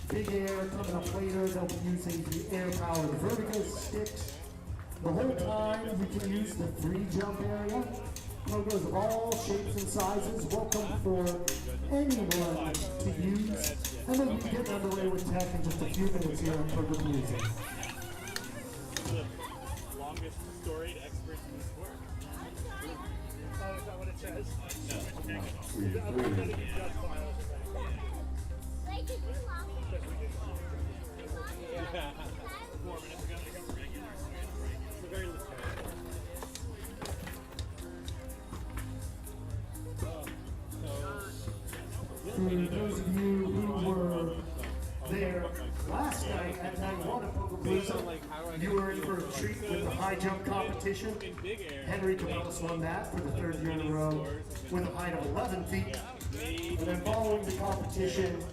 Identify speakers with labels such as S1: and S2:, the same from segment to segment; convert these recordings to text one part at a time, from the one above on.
S1: Big Air coming up later. They'll be using the air-powered vertical sticks. The whole time you can use the free jump area. Pogos of all shapes and sizes, welcome for anyone to use. And then we'll be getting underway with tech in just a few minutes here on Pogopalooza.
S2: The longest storied experts in the sport. Oh, is that what it says? Yeah. 4 minutes ago, they got regular. It's a very little.
S1: For those of you who were there last night at night one at Pogopalooza, you were in for a treat with the high jump competition. Henry Cabellas won that for the third year in a row with a height of 11 feet. And then following the competition,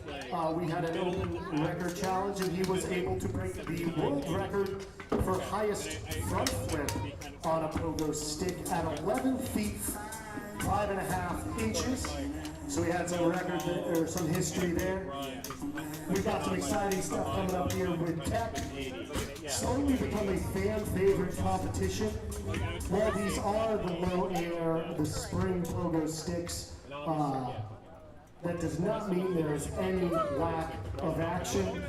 S1: we had an open record challenge, and he was able to break the world record for highest front flip on a pogo stick at 11 feet, 5.5 inches. So we had some record or some history there. We've got some exciting stuff coming up here with tech. Slowly become a fan favorite competition. While these are the low air, the spring pogo sticks, that does not mean there's any lack of action.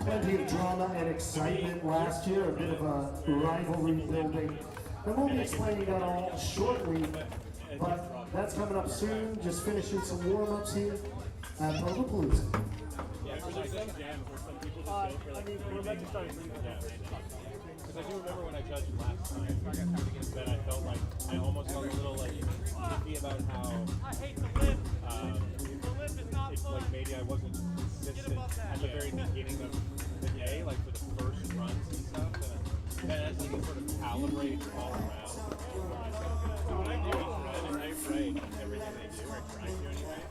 S1: Plenty of drama and excitement last year, a bit of a rivalry building. And we'll be explaining that all shortly, but that's coming up soon. Just finishing some warm-ups here at Pogopalooza.
S2: Yeah, for like some jams where some people just go for like 3 minutes. Because I do remember when I judged last time, that I felt like I almost felt a little like iffy about how I hate the lip. It's like maybe I wasn't consistent at the very beginning of the day, like for the first runs and stuff. And as you sort of calibrate all around. So when I do each run and I write everything they do, or try to anyway,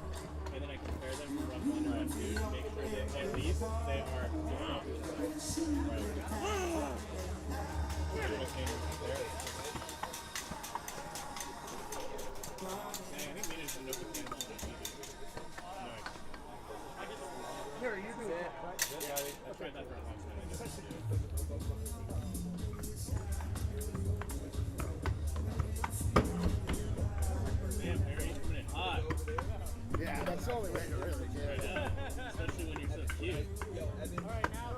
S2: and then I compare them from run 1 to run 2 to make sure that at least they are down.
S3: Here, you do it.
S2: Yeah, I tried that for a long time. Damn, Harry, you're coming in hot.
S3: Yeah, that's the only way to really do it.
S2: Especially when you're so cute.
S3: All right, now.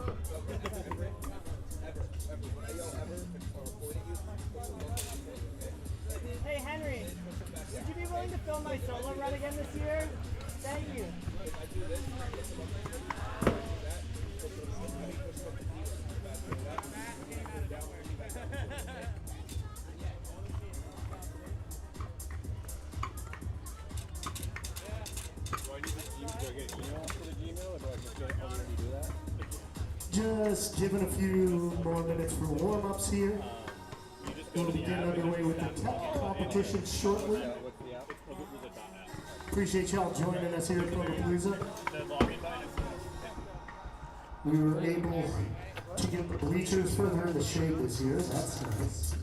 S3: Hey, Henry, would you be willing to film my solo run again this year? Thank you.
S1: Just giving a few more minutes for warm-ups here. We'll be getting underway with the tech competition shortly. Appreciate y'all joining us here at Pogopalooza. We were able to get the bleachers further into shape this year. That's nice.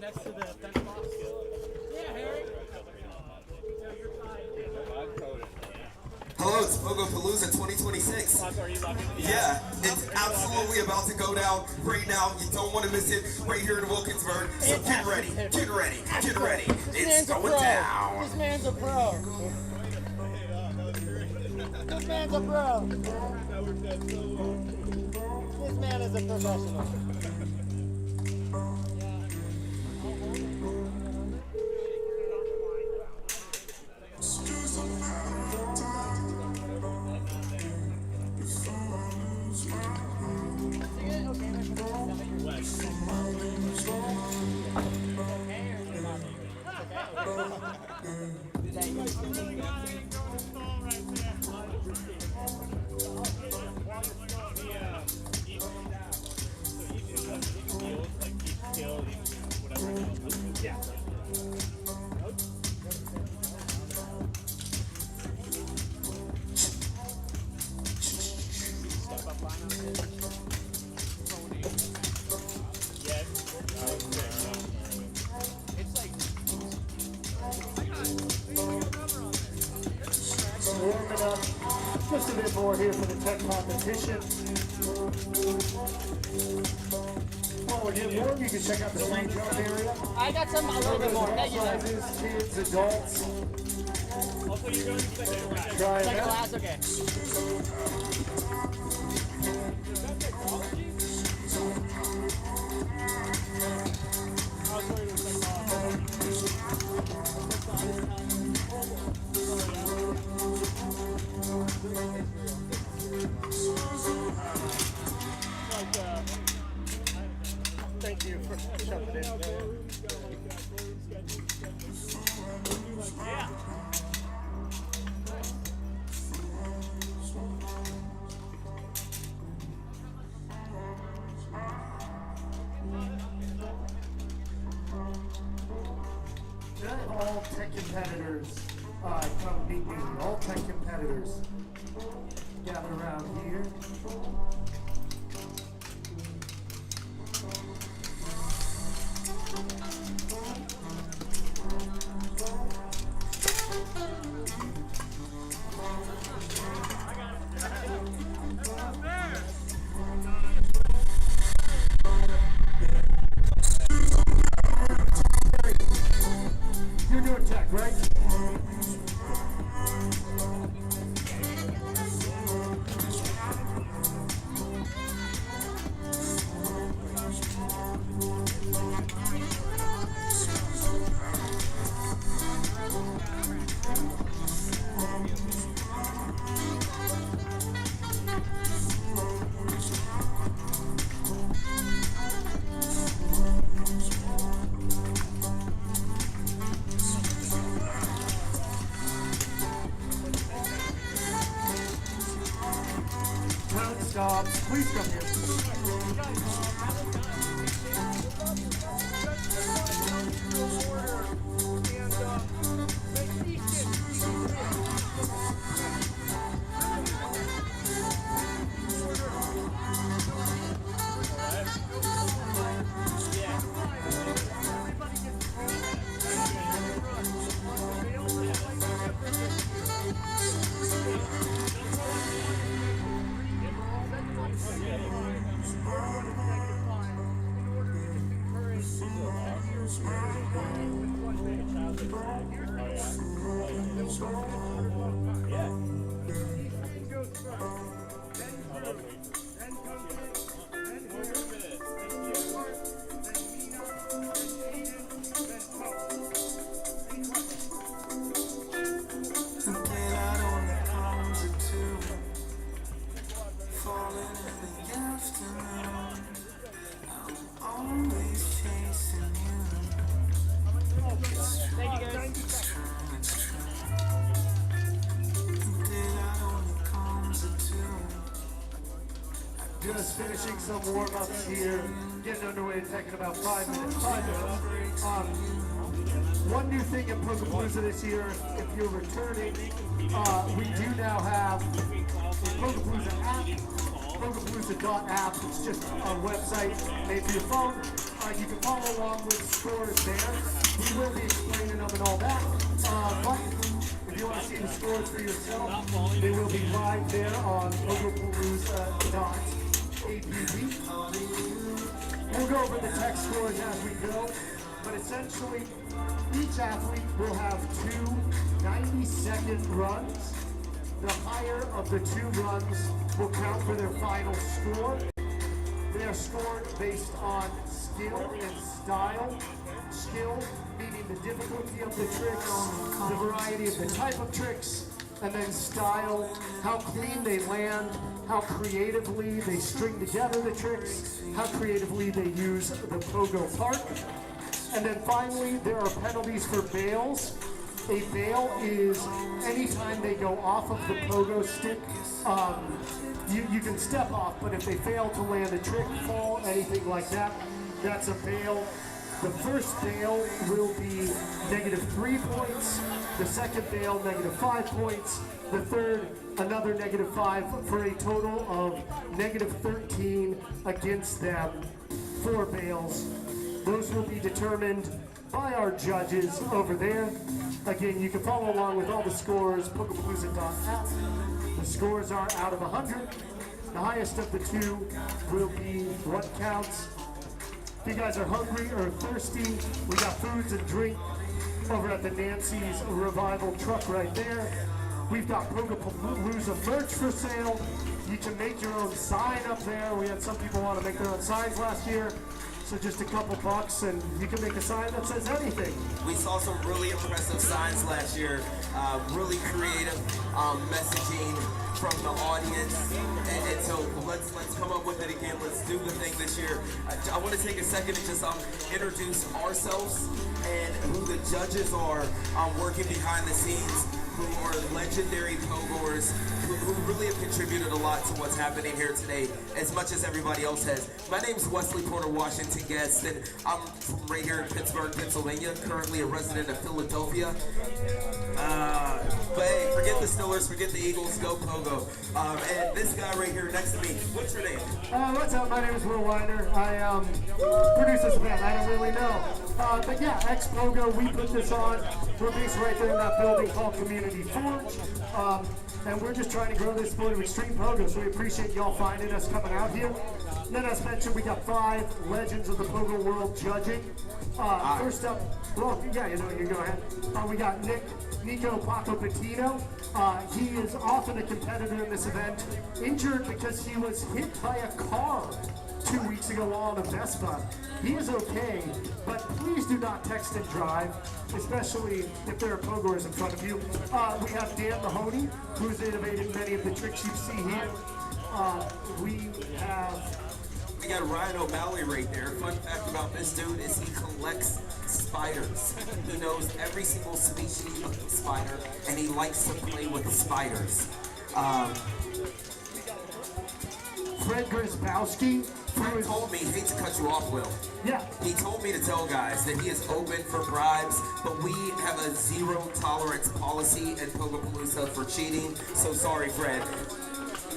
S3: Next to the fence box. Yeah, Harry.
S4: Hello, it's Pogopalooza 2026. Yeah, it's absolutely about to go down right now. You don't want to miss it right here in Wilkinsburg. So get ready, get ready, get ready. It's going down.
S3: This man's a pro. This man's a pro. This man is a professional.
S2: Each skill
S1: warming up just a bit more here for the tech competition. While we're getting warm, you can check out the free jump area.
S3: I got some a little bit more. Thank you.
S1: Sizes, kids, adults.
S2: Also, you're going to second.
S1: Try it
S3: Second
S1: out.
S3: last, okay.
S1: Thank you for jumping in.
S3: Yeah.
S1: All tech competitors, come meet me. All tech competitors gather around here. You're doing tech, right? Count stops. Please come here.
S3: Thank you, guys.
S1: Just finishing some warm-ups here, getting underway, taking about 5 minutes. One new thing in Pogopalooza this year, if you're returning, we do now have the Pogopalooza.app, Pogopalooza.app. It's just a website made for your phone. You can follow along with scores there. We will be explaining them and all that. But if you want to see the scores for yourself, they will be live there on Pogopalooza.app. We'll go over the tech scores as we go, but essentially each athlete will have two 90-second runs. The higher of the two runs will count for their final score. They are scored based on skill and style. Skill meaning the difficulty of the tricks, the variety of the type of tricks, and then style, how clean they land, how creatively they string together the tricks, how creatively they use the pogo park. And then finally, there are penalties for bails. A bail is anytime they go off of the pogo stick, you can step off, but if they fail to land a trick, fall, anything like that, that's a bail. The first bail will be -3 points. The second bail, -5 points. The third, another -5 for a total of -13 against them. 4 bails. Those will be determined by our judges over there. Again, you can follow along with all the scores, Pogopalooza.app. The scores are out of 100. The highest of the two will be what counts. If you guys are hungry or thirsty, we got foods and drink over at the Nancy's Revival truck right there. We've got Pogopalooza merch for sale. You can make your own sign up there. We had some people want to make their own signs last year. So just a couple bucks and you can make a sign that says anything.
S4: We saw some really impressive signs last year, really creative messaging from the audience, and so let's come up with it again. Let's do the thing this year. I want to take a second to just introduce ourselves and who the judges are working behind the scenes, who are legendary pogoers, who really have contributed a lot to what's happening here today, as much as everybody else has. My name's Wesley Porter Washington Guest, and I'm from right here in Pittsburgh, Pennsylvania, currently a resident of Philadelphia. But hey, forget the Steelers, forget the Eagles, go Pogo. And this guy right here next to me, what's your name?
S1: What's up? My name is Will Weiner. I produce this event. I don't really know. But yeah, Xpogo, we put this on. We're based right there in that building called Community Forge. And we're just trying to grow this sport of extreme pogo, so we appreciate y'all finding us coming out here. And then as mentioned, we got 5 legends of the pogo world judging. First up, well, yeah, you go ahead. We got Nico Pacopatino. He is often a competitor in this event, injured because he was hit by a car 2 weeks ago on a Vespa. He is okay, but please do not text and drive, especially if there are pogoers in front of you. We have Dan Mahoney, who's innovated many of the tricks you see here.
S4: We got Ryan O'Malley right there. Fun fact about this dude is he collects spiders. He knows every single species of the spider, and he likes to play with spiders.
S1: Fred Grzybowski.
S4: Fred told me, hate to cut you off, Will.
S1: Yeah.
S4: He told me to tell guys that he is open for bribes, but we have a zero tolerance policy at Pogopalooza for cheating. So sorry, Fred.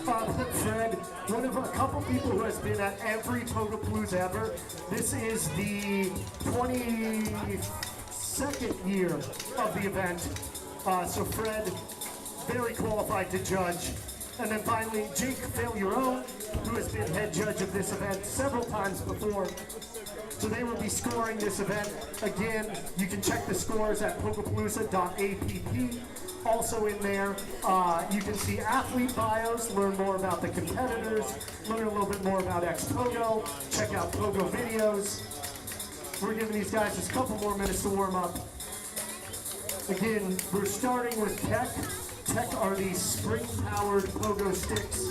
S1: Fred, one of a couple people who has been at every Pogopalooza ever. This is the 22nd year of the event. So Fred, very qualified to judge. And then finally, Jake Failuro, who has been head judge of this event several times before. So they will be scoring this event. Again, you can check the scores at Pogopalooza.app. Also in there, you can see athlete bios, learn more about the competitors, learn a little bit more about Xpogo, check out Pogo videos. We're giving these guys just a couple more minutes to warm up. Again, we're starting with Tech. Tech are these spring-powered pogo sticks.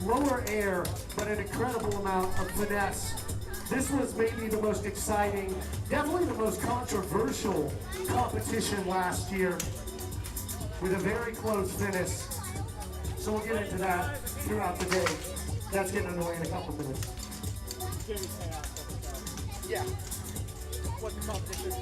S1: Lower air, but an incredible amount of finesse. This was maybe the most exciting, definitely the most controversial competition last year, with a very close finish. So we'll get into that throughout the day. That's getting underway in a couple minutes.
S3: Yeah. What's the competition?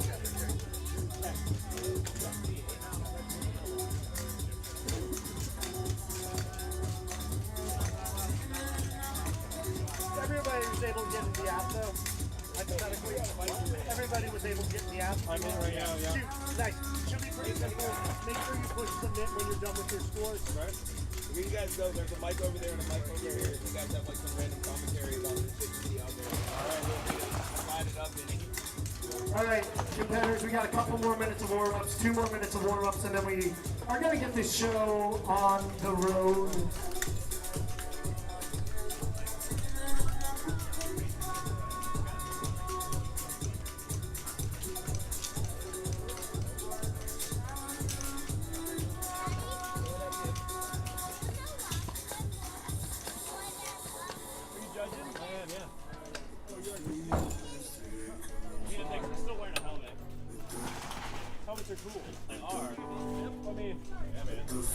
S3: Everybody was able to get in the app, though. Everybody was able to get in the app.
S2: I'm in right now, yeah.
S3: Shoot, nice. Should be pretty simple. Make sure you push submit when you're done with your scores.
S2: Right? Here you guys go. There's a mic over there and a mic over here. If you guys have like some random commentary about the shit you see out there. Alright, we'll divide it up in.
S1: All right, competitors, we got a couple more minutes of warm-ups, 2 more minutes of warm-ups, and then we are going to get this show on the road.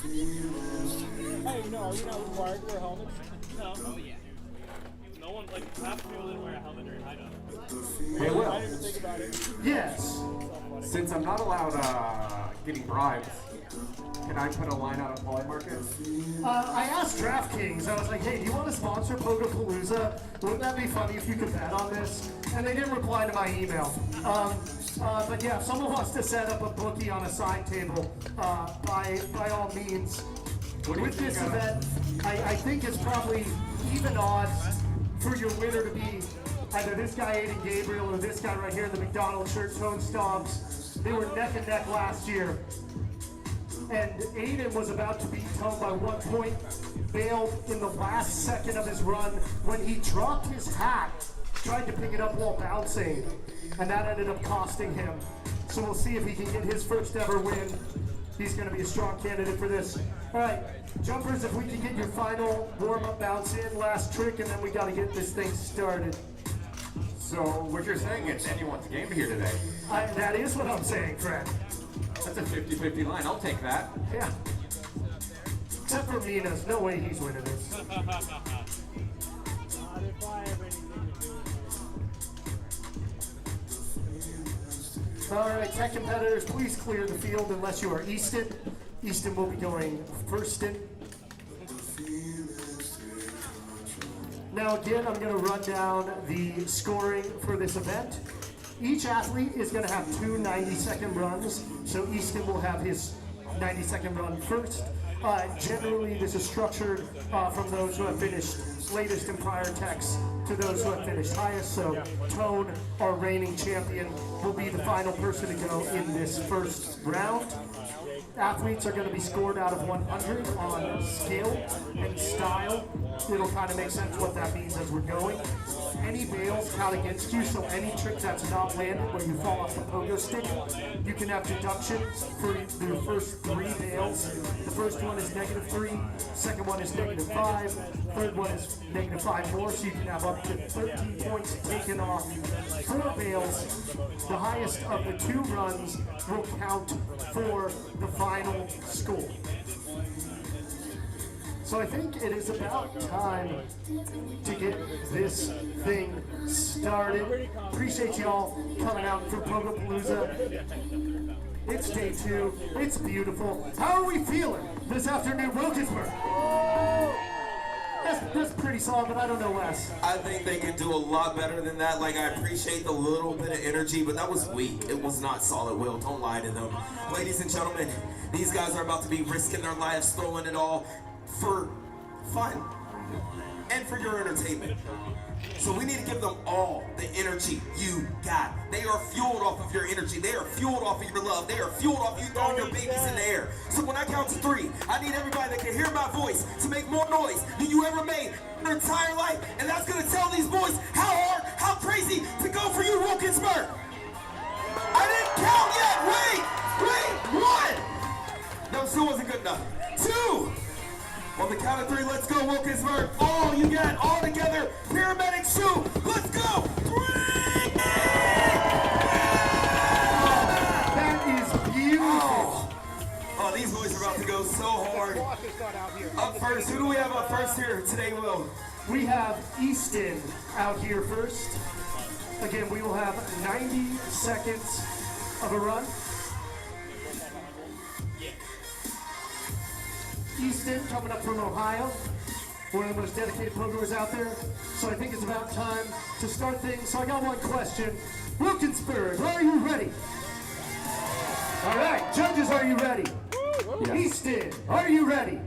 S2: Hey, no, are we not required to wear helmets? No. Oh, yeah. No one, like, half the people didn't wear a helmet during hideout.
S5: Hey, Will.
S2: I didn't even think about it.
S1: Yes.
S5: Since I'm not allowed getting bribes. Can I put a line out on Poly Market?
S1: I asked DraftKings, I was like, hey, do you want to sponsor Pogopalooza? Wouldn't that be funny if you could bet on this? And they didn't reply to my email. But yeah, if someone wants to set up a bookie on a side table, by all means. With this event, I think it's probably even odds for your winner to be either this guy, Aiden Gabriel, or this guy right here in the McDonald's shirt, Tone Stobbs. They were neck and neck last year. And Aiden was about to beat Tone by 1 point, bailed in the last second of his run when he dropped his hat, tried to pick it up while bouncing, and that ended up costing him. So we'll see if he can get his first ever win. He's going to be a strong candidate for this. All right, jumpers, if we can get your final warm-up bounce in, last trick, and then we got to get this thing started.
S5: So what you're saying, it's anyone's game here today.
S1: That is what I'm saying, Fred.
S5: That's a 50-50 line. I'll take that.
S1: Yeah. Except for Minas. No way he's winning this. All right, tech competitors, please clear the field unless you are Easton. Easton will be going first in. Now again, I'm going to run down the scoring for this event. Each athlete is going to have 2 90-second runs, so Easton will have his 90-second run first. Generally, this is structured from those who have finished latest in prior techs to those who have finished highest. So Tone, our reigning champion, will be the final person to go in this first round. Athletes are going to be scored out of 100 on skill and style. It'll kind of make sense what that means as we're going. Any bails count against you, so any trick that's not landed where you fall off the pogo stick, you can have deductions for the first 3 bails. The first one is -3, second one is -5, third one is -5 more, so you can have up to 13 points taken off. 4 bails, the highest of the 2 runs will count for the final score. So I think it is about time to get this thing started. Appreciate y'all coming out for Pogopalooza. It's day 2. It's beautiful. How are we feeling this afternoon, Wilkinsburg? That's pretty solid, but I don't know Wes.
S4: I think they can do a lot better than that. Like, I appreciate the little bit of energy, but that was weak. It was not solid, Will. Don't lie to them. Ladies and gentlemen, these guys are about to be risking their lives, throwing it all for fun and for your entertainment. So we need to give them all the energy you got. They are fueled off of your energy. They are fueled off of your love. They are fueled off of you throwing your babies in the air. So when I count to 3, I need everybody that can hear my voice to make more noise than you ever made in your entire life. And that's going to tell these boys how hard, how crazy to go for you, Wilkinsburg. I didn't count yet. Wait. 1. No, still wasn't good enough. 2. On the count of 3, let's go, Wilkinsburg. All you got, all together. Paramedic shoe. Let's go. 3.
S1: That is beautiful.
S4: Oh, these boys are about to go so hard. Up first, who do we have up first here today, Will?
S1: We have Easton out here first. Again, we will have 90 seconds of a run. Easton coming up from Ohio, one of the most dedicated pogoers out there. So I think it's about time to start things. So I got one question. Wilkinsburg, are you ready? All right, judges, are you ready? Yes. Easton, are you ready?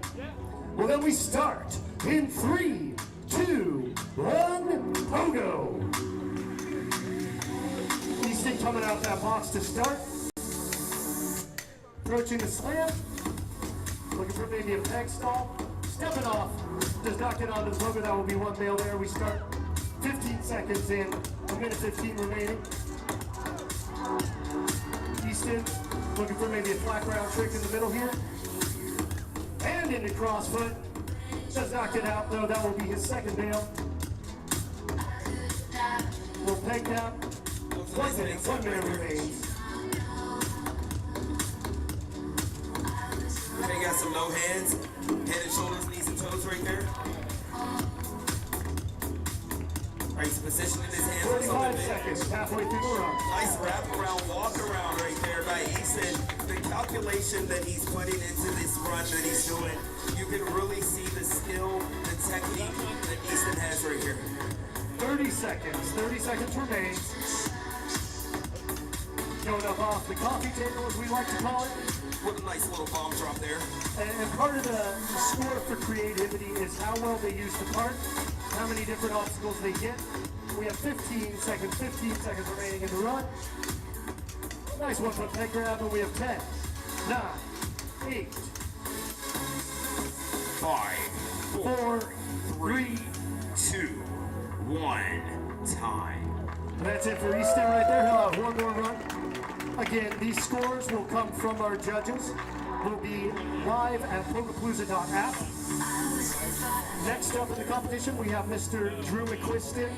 S1: Well, then we start in 3, 2, 1, pogo. Easton coming out that box to start. Approaching the slam. Looking for maybe a peg stall. Stepping off. Does not get onto the pogo. That will be 1 bail there. We start 15 seconds in. 1:15 remaining. Easton looking for maybe a flat ground trick in the middle here. And into crossfoot. Does not get out though. That will be his 2nd bail. We'll peg down. 1 minute remains.
S4: They got some low hands, head and shoulders, knees and toes right there. Right, he's positioning his hands on
S1: 45
S4: something.
S1: seconds, halfway through the run.
S4: Nice wrap around, walk around right there by Easton. The calculation that he's putting into this run that he's doing, you can really see the skill, the technique that Easton has right here.
S1: 30 seconds remain. Going up off the coffee table, as we like to call it.
S4: What a nice little bomb drop there.
S1: And part of the score for creativity is how well they use the cart, how many different obstacles they get. We have 15 seconds remaining in the run. Nice 1-foot peg grab, and we have 10, 9, 8,
S4: 5,
S1: 4,
S4: 3, 2, 1, time.
S1: That's it for Easton right there. He'll have one more run. Again, these scores will come from our judges. Will be live at Pogopalooza.app. Next up in the competition, we have Mr. Drew McQuiston,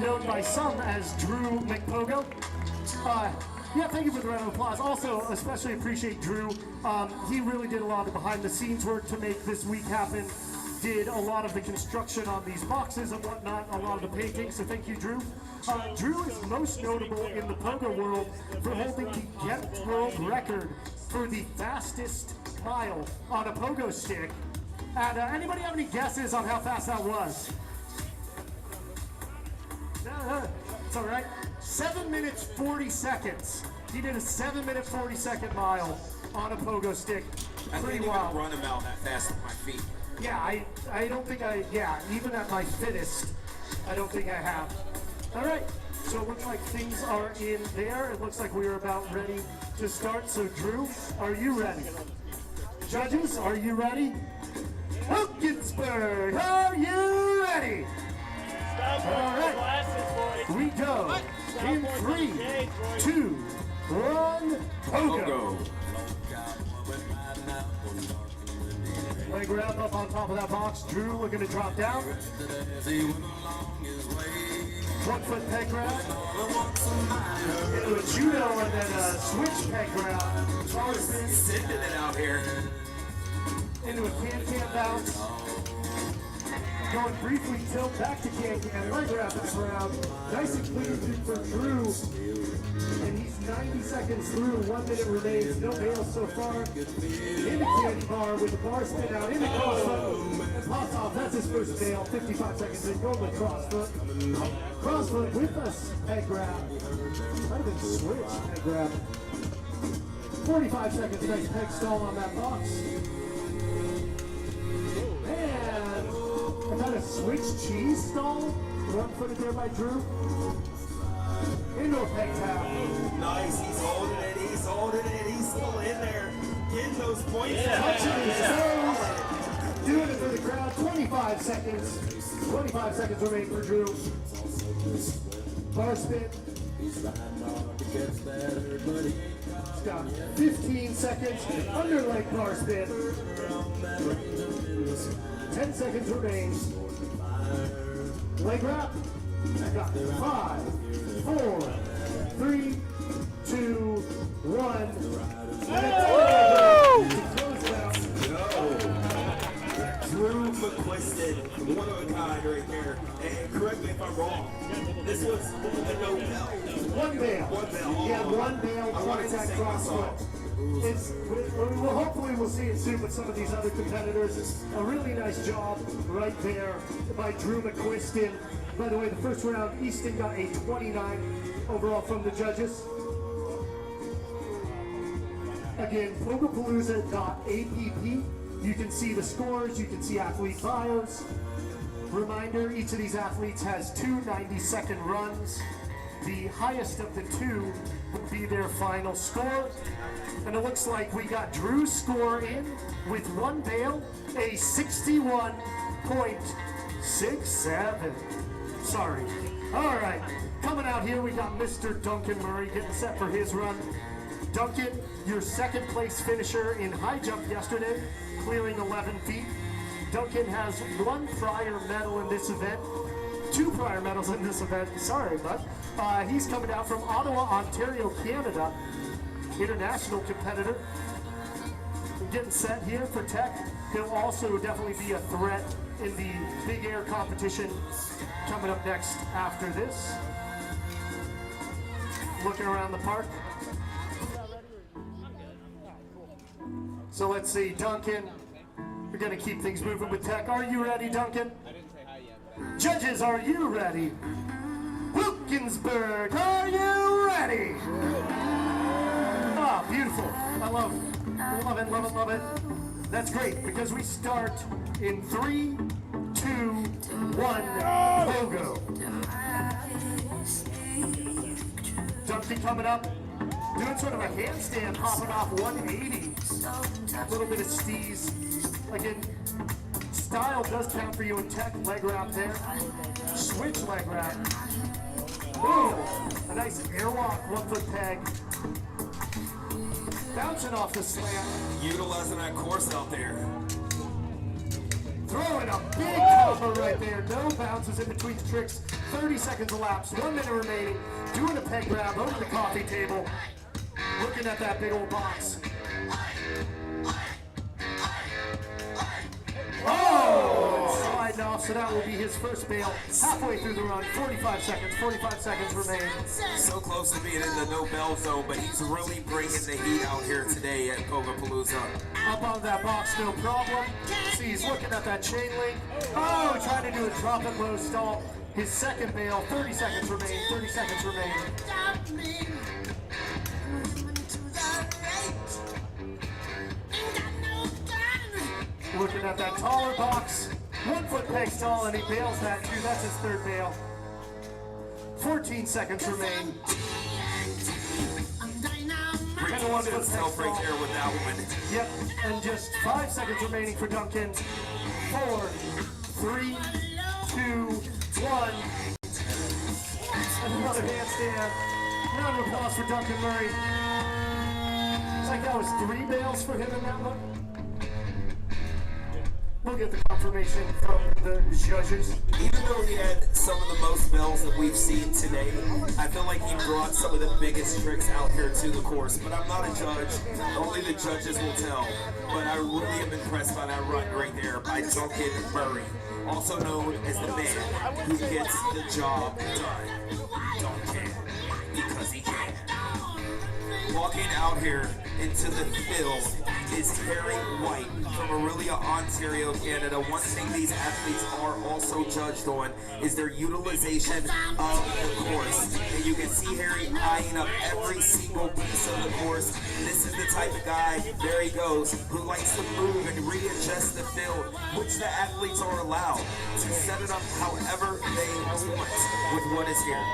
S1: known by some as Drew McPogo. Yeah, thank you for the round of applause. Also, especially appreciate Drew. He really did a lot of behind-the-scenes work to make this week happen. Did a lot of the construction on these boxes and whatnot, a lot of the painting, so thank you, Drew. Drew is most notable in the pogo world for holding the Guinness World Record for the fastest mile on a pogo stick. And anybody have any guesses on how fast that was? It's all right. 7 minutes, 40 seconds. He did a 7-minute, 40-second mile on a pogo stick. Pretty wild.
S4: Run him out that fast with my feet.
S1: Yeah, I don't think even at my fittest, I don't think I have. All right, so it looks like things are in there. It looks like we are about ready to start. So Drew, are you ready? Judges, are you ready? Wilkinsburg, are you ready? All right, we go in 3, 2, 1, pogo. Leg wrap up on top of that box. Drew looking to drop down. 1-foot peg grab. Into a judo and then a switch peg grab.
S4: Sending it out here.
S1: Into a can-can bounce. Going briefly tilt back to can-can. Leg wrap this round. Nice and clean for Drew. And he's 90 seconds through. 1 minute remains. No bail so far. In the candy bar with the bar spin out. In the crossfoot. And pops off. That's his first bail. 55 seconds in. Going with crossfoot. Crossfoot with us. Peg grab. Might have been switch. Peg grab. 45 seconds. Nice peg stall on that box. And about a switch cheese stall. 1-footed there by Drew. Indoor peg tap.
S4: Nice, he's holding it, he's still in there. Getting those points.
S1: Touching his toes. Doing it for the crowd. 25 seconds. 25 seconds remain for Drew. Bar spin. He's got 15 seconds. Under leg bar spin. 10 seconds remain. Leg wrap. I got 5, 4, 3, 2, 1.
S4: Drew McQuiston, one of a kind right there. And correct me if I'm wrong. This was a no bell.
S1: One bail. He had one bail twice at crossfoot. Hopefully we'll see it soon with some of these other competitors. A really nice job right there by Drew McQuiston. By the way, the first round, Easton got a 29 overall from the judges. Again, Pogopalooza.app. You can see the scores, you can see athlete bios. Reminder, each of these athletes has 2 90-second runs. The highest of the 2 will be their final score. And it looks like we got Drew's score in with 1 bail, a 61.67. Sorry. All right, coming out here, we got Mr. Duncan Murray getting set for his run. Duncan, your second place finisher in high jump yesterday, clearing 11 feet. Duncan has 1 prior medal in this event, 2 prior medals in this event, sorry, bud. He's coming out from Ottawa, Ontario, Canada, international competitor. getting set here for Tech. He'll also definitely be a threat in the big air competition coming up next after this. Looking around the park. So let's see, Duncan. We're gonna keep things moving with Tech. Are you ready, Duncan?
S2: I didn't say hi yet.
S1: Judges, are you ready? Wilkinsburg, are you ready? Ah, beautiful. I love it, love it, love it. That's great, because we start in 3, 2, 1, Pogo. Duncan coming up, doing sort of a handstand, hopping off 180. A little bit of steez. Again, style does count for you in Tech. Leg wrap there. Switch leg wrap. Boom! A nice airwalk 1-foot peg. Bouncing off the slant.
S4: Utilizing that course out there.
S1: Throwing a big combo right there. No bounces in between the tricks. 30 seconds elapsed. 1 minute remaining. Doing a peg grab over the coffee table. Looking at that big old box. Oh! Sliding off, so that will be his first bail. Halfway through the run. 45 seconds remain.
S4: So close to being in the no bell zone, but he's really bringing the heat out here today at Pogopalooza.
S1: Up on that box, no problem. See, he's looking at that chain link. Oh, trying to do a drop it low stall. His second bail, 30 seconds remain, 30 seconds remain. Looking at that taller box. 1-foot peg tall, and he bails that too. That's his third bail. 14 seconds remain.
S4: Bringing one to himself right there with that one.
S1: Yep, and just 5 seconds remaining for Duncan. 4, 3, 2, 1. Another handstand. Round of applause for Duncan Murray. Looks like that was 3 bails for him in that one. We'll get the confirmation from the judges.
S4: Even though he had some of the most bells that we've seen today, I feel like he brought some of the biggest tricks out here to the course. But I'm not a judge. Only the judges will tell. But I really am impressed by that run right there by Duncan Murray, also known as the man who gets the job done. Duncan, because he can. Walking out here into the field is Harry White from Aurelia, Ontario, Canada. One thing these athletes are also judged on is their utilization of the course. And you can see Harry eyeing up every single piece of the course. This is the type of guy, there he goes, who likes to move and readjust the field, which the athletes are allowed to set it up however they want with what is here.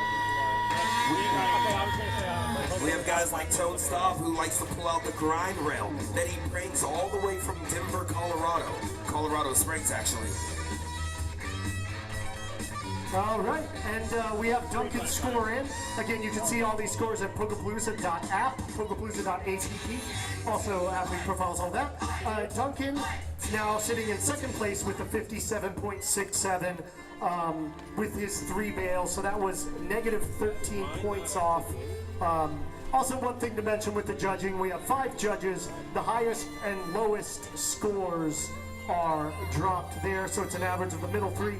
S4: We have guys like Toad Staub who likes to pull out the grind rail that he brings all the way from Denver, Colorado Springs actually.
S1: All right, and we have Duncan's score in. Again, you can see all these scores at Pogopalooza.app, Pogopalooza.app, also athlete profiles, all that. Duncan now sitting in second place with a 57.67 with his 3 bails, so that was negative 13 points off. Also, one thing to mention with the judging, we have 5 judges. The highest and lowest scores are dropped there, so it's an average of the middle 3.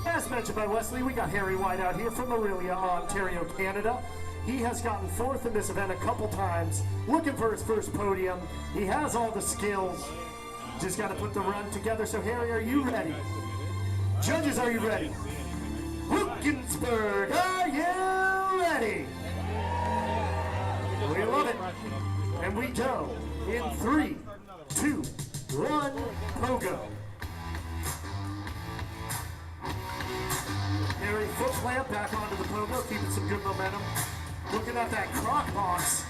S1: As mentioned by Wesley, we got Harry White out here from Aurelia, Ontario, Canada. He has gotten 4th in this event a couple times, looking for his first podium. He has all the skills, just got to put the run together. So Harry, are you ready? Judges, are you ready? Wilkinsburg, are you ready? We love it. And we go in 3, 2, 1, Pogo. Harry, foot plant back onto the Pogo, keeping some good momentum. Looking at that crock box.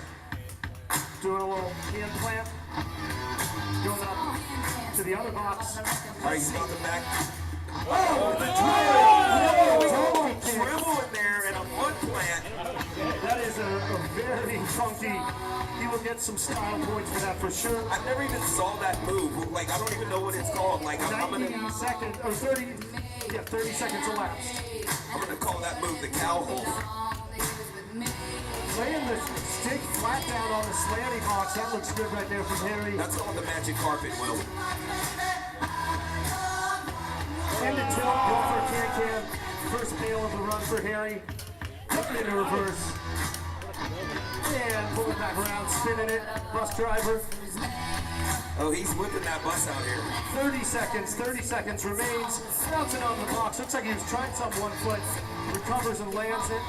S1: Doing a little hand plant. Going up to the other box.
S4: All right, he's on the back.
S1: Oh,
S4: the dribble in there and a foot plant.
S1: That is a very funky. He will get some style points for that for sure.
S4: I never even saw that move. Like, I don't even know what it's called. Like, I'm
S1: 90
S4: gonna
S1: seconds, or 30, yeah, 30 seconds elapsed.
S4: call that move the cow hole.
S1: laying the stick flat down on the slanty box. That looks good right there from Harry.
S4: That's called the magic carpet, Will.
S1: Into tilt, go for a can-can. First bail of the run for Harry. Putting it in reverse. And pulling back around, spinning it. Bus driver.
S4: Oh, he's whipping that bus out here.
S1: 30 seconds remains. Bouncing on the box. Looks like he was trying some one foot. Recovers and lands it.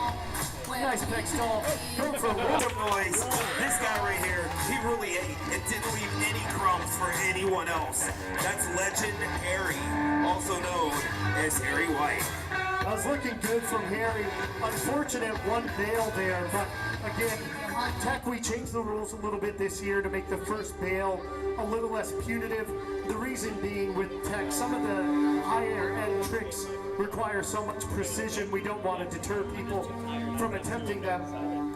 S1: Nice peg stall. Going for a roll.
S4: Boys, this guy right here, he really ate and didn't leave any crumbs for anyone else. That's Legend Harry, also known as Harry White.
S1: I was looking good from Harry. Unfortunate one bail there, but again, Tech, we changed the rules a little bit this year to make the first bail a little less punitive. The reason being with Tech, some of the higher end tricks require so much precision, we don't want to deter people from attempting them.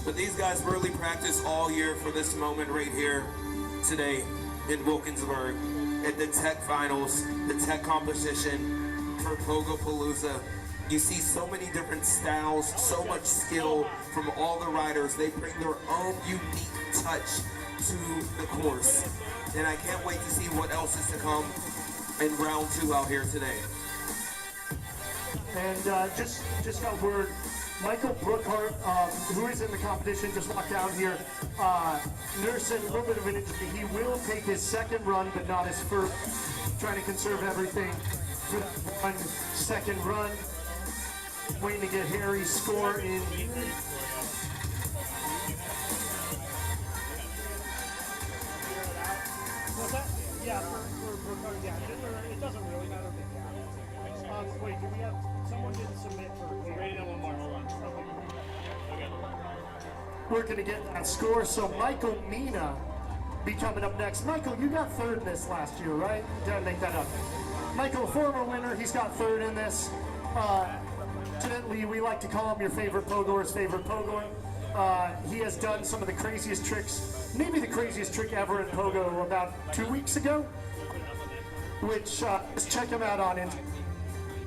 S4: But these guys really practice all year for this moment right here today in Wilkinsburg at the Tech Finals, the Tech competition for Pogopalooza. You see so many different styles, so much skill from all the riders. They bring their own unique touch to the course. And I can't wait to see what else is to come in round 2 out here today.
S1: And just got word, Michael Brookhart, who is in the competition, just walked out here, nursing a little bit of an injury. He will take his second run, but not his first. Trying to conserve everything for that 1 second run. Waiting to get Harry's score in.
S3: What's that? Yeah, for yeah, it doesn't really matter if they count. Wait, do we have, someone didn't submit for
S2: Waiting on one more. Hold on. Okay.
S1: Working to get that score, so Michael Mina be coming up next. Michael, you got third in this last year, right? Didn't make that up. Michael, former winner, he's got third in this. Incidentally, we like to call him your favorite Pogor's favorite Pogor. He has done some of the craziest tricks, maybe the craziest trick ever in Pogo about 2 weeks ago, which just check him out on it.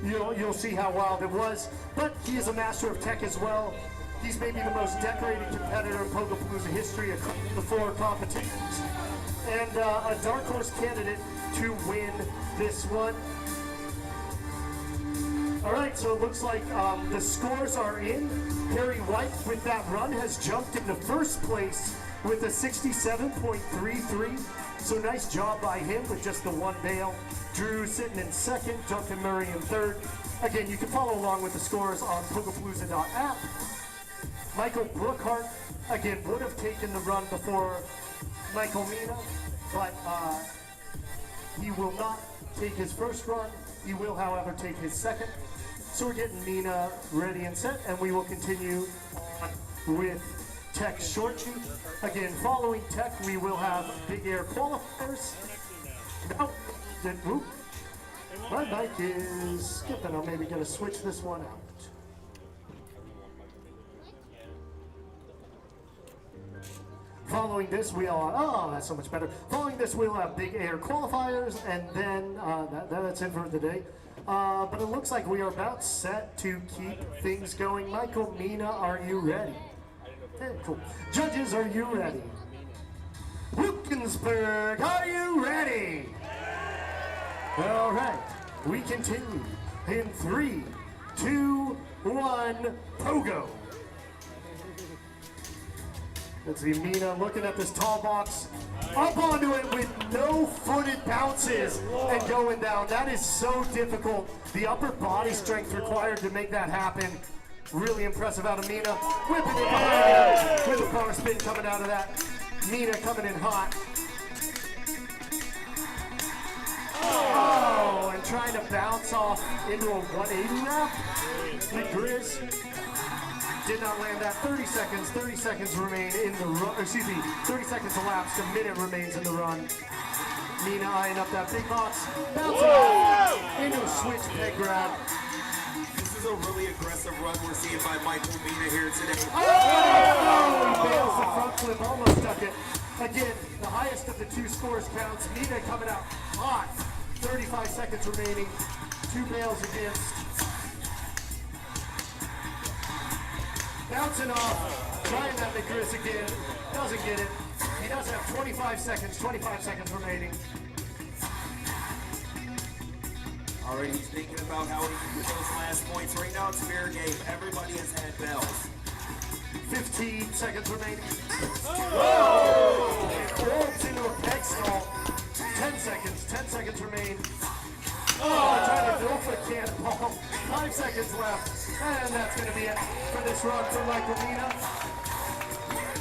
S1: You'll see how wild it was. But he is a master of tech as well. He's maybe the most decorated competitor in Pogopalooza history across the 4 competitions, and a dark horse candidate to win this one. All right, so it looks like the scores are in. Harry White with that run has jumped into first place with a 67.33. So nice job by him with just the 1 bail. Drew sitting in second, Duncan Murray in third. Again, you can follow along with the scores on Pogopalooza.app. Michael Brookhart, again, would have taken the run before Michael Mina, but he will not take his first run. He will, however, take his second. So we're getting Mina ready and set, and we will continue with Tech shortly. Again, following Tech, we will have Big Air Qualifiers. Now, my mic is skipping. I'm maybe going to switch this one out. Following this, we'll that's so much better. Following this, we'll have Big Air Qualifiers, and then that's it for the day. But it looks like we are about set to keep things going. Michael Mina, are you ready? Okay, cool. Judges, are you ready? Wilkinsburg, are you ready? All right, we continue in 3, 2, 1, Pogo. Let's see, Mina looking at this tall box, up onto it with no footed bounces and going down. That is so difficult. The upper body strength required to make that happen. Really impressive out of Mina. Whipping it behind with a power spin coming out of that. Mina coming in hot. Oh, and trying to bounce off into a 180 wrap. The Grizz did not land that. 30 seconds remain in the run. Excuse me, 30 seconds elapsed. A minute remains in the run. Mina eyeing up that big box. Bouncing off into a switch peg grab.
S4: This is a really aggressive run we're seeing by Michael Mina here today.
S1: Oh! He bails the front flip, almost stuck it. Again, the highest of the two scores counts. Mina coming out hot. 35 seconds remaining. 2 bails against. Bouncing off. Trying that Nicholas again. Doesn't get it. He does have 25 seconds. 25 seconds remaining.
S4: Already he's thinking about how he can get those last points. Right now it's fair game. Everybody has had bells.
S1: 15 seconds remaining. Oh! Rolls into a peg stall. 10 seconds. 10 seconds remain. Oh, trying to go for a cannonball. 5 seconds left. And that's going to be it for this run for Michael Mina.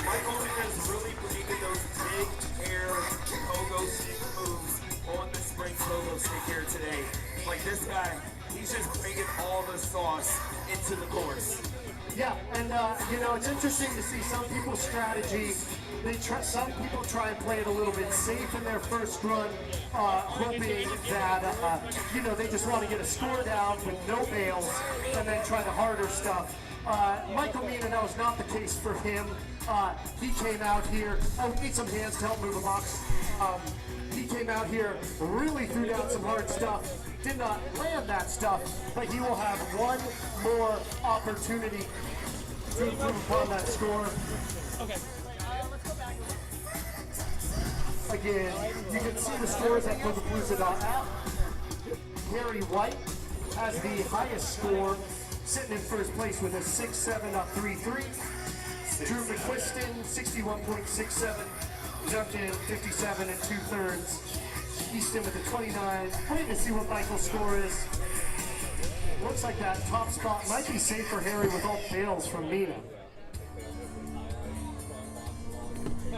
S4: Michael Mina's really bringing those big air pogo stick moves on the spring pogo stick here today. Like this guy, he's just bringing all the sauce into the course.
S1: Yeah, and you know, it's interesting to see some people's strategy. Some people try and play it a little bit safe in their first run, hoping that you know, they just want to get a score down with no bails and then try the harder stuff. Michael Mina, that was not the case for him. He came out here. Oh, need some hands to help move a box. He came out here, really threw down some hard stuff. Did not land that stuff, but he will have one more opportunity to improve upon that score.
S3: Okay.
S1: Again, you can see the scores at Pogopalooza.app. Harry White has the highest score, sitting in first place with a 6.7.33. Drew McQuiston, 61.67, jumped in 57 2/3. Easton with a 29. Waiting to see what Michael's score is. Looks like that top spot might be safe for Harry with all fails from Mina.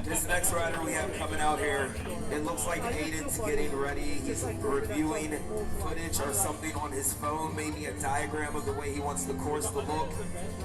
S4: This next rider we have coming out here, it looks like Aiden's getting ready. He's reviewing footage or something on his phone, maybe a diagram of the way he wants the course to look.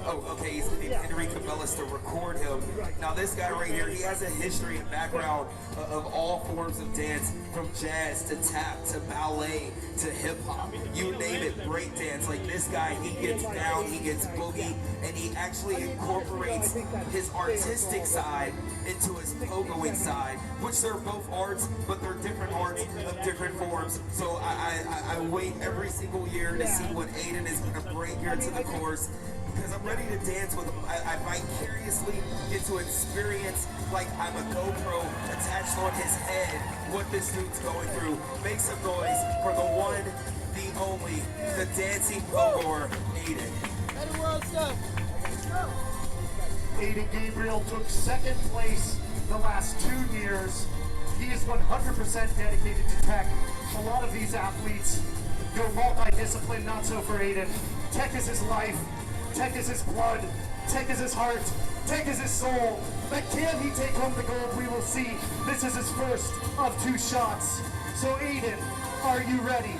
S4: Oh, okay, he's getting Henry Cabellas to record him. Now this guy right here, he has a history and background of all forms of dance, from jazz to tap to ballet to hip hop. You name it, break dance. Like this guy, he gets down, he gets boogie, and he actually incorporates his artistic side into his pogoing side, which they're both arts, but they're different arts of different forms. So I wait every single year to see what Aiden is going to bring here to the course, because I'm ready to dance with him. I vicariously get to experience, like I'm a GoPro attached on his head, what this dude's going through. Make some noise for the one, the only, the dancing pogoer, Aiden.
S1: Aiden Gabriel took second place the last 2 years. He is 100% dedicated to tech. A lot of these athletes go multi-discipline, not so for Aiden. Tech is his life, tech is his blood, tech is his heart, tech is his soul. But can he take home the gold? We will see. This is his first of 2 shots. So Aiden, are you ready?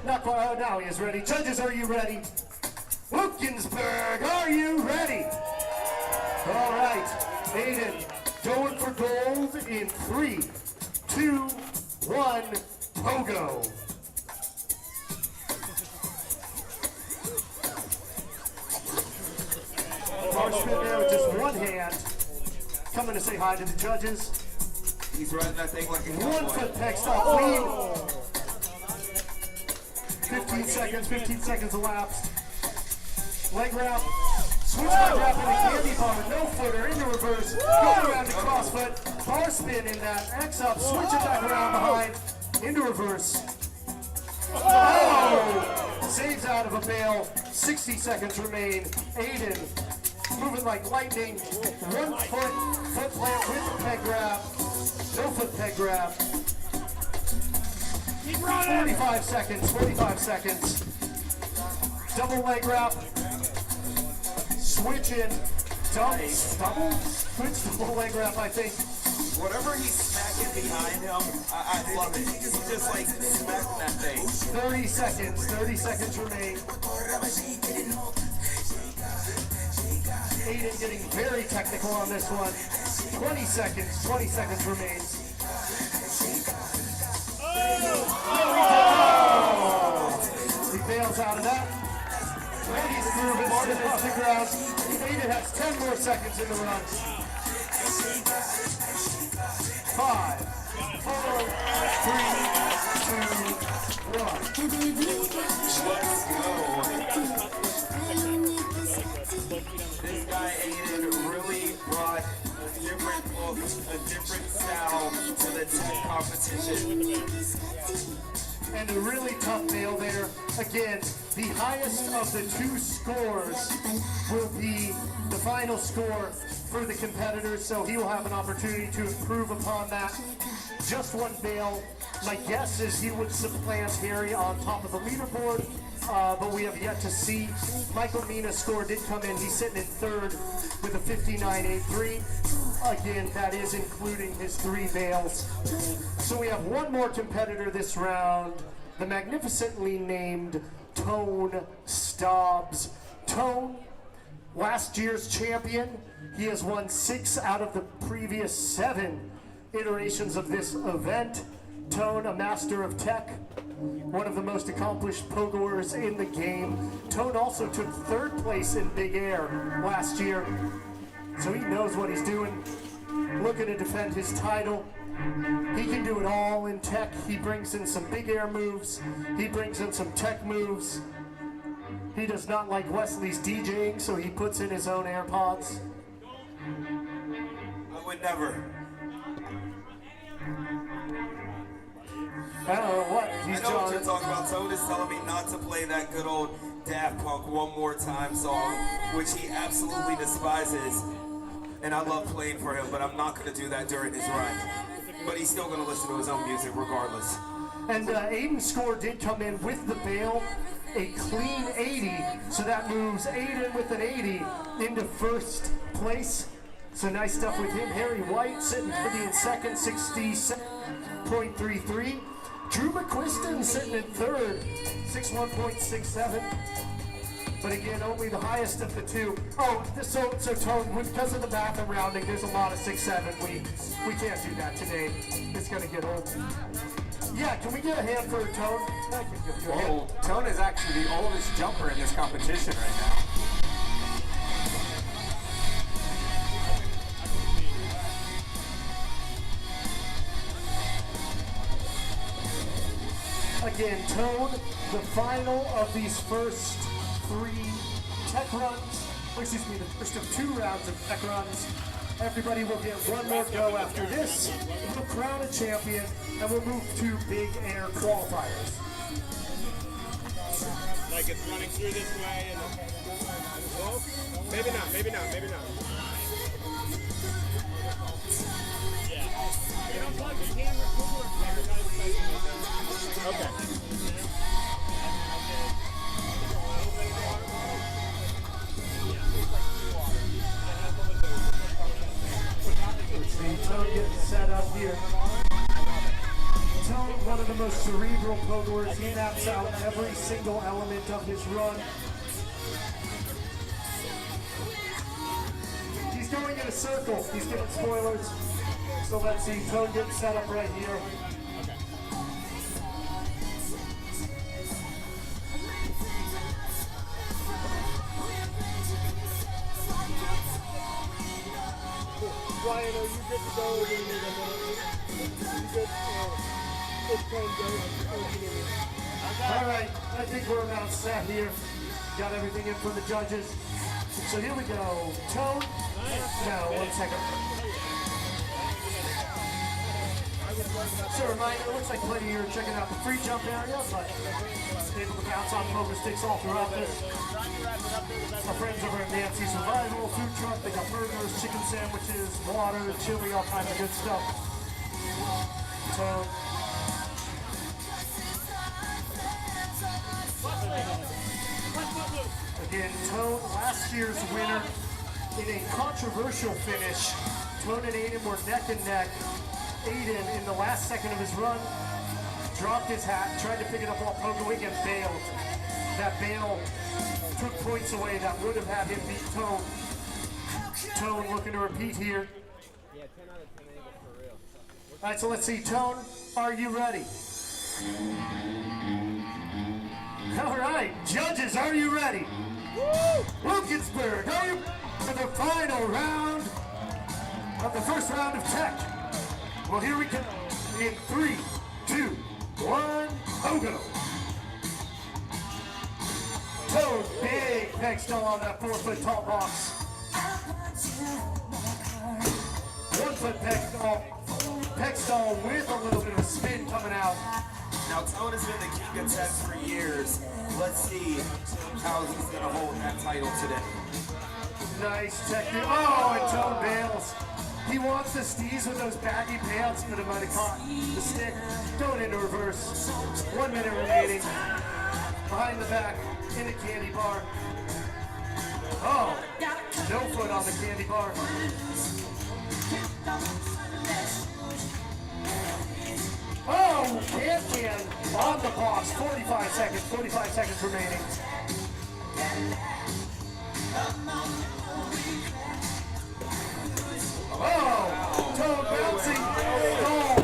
S1: Not quite, oh, now he is ready. Judges, are you ready? Wilkinsburg, are you ready? All right, Aiden, going for gold in 3, 2, 1, pogo. Marshman there with just one hand, coming to say hi to the judges.
S4: He's riding that thing like a
S1: 1 foot peg stop lead. 15 seconds elapsed. Leg wrap, switch leg wrap into candy bar, no footer, into reverse, going around to crossfoot, bar spin in that, X up, switch it back around behind, into reverse. Oh! Saves out of a bail, 60 seconds remain. Aiden, moving like lightning, 1 foot plant with the peg grab, no foot peg grab. 45 seconds. Double leg wrap. Switch in. Double leg wrap, I think.
S4: Whatever he's smacking behind him, I love it. He's just like smacking that thing.
S1: 30 seconds remain. Aiden getting very technical on this one. 20 seconds remains. He bails out of that. Randy's through, but Martin is the ground. Aiden has 10 more seconds in the run. 5, 4, 3, 2, 1.
S4: This guy Aiden really brought a different look, a different style to the tech competition.
S1: And a really tough nail there. Again, the highest of the two scores will be the final score for the competitors, so he will have an opportunity to improve upon that. Just one bail. My guess is he would supplant Harry on top of the leaderboard, but we have yet to see. Michael Mina's score did come in. He's sitting in third with a 59.83. Again, that is including his 3 bails. So we have one more competitor this round, the magnificently named Tone Stobbs. Tone, last year's champion. He has won 6 out of the previous 7 iterations of this event. Tone, a master of tech, one of the most accomplished pogoers in the game. Tone also took 3rd place in Big Air last year, so he knows what he's doing. Looking to defend his title. He can do it all in tech. He brings in some Big Air moves. He brings in some tech moves. He does not like Wesley's DJing, so he puts in his own AirPods.
S4: I would never.
S1: I don't know what
S4: I
S1: he's
S4: know what you're talking about. Tone is telling me not to play that good old Daft Punk One More Time song, which he absolutely despises. And I love playing for him, but I'm not going to do that during his run. But he's still going to listen to his own music regardless.
S1: And Aiden's score did come in with the bail, a clean 80. So that moves Aiden with an 80 into 1st place. So nice stuff with him. Harry White sitting pretty in 2nd, 67.33. Drew McQuiston sitting in 3rd, 61.67. But again, only the highest of the 2. Oh, so Tone, because of the math and rounding, there's a lot of 6-7. We can't do that today. It's gonna get old. Yeah, can we get a hand for Tone? I can give you a hand.
S5: Oh, Tone is actually the oldest jumper in this competition right now.
S1: Again, Tone, the final of these first 3 tech runs, or excuse me, the first of 2 rounds of tech runs. Everybody will get one more go after this. We'll crown a champion, and we'll move to Big Air Qualifiers.
S2: Like it's running through this way and oh, maybe not. Okay.
S1: Let's see, Tone getting set up here. Tone, one of the most cerebral pogoers. He maps out every single element of his run. He's going in a circle. He's giving spoilers. So let's see, Tone getting set up right here.
S3: Ryan, are you good to go? You good? It's going to go.
S1: All right, I think we're about set here. Got everything in from the judges. So here we go. Tone. No, 1 second. So reminder, it looks like plenty here checking out the free jump area, but able to bounce on pogo sticks all throughout this. Our friends over at Nancy's Survival food truck, they got burgers, chicken sandwiches, water, chili, all kinds of good stuff. Tone. Again, Tone, last year's winner in a controversial finish. Tone and Aiden were neck and neck. Aiden, in the last second of his run, dropped his hat, tried to pick it up while pogoing and bailed. That bail took points away that would have had him beat Tone. Tone looking to repeat here.
S2: Yeah, 10 out of 10 angle for real.
S1: All right, so let's see. Tone, are you ready? All right, judges, are you ready? Wilkinsburg, are you for the final round of the first round of tech? Well, here we go. In 3, 2, 1, Pogo. Toad, big peg stall on that 4-foot tall box. 1-foot peg stall with a little bit of a spin coming out.
S4: Now, Toad has been the king of tests for years. Let's see how he's going to hold that title today.
S1: Nice technique. Oh, and Toad bails. He wants the steez with those baggy pants, but it might have caught the stick. Going into reverse. 1 minute remaining. Behind the back in a candy bar. Oh, no foot on the candy bar. Oh, can on the box. 45 seconds remaining. Oh, Toad bouncing. Stall.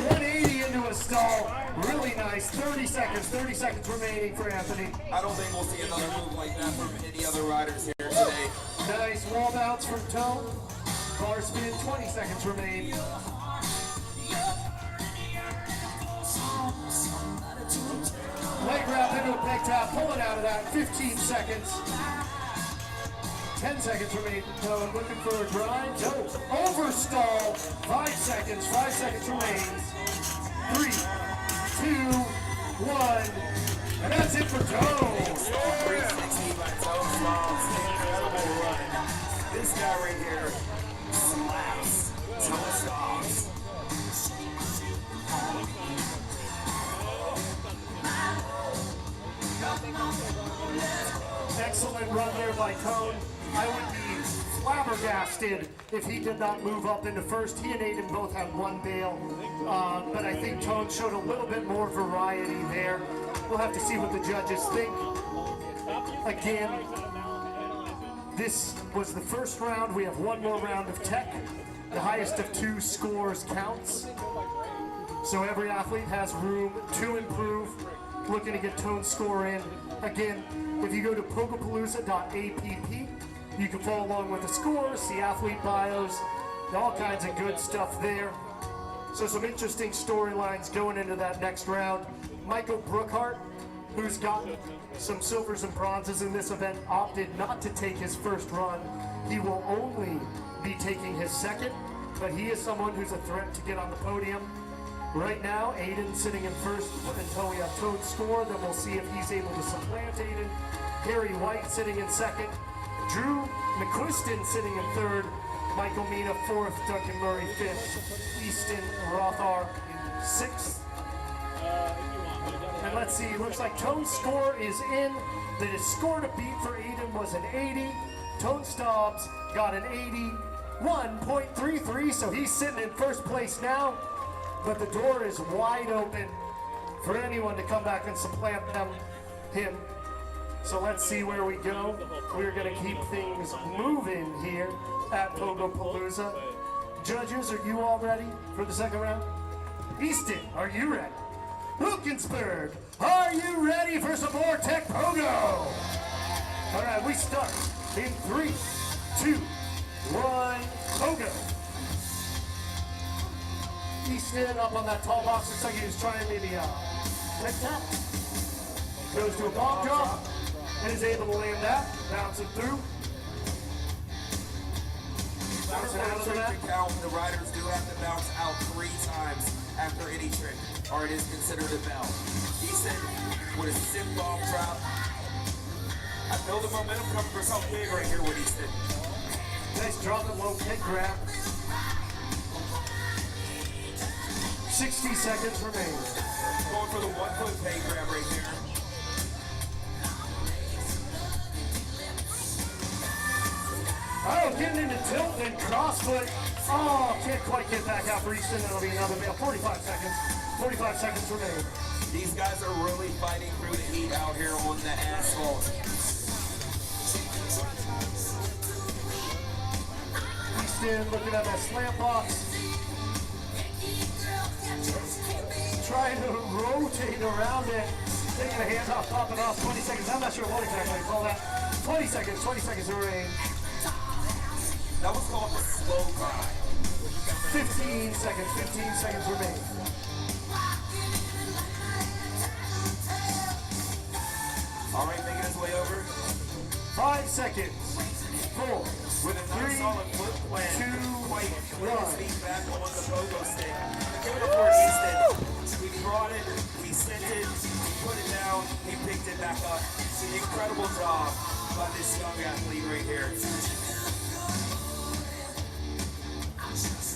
S1: 180 into a stall. Really nice. 30 seconds remaining for Anthony.
S4: I don't think we'll see another move like that from any other riders here today.
S1: Nice wall bounce from Toad. Bar spin, 20 seconds remain. Leg wrap into a peg tap, pulling out of that, 15 seconds. 10 seconds remain for Toad, looking for a drive. Toad, overstall, 5 seconds remains. 3, 2, 1, and that's it for Toad.
S4: 360 by Toad Smalls. Incredible run. This guy right here slaps Toad Smalls.
S1: Excellent run there by Toad. I would be flabbergasted if he did not move up into first. He and Aiden both had 1 bail, but I think Toad showed a little bit more variety there. We'll have to see what the judges think. Again, this was the first round. We have 1 more round of tech. The highest of 2 scores counts. So every athlete has room to improve. Looking to get Toad's score in. Again, if you go to Pogopalooza.app, you can follow along with the scores, see athlete bios, all kinds of good stuff there. So some interesting storylines going into that next round. Michael Brookhart, who's gotten some silvers and bronzes in this event, opted not to take his first run. He will only be taking his second, but he is someone who's a threat to get on the podium. Right now, Aiden sitting in first until we have Toad's score, then we'll see if he's able to supplant Aiden. Harry White sitting in second. Drew McQuiston sitting in third. Michael Mina fourth. Duncan Murray fifth. Easton Rothar sixth. And let's see, looks like Toad's score is in. The score to beat for Aiden was an 80. Toad Stobbs got an 81.33, so he's sitting in first place now. But the door is wide open for anyone to come back and supplant him. So let's see where we go. We're going to keep things moving here at Pogopalooza. Judges, are you all ready for the second round? Easton, are you ready? Wilkinsburg, are you ready for some more Tech Pogo? All right, we start in 3, 2, 1, Pogo. Easton up on that tall box. Looks like he was trying maybe a leg tap. Goes to a bomb drop and is able to land that. Bouncing through. Bouncing out of that.
S4: To count, the riders do have to bounce out 3 times after any trick, or it is considered a bell. Easton with a sim bomb drop. I feel the momentum coming for something big right here with Easton.
S1: Nice drop and low kick grab. 60 seconds remain.
S4: Going for the 1-foot pay grab right here.
S1: Oh, getting into tilt and crossfoot. Oh, can't quite get back out for Easton. That'll be another bail. 45 seconds. 45 seconds remain.
S4: These guys are really fighting through the heat out here on the asphalt.
S1: Easton looking at that slant box. Trying to rotate around it. Taking a hand off, popping off. 20 seconds. I'm not sure what exactly it's all that. 20 seconds. 20 seconds remain.
S4: That was called a slow grind.
S1: 15 seconds remain.
S4: All right, making his way over.
S1: 5 seconds. 4,
S4: With a nice
S1: 3,
S4: solid foot plant.
S1: 2,
S4: Quite put
S1: 1.
S4: his feet back on the pogo stick. Give it up for Easton. He brought it, he sent it, he put it down, he picked it back up. Incredible job by this young athlete right here.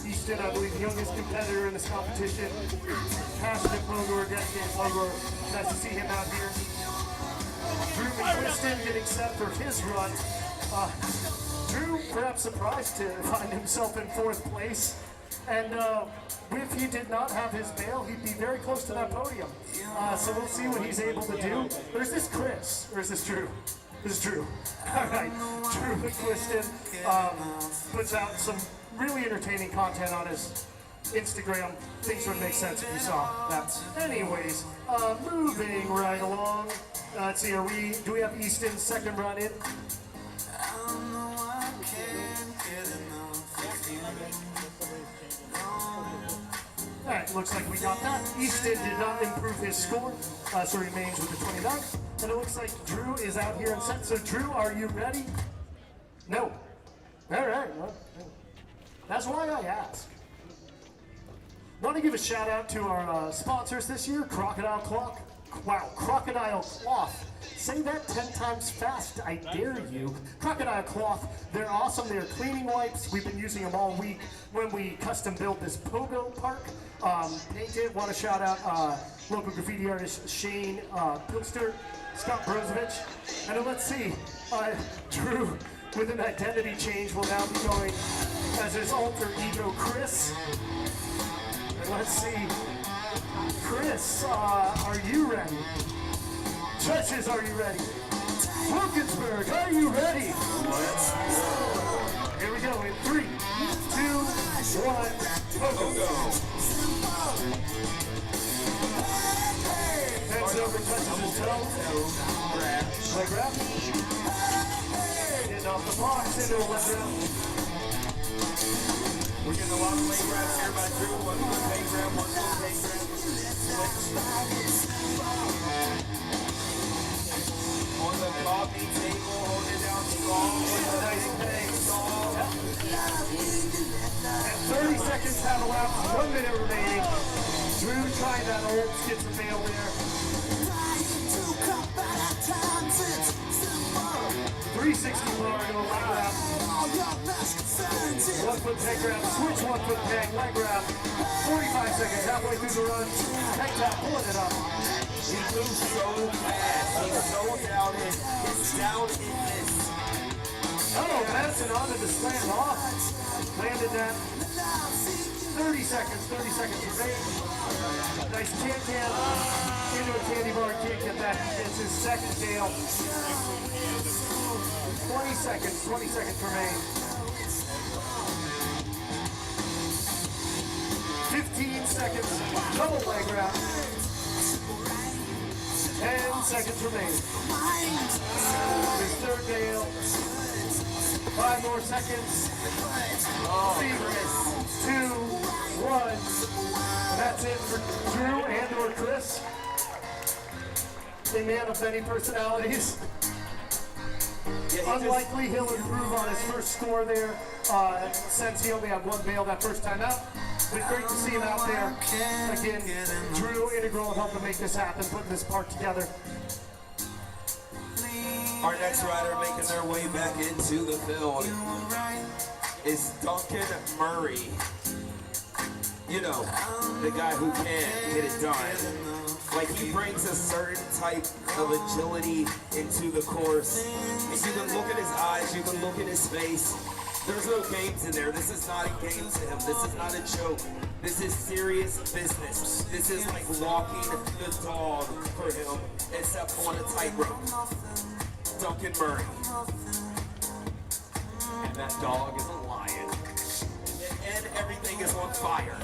S1: Easton, I believe, the youngest competitor in this competition. Passionate pogoer, dedicated pogoer. Nice to see him out here. Drew McQuiston getting set for his run. Drew perhaps surprised to find himself in 4th place. And if he did not have his bail, he'd be very close to that podium. So we'll see what he's able to do. Or is this Chris? Or is this Drew? This is Drew. All right, Drew McQuiston puts out some really entertaining content on his Instagram. Things would make sense if you saw that. Anyways, moving right along. Let's see, do we have Easton's second run in? Alright, looks like we got that. Easton did not improve his score, so remains with the 29. And it looks like Drew is out here and set. So Drew, are you ready? No. Alright, well, that's why I ask. Want to give a shout out to our sponsors this year, Crocodile Cloth. Say that 10 times fast, I dare you. Crocodile Cloth, they're awesome. They're cleaning wipes. We've been using them all week when we custom built this Pogo Park. Painted. Want to shout out local graffiti artist Shane Pilster, Scott Brozovich. And then let's see, Drew with an identity change will now be going as his alter ego Chris. And let's see, Chris, are you ready? Judges, are you ready? Wilkinsburg, are you ready?
S4: Let's go.
S1: Here we go in 3, 2, 1, Pogo. Hands over, touches his toe. Leg grab. Getting off the box into a leg grab.
S4: We're getting a lot of leg grabs here by Drew. One foot leg grab, one foot leg grab. On the coffee table, hold it down strong with a nice bang song.
S1: And 30 seconds have elapsed, 1 minute remaining. Drew trying that old skits of mail there. 360 bar to a leg grab. 1 foot peg grab, switch 1 foot peg, leg grab. 45 seconds, halfway through the run. Peg tap, pulling it up.
S4: He moves so fast. He's so down in. He's down in this.
S1: Oh, Madison onto the slam off. Landed that. 30 seconds remain. Nice can into a candy bar, can't get that. He gets his second tail. 20 seconds remain. 15 seconds, double leg grab. 10 seconds remain. His third tail. 5 more seconds. 3, 2, 1. That's it for Drew and or Chris. A man of many personalities. Unlikely he'll improve on his first score there, since he only had 1 bail that first time out. But great to see him out there. Again, Drew integral in helping make this happen, putting this park together.
S4: Our next rider making their way back into the field is Duncan Murray. You know, the guy who can get it done. Like, he brings a certain type of agility into the course. And you can look at his eyes, you can look at his face. There's no games in there. This is not a game to him. This is not a joke. This is serious business. This is like walking the dog for him, except on a tightrope. Duncan Murray. And that dog is a lion. And everything is on fire.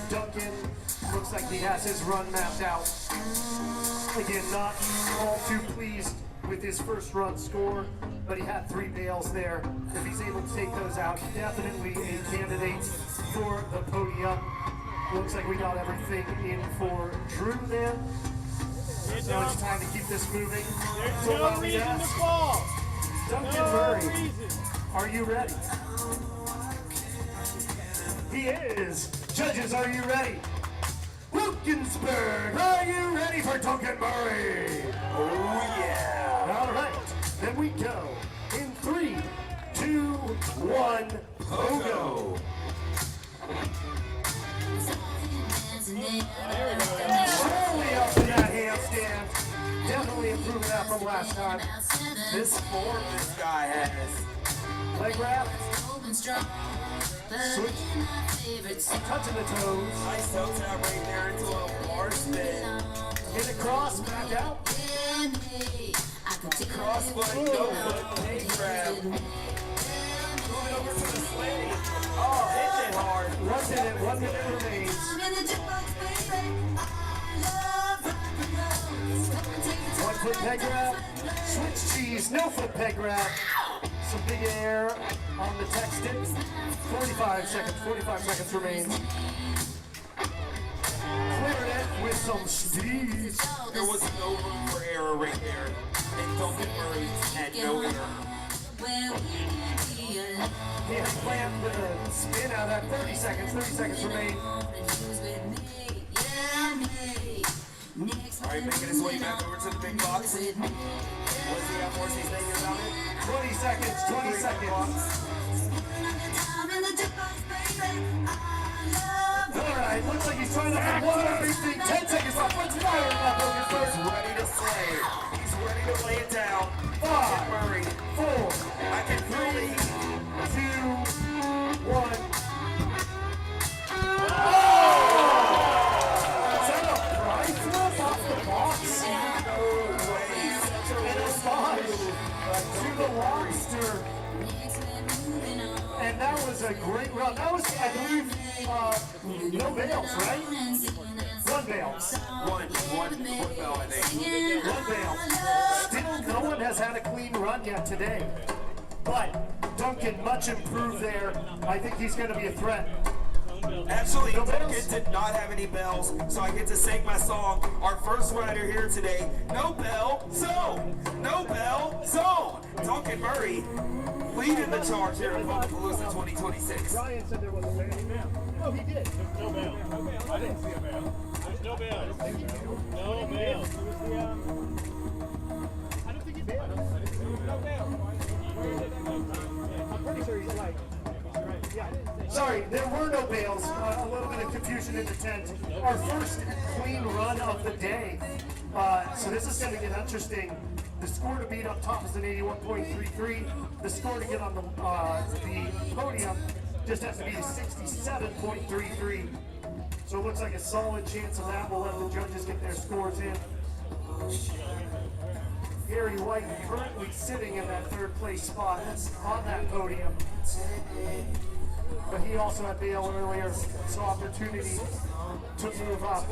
S1: Duncan looks like he has his run mapped out. Again, not all too pleased with his first run score, but he had 3 bails there. If he's able to take those out, definitely a candidate for the podium. Looks like we got everything in for Drew there. So it's time to keep this moving.
S3: There's
S1: So
S3: no reason to fall.
S1: Duncan
S3: No
S1: Murray,
S3: reason.
S1: are you ready? He is. Judges, are you ready? Wilkinsburg, are you ready for Duncan Murray?
S4: Oh yeah.
S1: All right, then we go in 3, 2, 1, Pogo. Slowly up in that handstand. Definitely improving that from last time.
S4: This form this guy has.
S1: Leg wrap. Switch. Touching the toes.
S4: Nice toe tap right there into a bar spin.
S1: Hit across, back out.
S4: Cross foot, no foot, knee grab. Moving over to the sliding. Oh, hit it hard.
S1: 1 minute, 1 minute remains. One foot peg grab. Switch cheese, no foot peg grab. Some big air on the tech stick. 45 seconds remains. Clearing it with some steez.
S4: There was no room for error right there. And Duncan Murray had no error.
S1: Hand plant with a spin out of that 30 seconds remain.
S4: Alright, making his way back over to the big box. What's he got more? He's thinking about it.
S1: 20 seconds. Alright, looks like he's trying to have one everything. 10 seconds left. Let's fire him up over first.
S4: He's ready to slay. He's ready to lay it down.
S1: 5,
S4: Murray.
S1: 4,
S4: I can feel
S1: 3,
S4: the
S1: 2, 1. Is that a prize flip off the box?
S4: no way.
S1: And a 5 to the lobster. And that was a great run. That was, I believe, no bails, right? 1 bail.
S4: One bell, I think.
S1: 1 bail. Still, no one has had a clean run yet today. But Duncan, much improved there. I think he's going to be a threat.
S4: Actually,
S1: No
S4: Duncan
S1: bells?
S4: did not have any bells, so I get to sing my song. Our first rider here today, no bell zone. No bell zone. Duncan Murray leading the charge here at Pogopalooza 2026.
S3: Brian said there was a bail. Oh, he did.
S2: No bail. I didn't see a bail. There's no bail. No bail.
S3: I don't think he bailed.
S2: No bail.
S3: I'm pretty sure he's like. Yeah.
S1: Sorry, there were no bails. A little bit of confusion in the tent. Our first clean run of the day. So this is going to get interesting. The score to beat up top is an 81.33. The score to get on the podium just has to be a 67.33. So it looks like a solid chance of that. We'll let the judges get their scores in. Gary White currently sitting in that 3rd place spot on that podium. But he also had bail earlier, so opportunity to move up,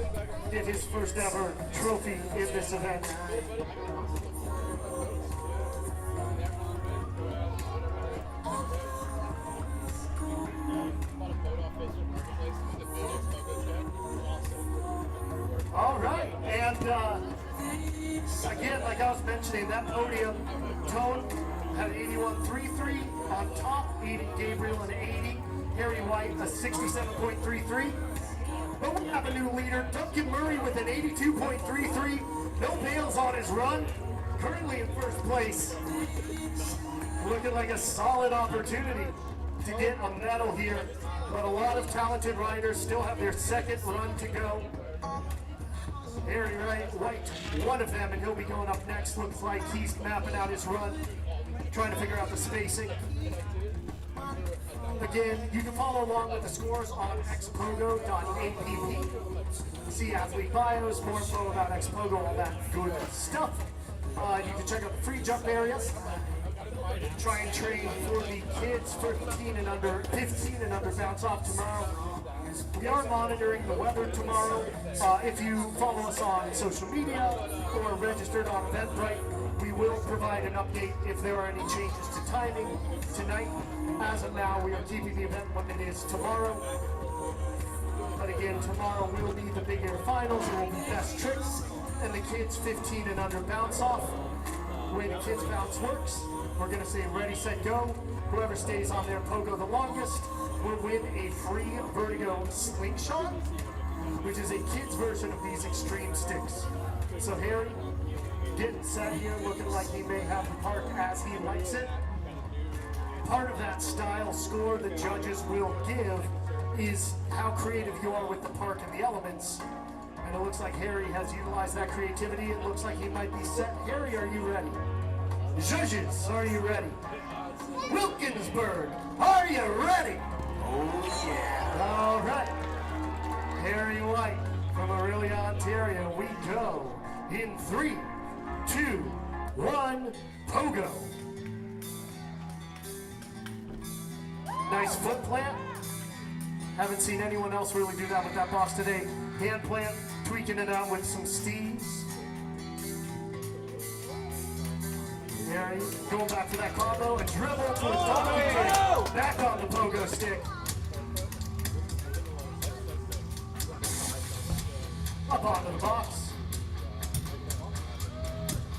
S1: get his first ever trophy in this event. All right, and again, like I was mentioning, that podium, Tone had 81.33 on top, beating Gabriel an 80. Harry White a 67.33. But we have a new leader, Duncan Murray with an 82.33. No bails on his run. Currently in first place. Looking like a solid opportunity to get a medal here. But a lot of talented riders still have their 2nd run to go. Harry White, one of them, and he'll be going up next. Looks like he's mapping out his run, trying to figure out the spacing. Again, you can follow along with the scores on x-pogo.app. See athlete bios, more info about Xpogo, all that good stuff. You can check out the free jump areas. Try and train for the kids 15 and under bounce off tomorrow. We are monitoring the weather tomorrow. If you follow us on social media or registered on Eventbrite, We will provide an update if there are any changes to timing tonight. As of now, we are keeping the event what it is tomorrow. But again, tomorrow we will be the big air finals. It will be best tricks and the kids 15 and under bounce off. The way the kids bounce works, we're gonna say ready, set, go. Whoever stays on their pogo the longest will win a free Vertigo slingshot, which is a kid's version of these extreme sticks. So Harry, getting set here, looking like he may have the park as he likes it. Part of that style score the judges will give is how creative you are with the park and the elements. And it looks like Harry has utilized that creativity. It looks like he might be set. Harry, are you ready? Judges, are you ready? Wilkinsburg, are you ready?
S4: Oh yeah.
S1: All right. Harry White from Aurelia, Ontario. We go in 3, 2, 1, pogo. Nice foot plant. Haven't seen anyone else really do that with that box today. Hand plant, tweaking it out with some steves. Harry going back to that combo and dribble to the top. Back on the pogo stick. Up onto the box.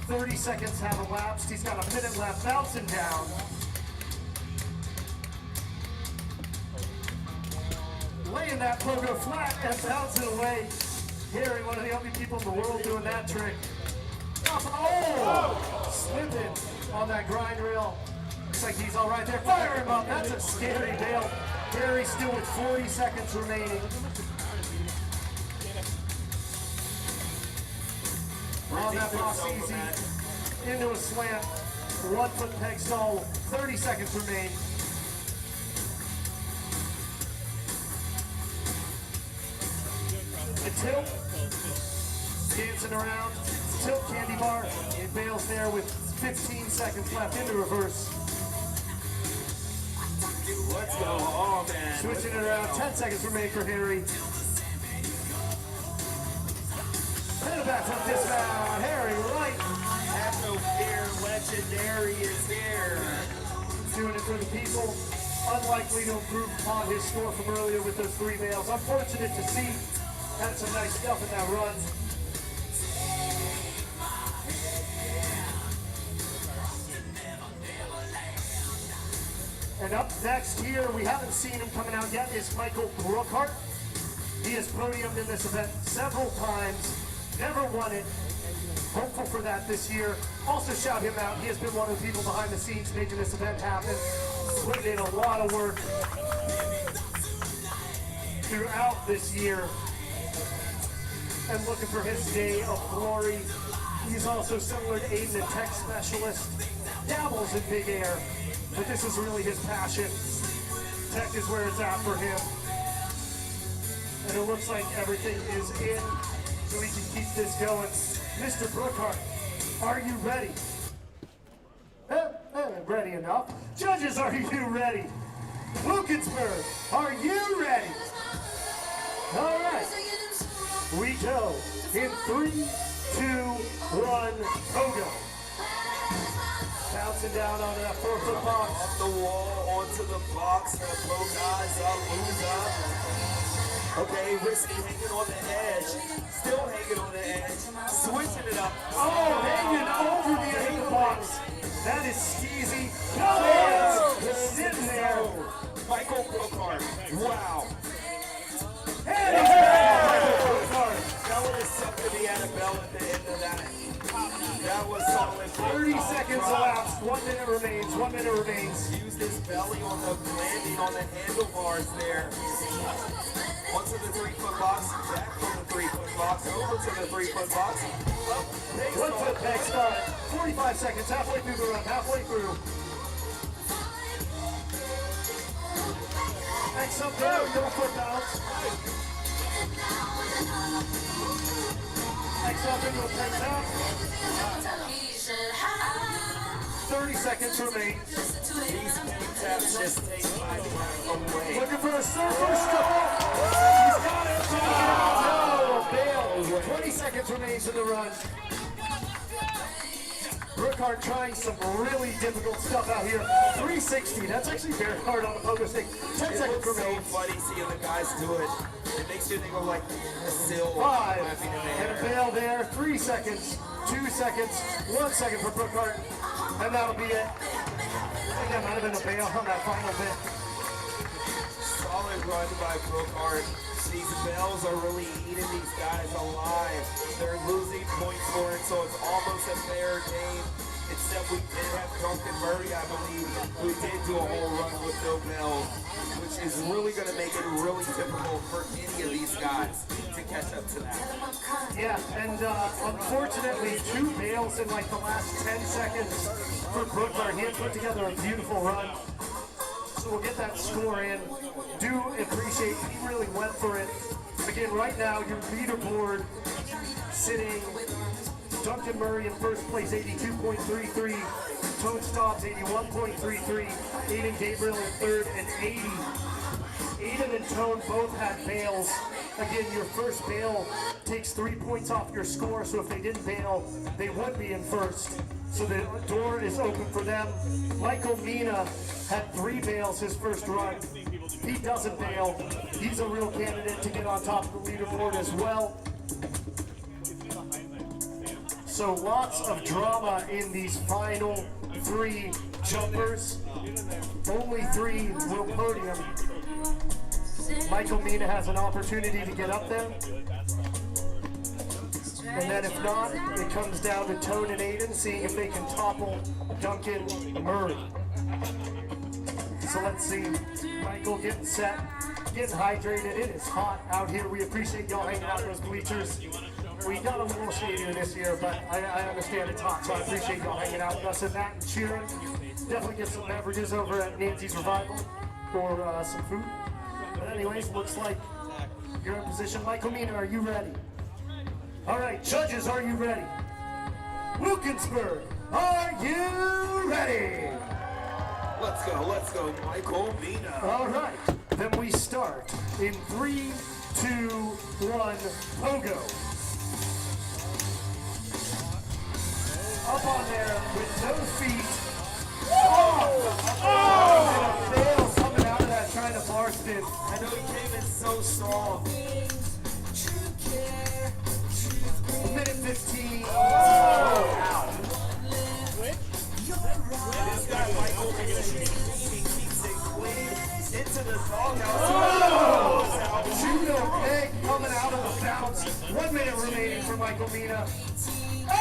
S1: 30 seconds have elapsed. He's got a minute left, bouncing down. Laying that pogo flat and bouncing away. Harry, one of the only people in the world doing that trick. Oh! Slipping on that grind rail. Looks like he's all right there. Fire him up. That's a scary bail. Harry still with 40 seconds remaining. On that box easy. Into a slant. 1 foot peg stall. 30 seconds remain. A tilt, dancing around, tilt candy bar, it bails there with 15 seconds left into reverse.
S4: Let's go. Oh man.
S1: Switching it around, 10 seconds remain for Harry. And back from dismount, Harry White.
S4: Have no fear, legendary is here.
S1: Doing it for the people. Unlikely to improve upon his score from earlier with those 3 bails. Unfortunate to see. Had some nice stuff in that run. And up next here, we haven't seen him coming out yet, is Michael Brookhart. He has podiumed in this event several times, never won it. Hopeful for that this year. Also shout him out. He has been one of the people behind the scenes making this event happen. Putting in a lot of work throughout this year. And looking for his day of glory. He's also similar to Aiden, a tech specialist. Dabbles in big air, but this is really his passion. Tech is where it's at for him. And it looks like everything is in, so we can keep this going. Mr. Brookhart, are you ready? Ready enough. Judges, are you ready? Wilkinsburg, are you ready? All right. We go in 3, 2, 1, pogo. Bouncing down onto that 4-foot box.
S4: Off the wall, onto the box, the Pogopalooza. Okay, risky, hanging on the edge. Still hanging on the edge. Switching it up.
S1: Oh, hanging over the edge of the box. That is skeezy. No hands. Sitting there.
S4: Michael Brookhart. Wow.
S1: And he's back. Michael Brookhart.
S4: That was something he had a bell at the end of that. That was solid.
S1: 30 seconds elapsed. 1 minute remains. 1 minute remains.
S4: Used his belly on the landing on the handlebars there. Onto the 3-foot box, back from the 3-foot box, over to the 3-foot box. Up,
S1: 1 foot peg start. 45 seconds. Halfway through the run. Halfway through. Next up there, double foot bounce. Next up into a peg tap. 30 seconds remain.
S4: These peg taps just take my breath away.
S1: Looking for a surfer stop. He's got it. No, bail. 20 seconds remains in the run. cart trying some really difficult stuff out here. 360, that's actually very hard on the pogo stick. 10 seconds
S4: It's so
S1: remains.
S4: funny seeing the guys do it. It makes you think of like still
S1: 5,
S4: laughing in the
S1: and a
S4: air.
S1: fail there. 3 seconds, 2 seconds, 1 second for Brookart, and that'll be it. I think that might have been a fail on that final bit.
S4: Solid run by Brookhart. These bells are really eating these guys alive. They're losing points for it, so it's almost a fair game. Except we did have Duncan Murray, I believe, who did do a whole run with no bells, which is really going to make it really difficult for any of these guys to catch up to that.
S1: Yeah, and unfortunately, 2 bails in like the last 10 seconds for Brookart. He had put together a beautiful run. So we'll get that score in. Do appreciate he really went for it. Again, right now your leaderboard sitting Duncan Murray in first place, 82.33. Tone Stobbs, 81.33. Aiden Gabriel in third and 80. Aiden and Tone both had bails. Again, your first bail takes 3 points off your score, so if they didn't bail, they would be in first. So the door is open for them. Michael Mina had 3 bails his first run. He doesn't bail. He's a real candidate to get on top of the leaderboard as well. So lots of drama in these final 3 jumpers. Only 3 will podium. Michael Mina has an opportunity to get up there. And then if not, it comes down to Tone and Aiden, seeing if they can topple Duncan Murray. So let's see. Michael getting set, getting hydrated. It is hot out here. We appreciate y'all hanging out in those bleachers. We got a little shadier this year, but I understand it's hot, so I appreciate y'all hanging out with us and that and cheering. Definitely get some beverages over at Nancy's Revival or some food. But anyways, looks like you're in position. Michael Mina, are you ready? All right, judges, are you ready? Wilkinsburg, are you ready?
S4: Let's go, Michael Mina.
S1: All right, then we start in 3, 2, 1, Pogo. Up on there with no feet. And a fail coming out of that trying to bar spin.
S4: I know he came in so strong.
S1: A minute 15.
S4: This guy Michael he keeps it clean into the doghouse.
S1: Judo peg coming out of the bounce. 1 minute remaining for Michael Mina. Oh!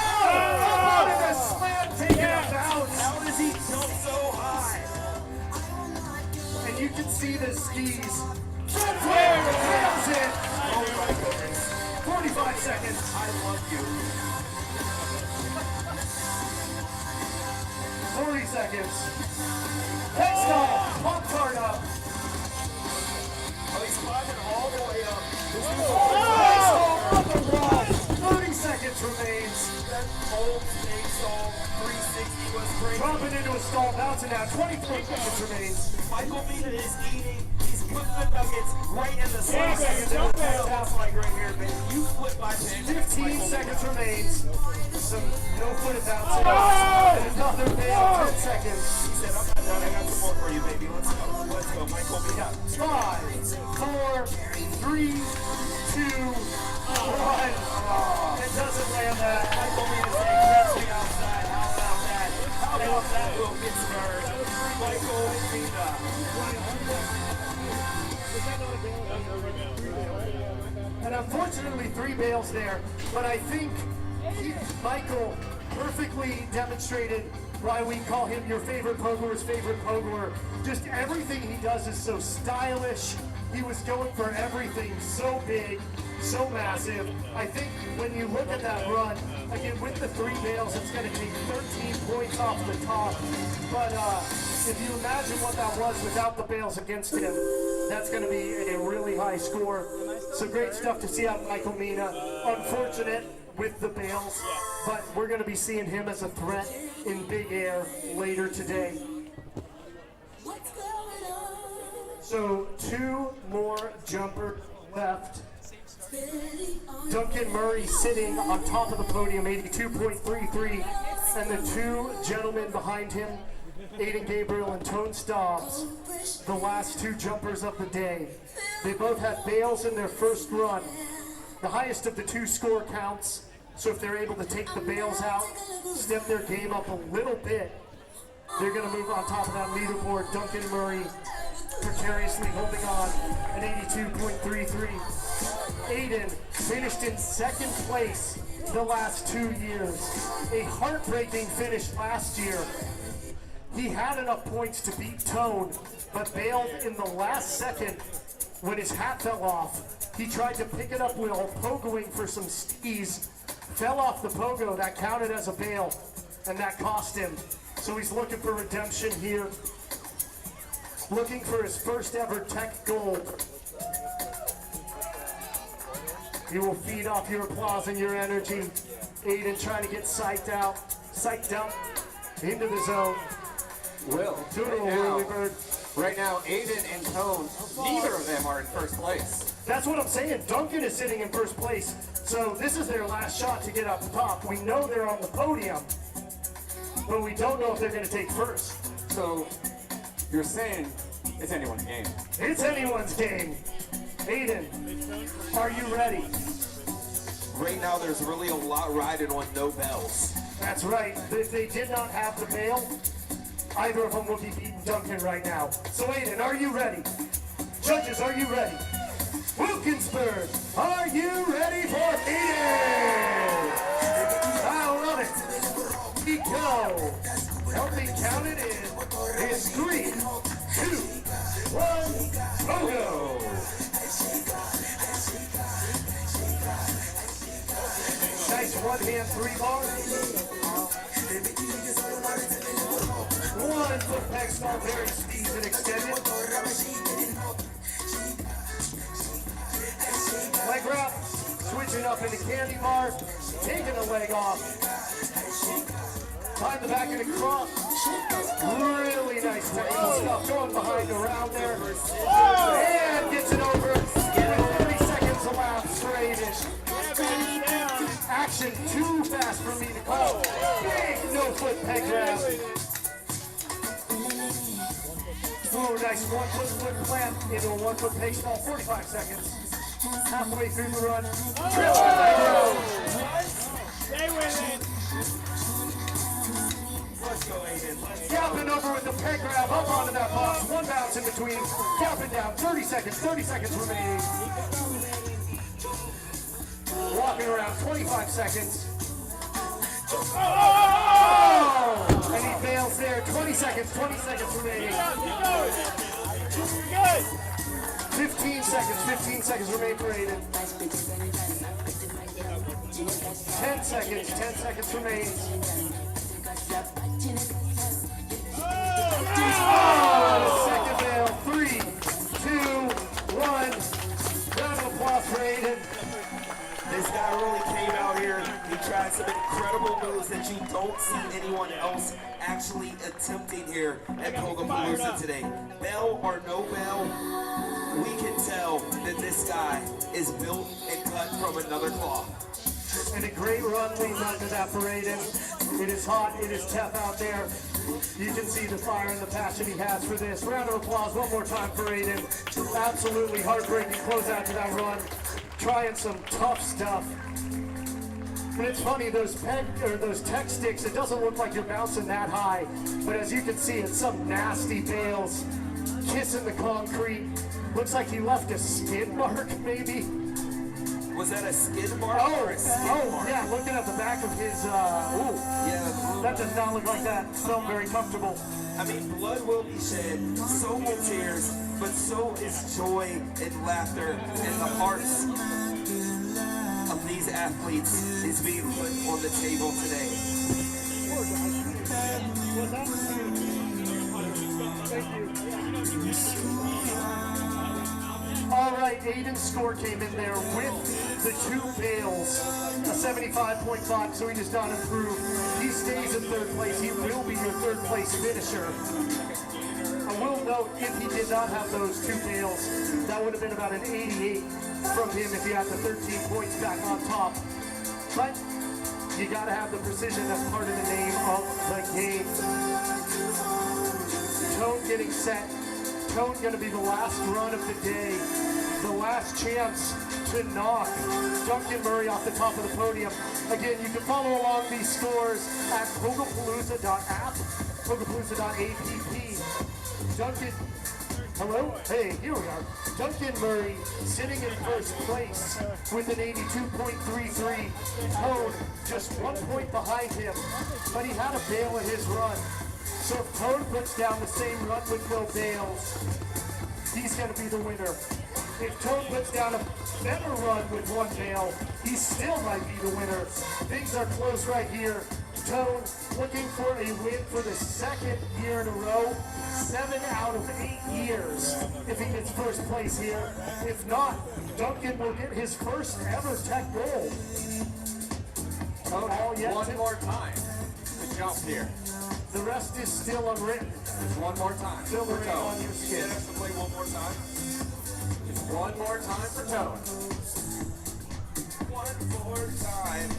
S1: And a slam taking a bounce.
S4: How does he jump so high?
S1: And you can see the skis. That's where it fails it.
S4: Oh my goodness.
S1: 45 seconds.
S4: I love you.
S1: 40 seconds. Next off, pop card up.
S4: Oh, he's climbing all the way up.
S1: Next off, up the wall. 30 seconds remains.
S4: That old snake stall 360 was crazy.
S1: Dropping into a stall, bouncing out. 23 seconds remains.
S4: Michael Mina is eating. He's putting the nuggets right in the sauce.
S1: Seconds.
S4: That's like right here, baby. You flip my pancakes.
S1: 15 seconds remains. Some no-footed bouncing. And another bail, 10 seconds.
S4: He said, I'm not done. I got some more for you, baby. Let's go. Let's go, Michael Mina.
S1: 5, 4, 3, 2, 1. It doesn't land that.
S4: Michael Mina saying, catch me outside. How about that? How about that, Wilkinsburg? Michael Mina.
S1: And unfortunately, 3 bails there. But I think Michael perfectly demonstrated why we call him your favorite pogoer's favorite pogoer. Just everything he does is so stylish. He was going for everything so big, so massive. I think when you look at that run, again, with the 3 bails, it's going to take 13 points off the top. But if you imagine what that was without the bails against him, that's going to be a really high score. So great stuff to see out of Michael Mina. Unfortunate with the bails, but we're going to be seeing him as a threat in big air later today. So 2 more jumpers left. Duncan Murray sitting on top of the podium, 82.33. And the two gentlemen behind him, Aiden Gabriel and Tone Stobbs, the last two jumpers of the day. They both had bails in their first run. The highest of the two score counts, so if they're able to take the bails out, step their game up a little bit, they're going to move on top of that leaderboard. Duncan Murray precariously holding on at 82.33. Aiden finished in second place the last 2 years. A heartbreaking finish last year. He had enough points to beat Tone, but bailed in the last second when his hat fell off. He tried to pick it up while pogoing for some skis, fell off the pogo, that counted as a bail, and that cost him. So he's looking for redemption here, looking for his first ever tech gold. He will feed off your applause and your energy. Aiden trying to get psyched up into the zone.
S5: Will, right now, Aiden and Tone, neither of them are in first place.
S1: That's what I'm saying. Duncan is sitting in first place. So this is their last shot to get up top. We know they're on the podium, but we don't know if they're going to take first.
S5: So you're saying it's anyone's game.
S1: It's anyone's game. Aiden, are you ready?
S4: Right now, there's really a lot riding on no bells.
S1: That's right. If they did not have the bail, either of them would be beating Duncan right now. So Aiden, are you ready? Judges, are you ready? Wilkinsburg, are you ready for Aiden? I love it. We go. Help me count it in. It's 3, 2, 1, go. Nice one-hand 3-bar. 1 foot peg small, very speeds and extended. Leg wrap, switching up into candy bar, taking a leg off. Behind the back of the cross. Really nice technical stuff going behind around there. And gets it over. 30 seconds elapsed for Aiden. Action too fast for me to call. Big no foot peg grab. Oh, nice 1 foot foot plant into a 1 foot peg small. 45 seconds. Halfway through the run.
S3: Stay with it.
S4: Let's go, Aiden.
S1: Gapping over with the peg grab up onto that box. 1 bounce in between. Gapping down. 30 seconds remaining. Walking around 25 seconds. Oh! And he fails there. 20 seconds remaining. 15 seconds remain for Aiden. 10 seconds remain. Oh, second bail. 3, 2, 1. Round of applause for Aiden.
S4: This guy really came out here. He tried some incredible moves that you don't see anyone else actually attempting here at Pogopalooza today. Bell or no bell, we can tell that this guy is built and cut from another cloth.
S1: And a great run leading up to that for Aiden. It is hot, it is tough out there. You can see the fire and the passion he has for this. Round of applause one more time for Aiden. Absolutely heartbreaking closeout to that run. Trying some tough stuff. And it's funny, those tech sticks, it doesn't look like you're bouncing that high. But as you can see, it's some nasty bails. Kissing the concrete. Looks like he left a skid mark, maybe.
S4: Was that a skid mark or a skid mark?
S1: Yeah, looking at the back of his, yeah, that does not look like that. Felt very comfortable.
S4: I mean, blood will be shed, so will tears, but so is joy and laughter, and the hearts of these athletes is being put on the table today.
S1: All right, Aiden's score came in there with the 2 bails, a 75.5, so he does not improve. He stays in 3rd place. He will be your 3rd place finisher. I will note, if he did not have those 2 bails, that would have been about an 88 from him if he had the 13 points back on top. But You gotta have the precision. That's part of the name of the game. Tone getting set. Tone gonna be the last run of the day. The last chance to knock Duncan Murray off the top of the podium. Again, you can follow along these scores at Pogopalooza.app, Pogopalooza.app. Duncan, hello? Hey, here we are. Duncan Murray sitting in first place with an 82.33. Tone just 1 point behind him, but he had a bail in his run. So if Tone puts down the same run with no bails, he's going to be the winner. If Tone puts down a better run with one bail, he still might be the winner. Things are close right here. Tone looking for a win for the second year in a row. 7 out of 8 years if he gets first place here. If not, Duncan will get his first ever tech goal.
S5: Tone, one more time to jump here.
S1: The rest is still unwritten.
S5: Just one more time.
S1: Still
S5: for
S1: written
S5: Tone.
S1: on your skin.
S5: Get us to play one more time. Just one more time for Tone.
S4: One more time.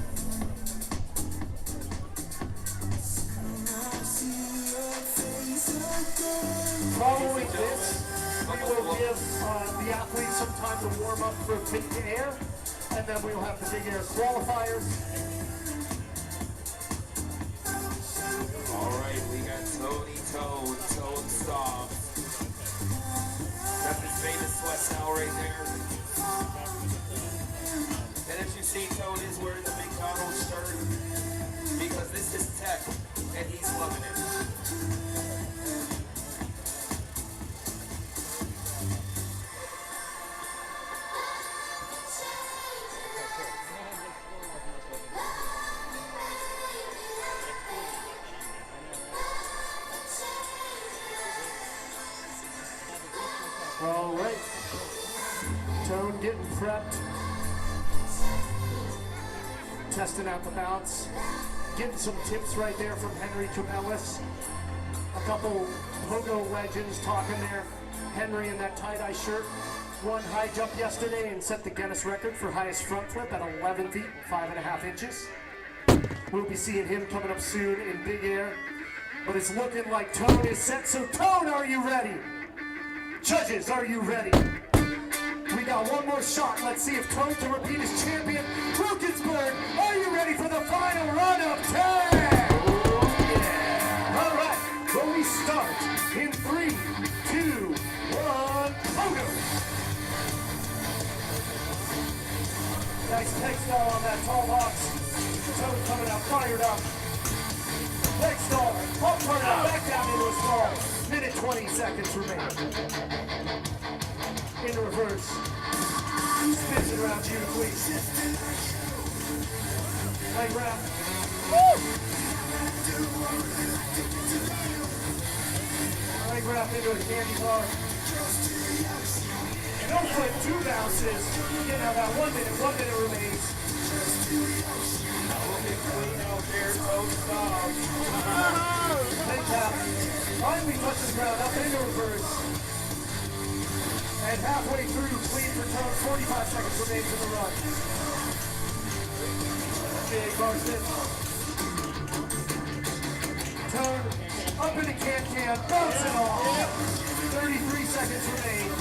S1: Following this, we will give the athletes some time to warm up for big air, and then we will have the big air qualifiers.
S4: All right, we got Tony Tone Stop. That's his famous sweat style right there. And as you see, Tone is wearing the McDonald's shirt because this is tech, and he's loving it.
S1: All right. Tone getting prepped. Testing out the bounce. Getting some tips right there from Henry Cabellis. A couple Pogo legends talking there. Henry in that tie-dye shirt won high jump yesterday and set the Guinness record for highest front flip at 11 feet, 5.5 inches. We'll be seeing him coming up soon in big air. But it's looking like Tone is set. So Tone, are you ready? Judges, are you ready? We got one more shot. Let's see if Tone can repeat as champion. Wilkinsburg, are you ready for the final run of 10? Oh, yeah. All right, well, we start in 3, 2, 1, Pogo. Nice peg stall on that tall box. Tone coming out fired up. Leg stall, up turn out, back down into a stall. Minute 20 seconds remain. In reverse. Spins it around you, please. Leg wrap. Woo! Leg wrap into a candy bar. No flip, 2 bounces. Again, now that 1 minute remains. Leg tap. Finally touches the ground, up into reverse. And halfway through, clean for Tone, 45 seconds remains in the run. Big bar sit. Tone, up into can, bouncing off. 33 seconds remain.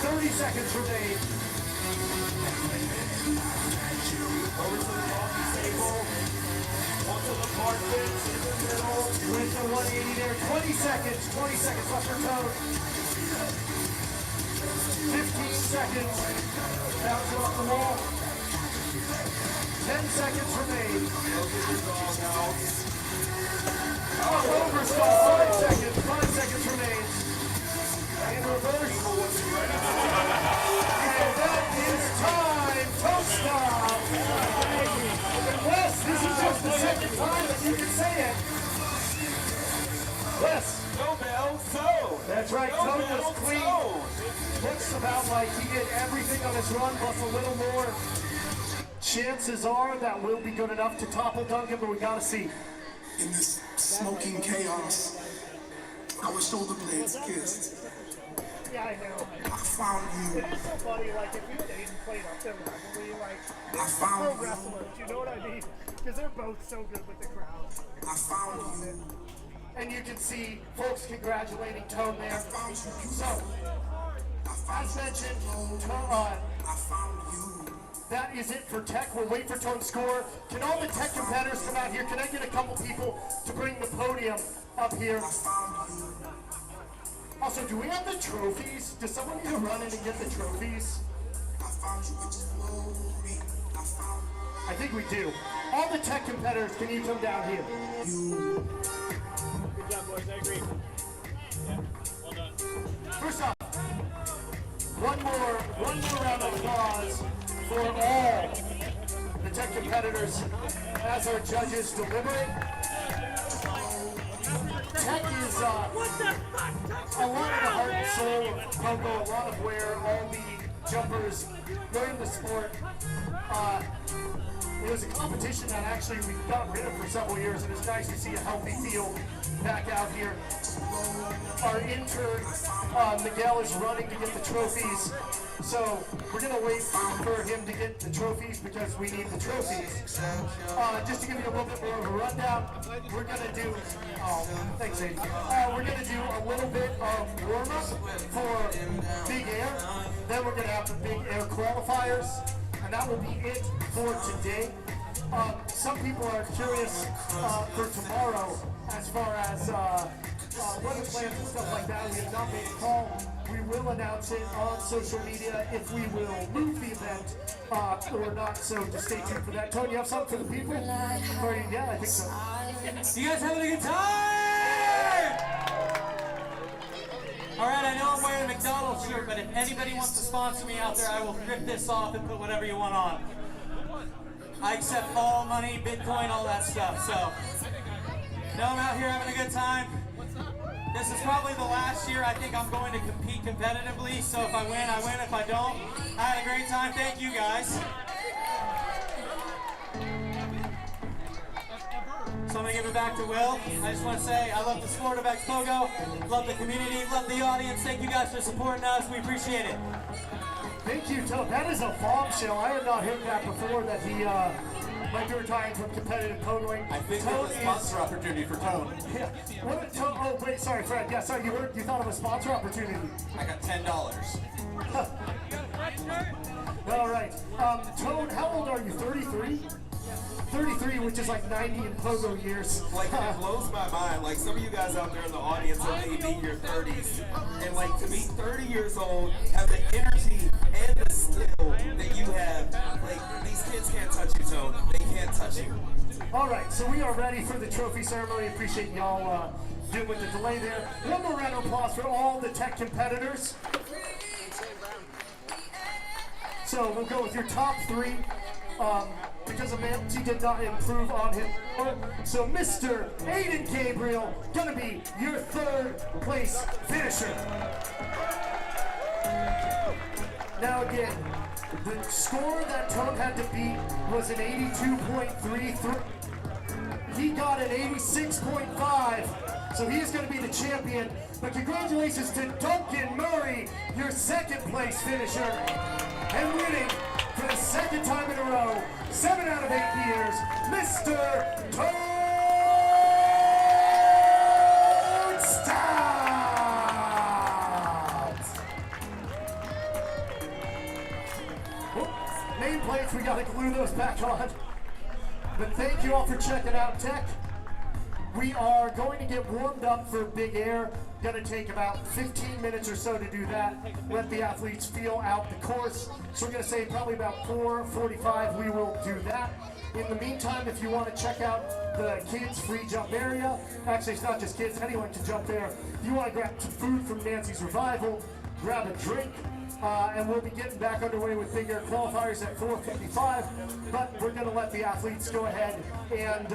S1: 30 seconds remain. Over to the coffee table. Onto the carpet, in the middle. With the 180 there. 20 seconds left for Tone. 15 seconds. Bouncing off the wall. 10 seconds remain. Oh, overstall. 5 seconds. 5 seconds remain. In reverse. And that is time. Tone stop. Wes, this is just the second time that you can say it. Wes.
S4: No bell, so.
S1: That's right. Tone was clean. Looks about like he did everything on his run, plus a little more. Chances are that will be good enough to topple Duncan, but we gotta see.
S6: In this smoking chaos, our shoulder blades kissed.
S3: Yeah, I know.
S4: I found you.
S3: It is so funny, like, if you and Aiden played up their rivalry, like,
S4: I found
S3: pro wrestlers, you know what I mean? Because they're both so good with the crowd.
S4: I found you.
S1: And you can see folks congratulating Tone there. So, as mentioned,
S4: I found you.
S1: that is it for Tech. We'll wait for Tone to score. Can all the Tech competitors come out here? Can I get a couple people to bring the podium up here?
S4: I found you.
S1: Also, do we have the trophies? Does someone need to run in and get the trophies?
S4: I found you. Explode me. I found
S1: I think we do. All the Tech competitors, can you come down here?
S4: you.
S2: Good job, boys. I agree. Yeah, well done.
S1: First off, one more round of applause for all the Tech competitors as our judges deliberate. Tech is a lot of the heart and soul of Pogo, a lot of where all the jumpers learn the sport. It was a competition that actually we got rid of for several years, and it's nice to see a healthy field back out here. Our intern, Miguel, is running to get the trophies, so we're going to wait for him to get the trophies because we need the trophies. Just to give you a little bit more of a rundown, we're going to do, thanks, Aiden. We're going to do a little bit of warm-up for Big Air, then we're going to have the Big Air qualifiers, and that will be it for today. Some people are curious for tomorrow as far as weather plans and stuff like that. We have not made a call. We will announce it on social media if we will move the event or not, so just stay tuned for that. Tony, you have something for the people? Or, yeah, I think so.
S6: You guys having a good time? Alright, I know I'm wearing a McDonald's shirt, but if anybody wants to sponsor me out there, I will rip this off and put whatever you want on. I accept all money, Bitcoin, all that stuff. So, know I'm out here having a good time. This is probably the last year I think I'm going to compete competitively. So if I win, I win. If I don't, I had a great time. Thank you guys. So I'm going to give it back to Will. I just want to say I love the sport of Xpogo, love the community, love the audience. Thank you guys for supporting us. We appreciate it.
S1: Thank you, Tony. That is a bombshell. I had not heard that before, that he might be retiring from competitive pogoing.
S5: I think there's a sponsor opportunity for Tone.
S1: Yeah. What did Tone? Oh, wait, sorry, Fred. Yeah, sorry, you thought of a sponsor opportunity.
S5: I got $10.
S1: All right. Tone, how old are you? 33? 33, which is like 90 in pogo years.
S4: Like, it blows my mind. Like, some of you guys out there in the audience are maybe in your 30s. And, like, to be 30 years old, have the energy and the skill that you have, like, these kids can't touch you, Tone. They can't touch you.
S1: All right, so we are ready for the trophy ceremony. Appreciate y'all doing with the delay there. One more round of applause for all the Tech competitors. So we'll go with your top three. Because Amanti did not improve on him. So Mr. Aiden Gabriel, gonna be your third place finisher. Now again, the score that Tone had to beat was an 82.33. He got an 86.5, so he is gonna be the champion. But congratulations to Duncan Murray, your second place finisher, and winning for the second time in a row, 7 out of 8 years, Mr. Toad Stout! Nameplates, we gotta glue those back on. But thank you all for checking out Tech. We are going to get warmed up for Big Air. Going to take about 15 minutes or so to do that. Let the athletes feel out the course. So we're going to say probably about 4:45 we will do that. In the meantime, if you want to check out the kids' free jump area, actually it's not just kids, anyone can jump there. If you want to grab some food from Nancy's Revival, grab a drink, and we'll be getting back underway with Big Air qualifiers at 4:55. But we're going to let the athletes go ahead and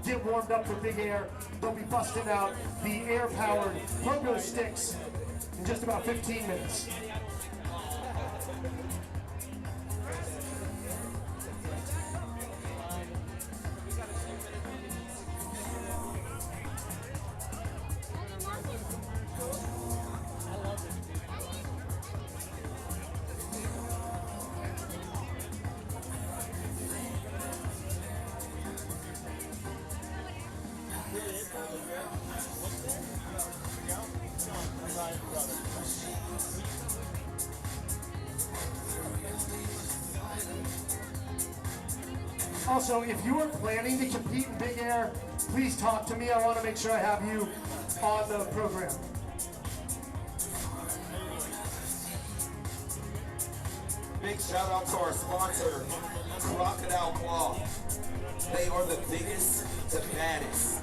S1: get warmed up for Big Air. They'll be busting out the air-powered pogo sticks in just about 15 minutes. Also, if you are planning to compete in big air, please talk to me. I want to make sure I have you on the program.
S4: Big shout out to our sponsor, Crocodile Claw. They are the biggest, the baddest,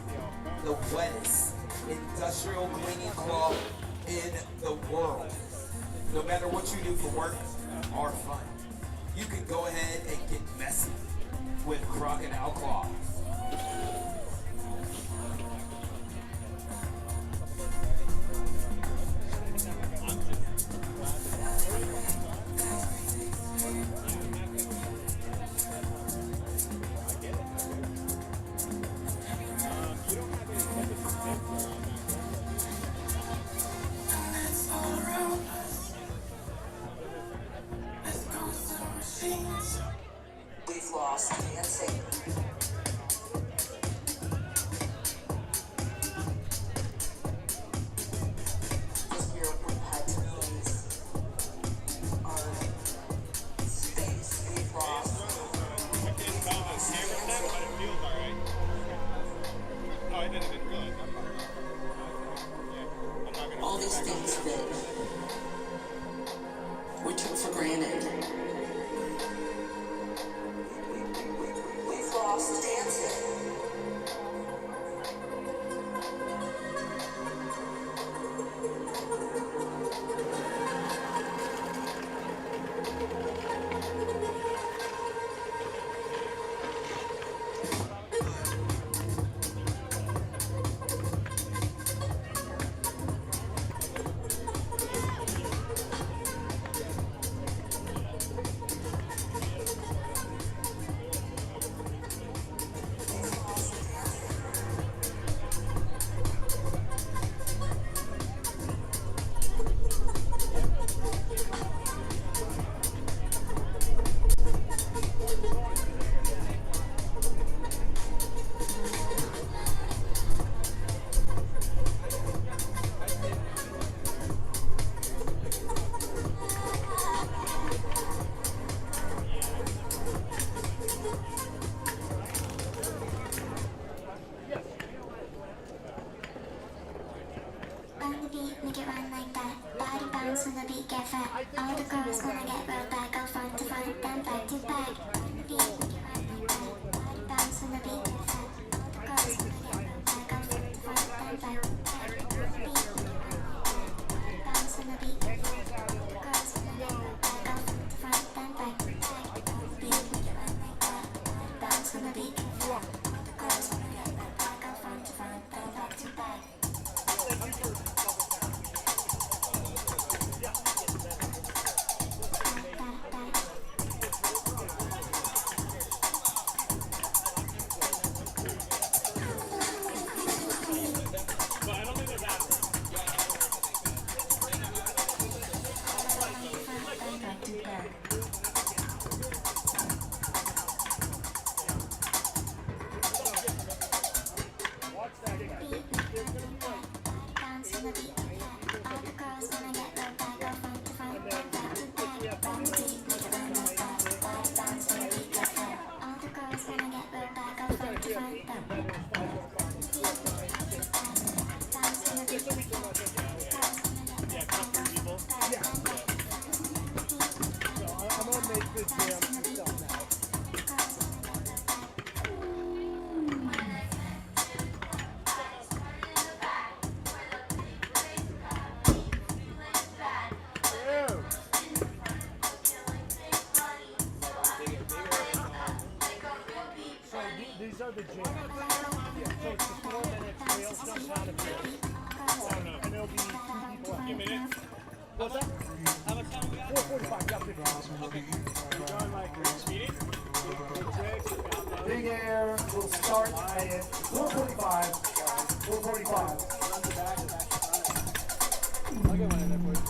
S4: the wettest industrial cleaning cloth in the world. No matter what you do for work or fun, you can go ahead and get messy with Crocodile Claw.
S7: We've lost dancing. This year we've had to face our space. We've lost. All these things that we took for granted. We've lost dancing.
S8: Make it run like that. Body bounce when the beat get fat. All the girls wanna get real back. Go front to front, then back to back. On the beat, make it run like that. Body bounce when the beat get fat. All the girls wanna get real back. Go front to front, then back to back. On the beat, make it run like that. Body bounce when the beat get fat. All the girls wanna get real back. Go front to front, then back to back. On the beat, make it run like that. Body bounce when the beat get fat. All the girls wanna get real back. Go front to front, then back to back.
S3: These are the jams. So it's the 4 minutes, they all jump out of here. And there'll be 2 people out.
S2: 2 minutes.
S3: What's that?
S2: How much time we got?
S3: 4:45, got 50.
S2: Okay. We're going like meeting?
S1: Big air will start at 4:45. 4:45.
S2: I'll get one in there for you.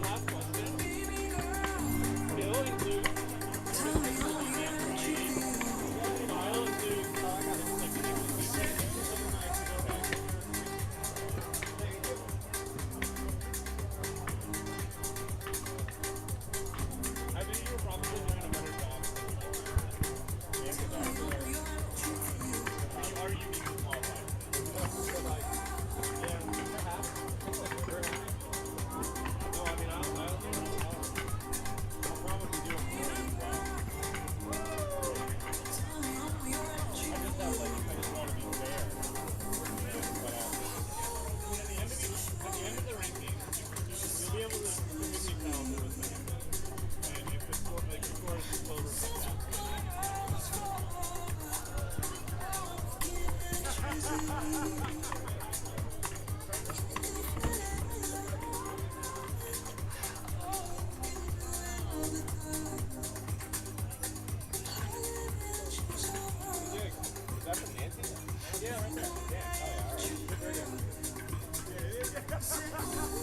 S2: last question still includes I'll include I think you were probably doing a better job. Are you being qualified? Yeah, perhaps. No, I mean, I'll probably do it for you as well. I just want to be fair. But, at the end of the ranking, you'll be able to specifically tell who was winning. And if the score, like, the scores will reflect that. Is that from Nancy? Yeah, right there. Yeah. Oh, yeah. All right. Very good.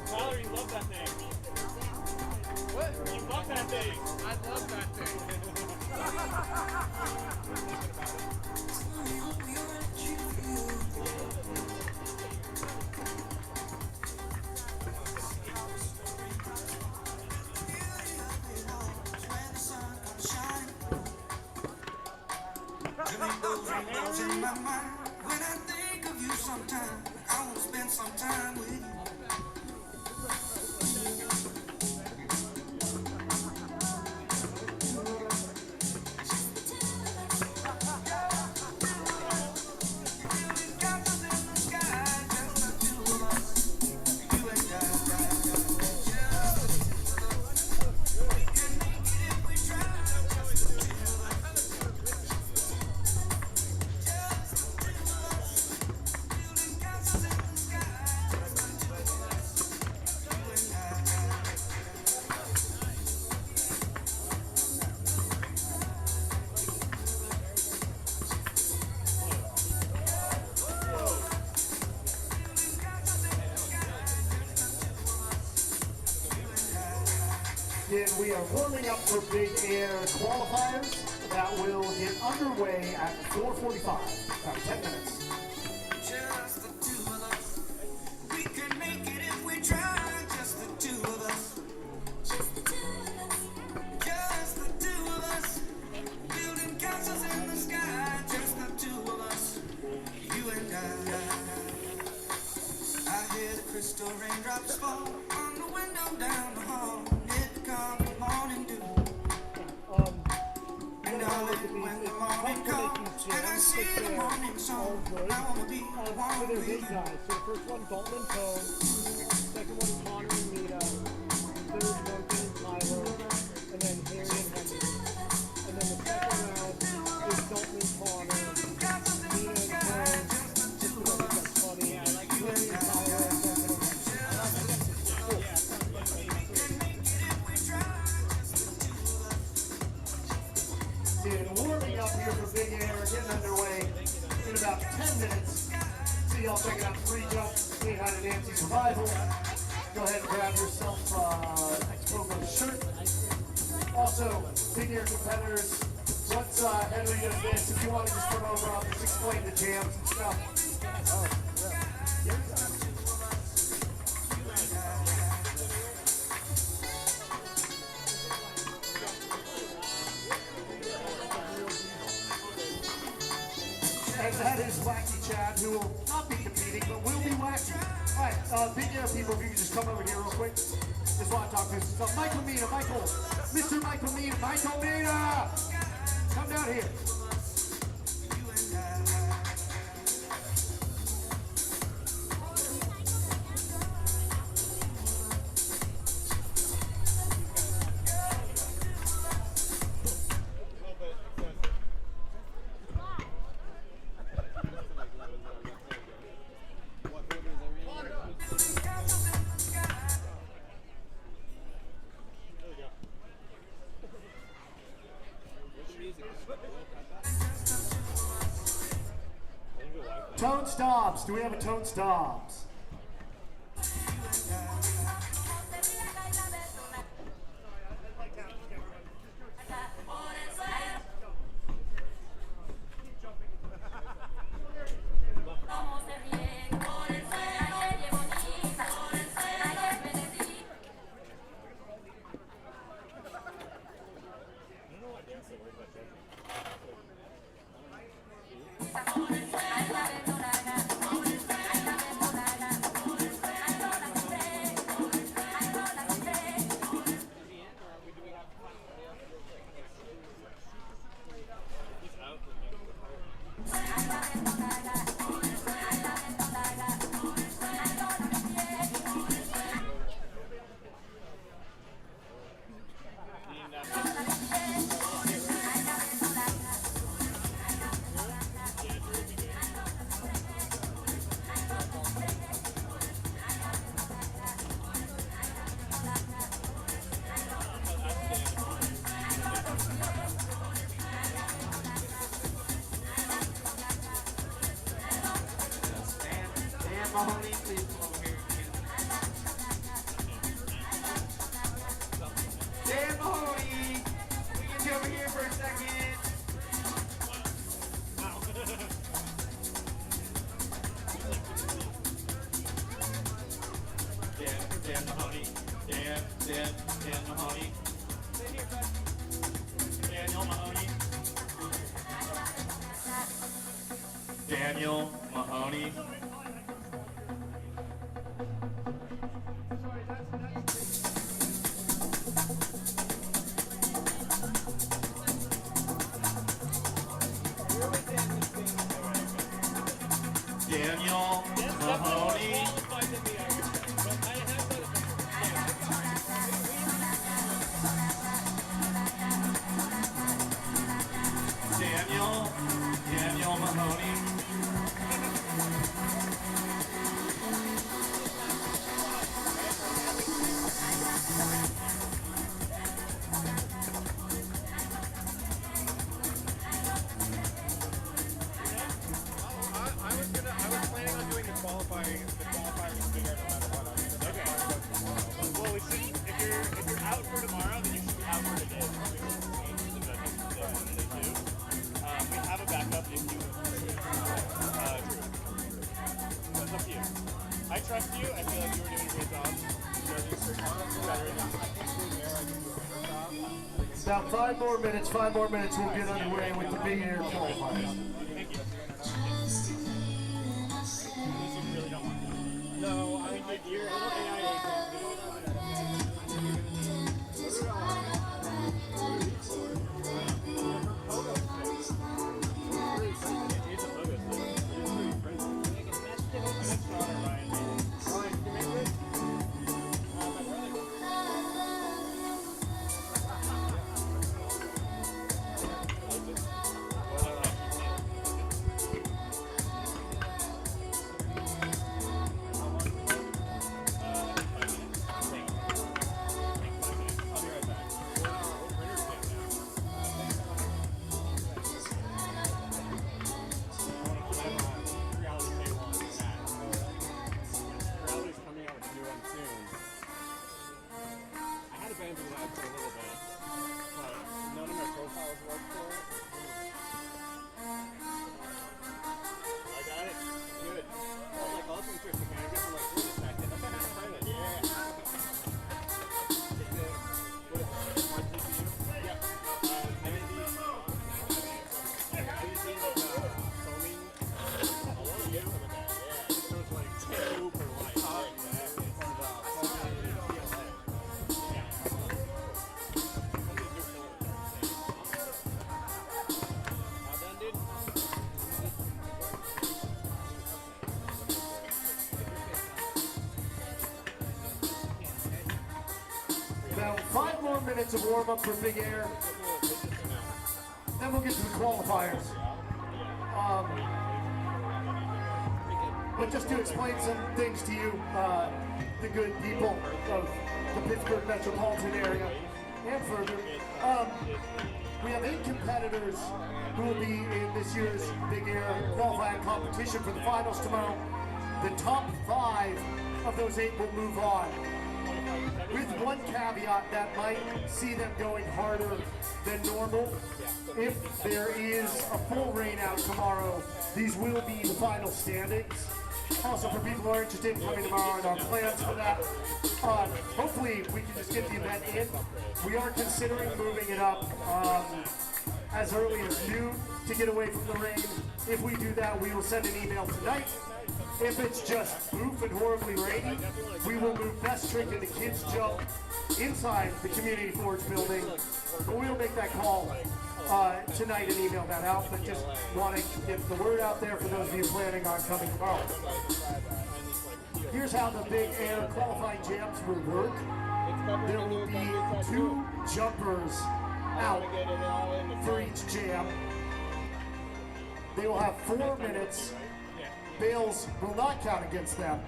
S2: Tyler, you love that thing. What? You love that thing. I love that thing.
S9: You make those rainbows in my mind. When I think of you sometime, I want to spend some time with you.
S1: Again, we are warming up for big air qualifiers that will get underway at 4:45, about 10 minutes.
S9: Just the two of us. We can make it if we try. Just the two of us. Just the two of us. Just the two of us. Building castles in the sky. Just the two of us. You and I hear the crystal raindrops fall on the window down the hall. It comes morning dew. And darling, when the morning comes and I see the morning sun, I wanna be
S3: For
S9: one
S3: their
S9: with
S3: big
S9: you.
S3: guys. So the first one, Dalton and Cone. Second one, Connor and Mita. Third, Duncan and Tyler. And then Harry and Henry. And then the second round is Dalton and Connor. Mita and Cone. Just the one that's funny. Harry and Tyler and Duncan and
S1: Warming up here for big air, getting underway in about 10 minutes. See y'all checking out free jump, saying hi to Nancy Survival. Go ahead and grab yourself Xpogo shirt. Also, big air competitors, once Henry does this, if you want to just come over, I'll just explain the jams and stuff. And that is Wacky Chad, who will not be competing, but will be wacky. All right, big air people, if you can just come over here real quick. Just want to talk to us. Michael Mina, Mr. Michael Mina, come down here. Dobbs. Do we have a Tones Dobbs?
S5: Mahoney, please come over here. Dan Mahoney, we get you over here for a second. Dan Mahoney, Dan Mahoney. Sit here, bud. Daniel Mahoney. Daniel Mahoney. Daniel Mahoney. Daniel Mahoney.
S2: I was planning on doing the qualifiers bigger no matter what. Okay. Well, we should, if you're out for tomorrow, then you should be out for today. We have a backup if you That's up to you. I trust you. I feel like you were doing a great job.
S1: About 5 more minutes, we'll get underway with the big air qualifiers.
S2: Thank you. No, I mean, you're a little AI.
S1: About 5 more minutes of warm-up for big air. Then we'll get to the qualifiers. But just to explain some things to you, the good people of the Pittsburgh metropolitan area and further, we have 8 competitors who will be in this year's Big Air qualifying competition for the finals tomorrow. The top 5 of those 8 will move on. With one caveat that might see them going harder than normal. If there is a full rain out tomorrow, these will be the final standings. Also, for people who are interested in coming tomorrow and our plans for that, hopefully we can just get the event in. We are considering moving it up as early as noon to get away from the rain. If we do that, we will send an email tonight. If it's just oof and horribly rainy, we will move Best Trick and the Kids Jump inside the Community Forge building. But we'll make that call tonight and email that out. But just want to get the word out there for those of you planning on coming tomorrow. Here's how the Big Air qualifying jams will work. There will be 2 jumpers out for each jam. They will have 4 minutes. Bails will not count against them.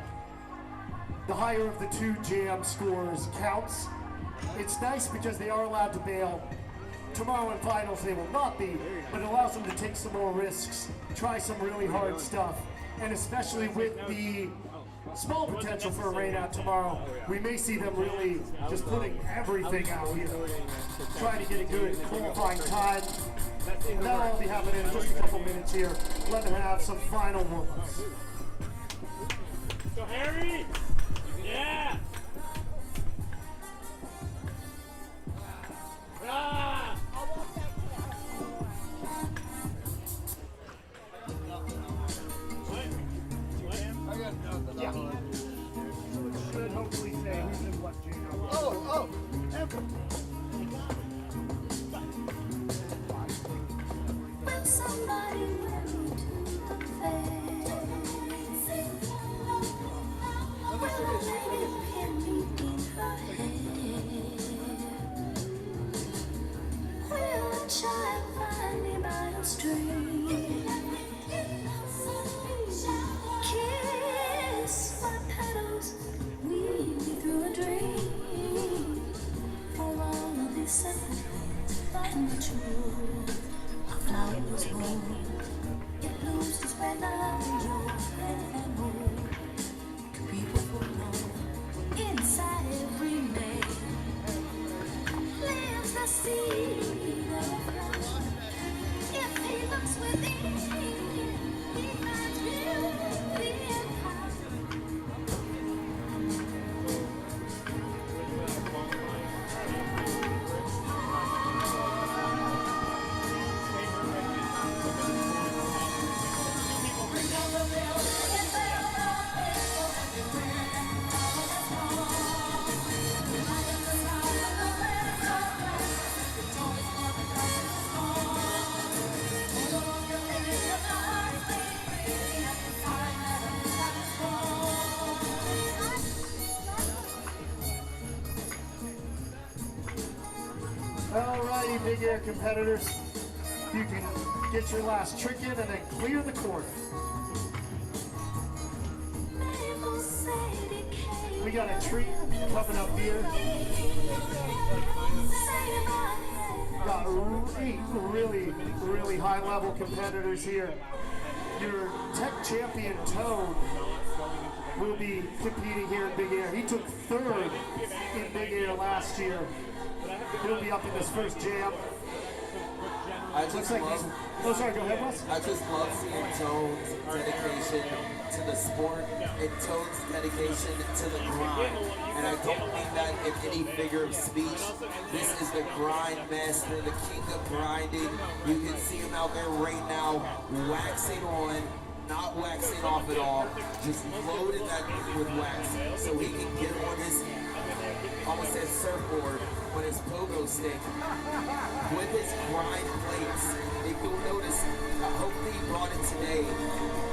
S1: The higher of the 2 jam scores counts. It's nice because they are allowed to bail. Tomorrow in finals they will not be, but it allows them to take some more risks, try some really hard stuff, and especially with the small potential for a rain out tomorrow, we may see them really just putting everything out here, trying to get a good qualifying time. And that'll all be happening in just a couple minutes here. Let them have some final words.
S2: Go Harry! Yeah! Ah!
S1: Yeah. Should hopefully say who's in what jam.
S3: Oh,
S8: When somebody went to the fair, when a lady pinned me in her hair, will a child find me by a stream, kiss my petals, weave me through a dream, for all of these sentiments and the truth. Flowers bloom, it loses when I'm yours and more. To people who know, inside every man lives the seed of love. If he looks within, he finds beauty and power.
S1: Alrighty, Big Air competitors, you can get your last trick in and then clear the court. We got a treat coming up here. Got 8 really high-level competitors here. Your tech champion, Toad, will be competing here in Big Air. He took 3rd in Big Air last year. He'll be up in this first jam.
S4: I just
S1: go ahead, Wes.
S4: I just love seeing Toad's dedication to the sport and Toad's dedication to the grind. And I don't mean that in any figure of speech. This is the grind master, the king of grinding. You can see him out there right now, waxing on, not waxing off at all, just loading that with wax so he can get on his, almost said surfboard, on his pogo stick with his grind plates. If you'll notice, hopefully he brought it today.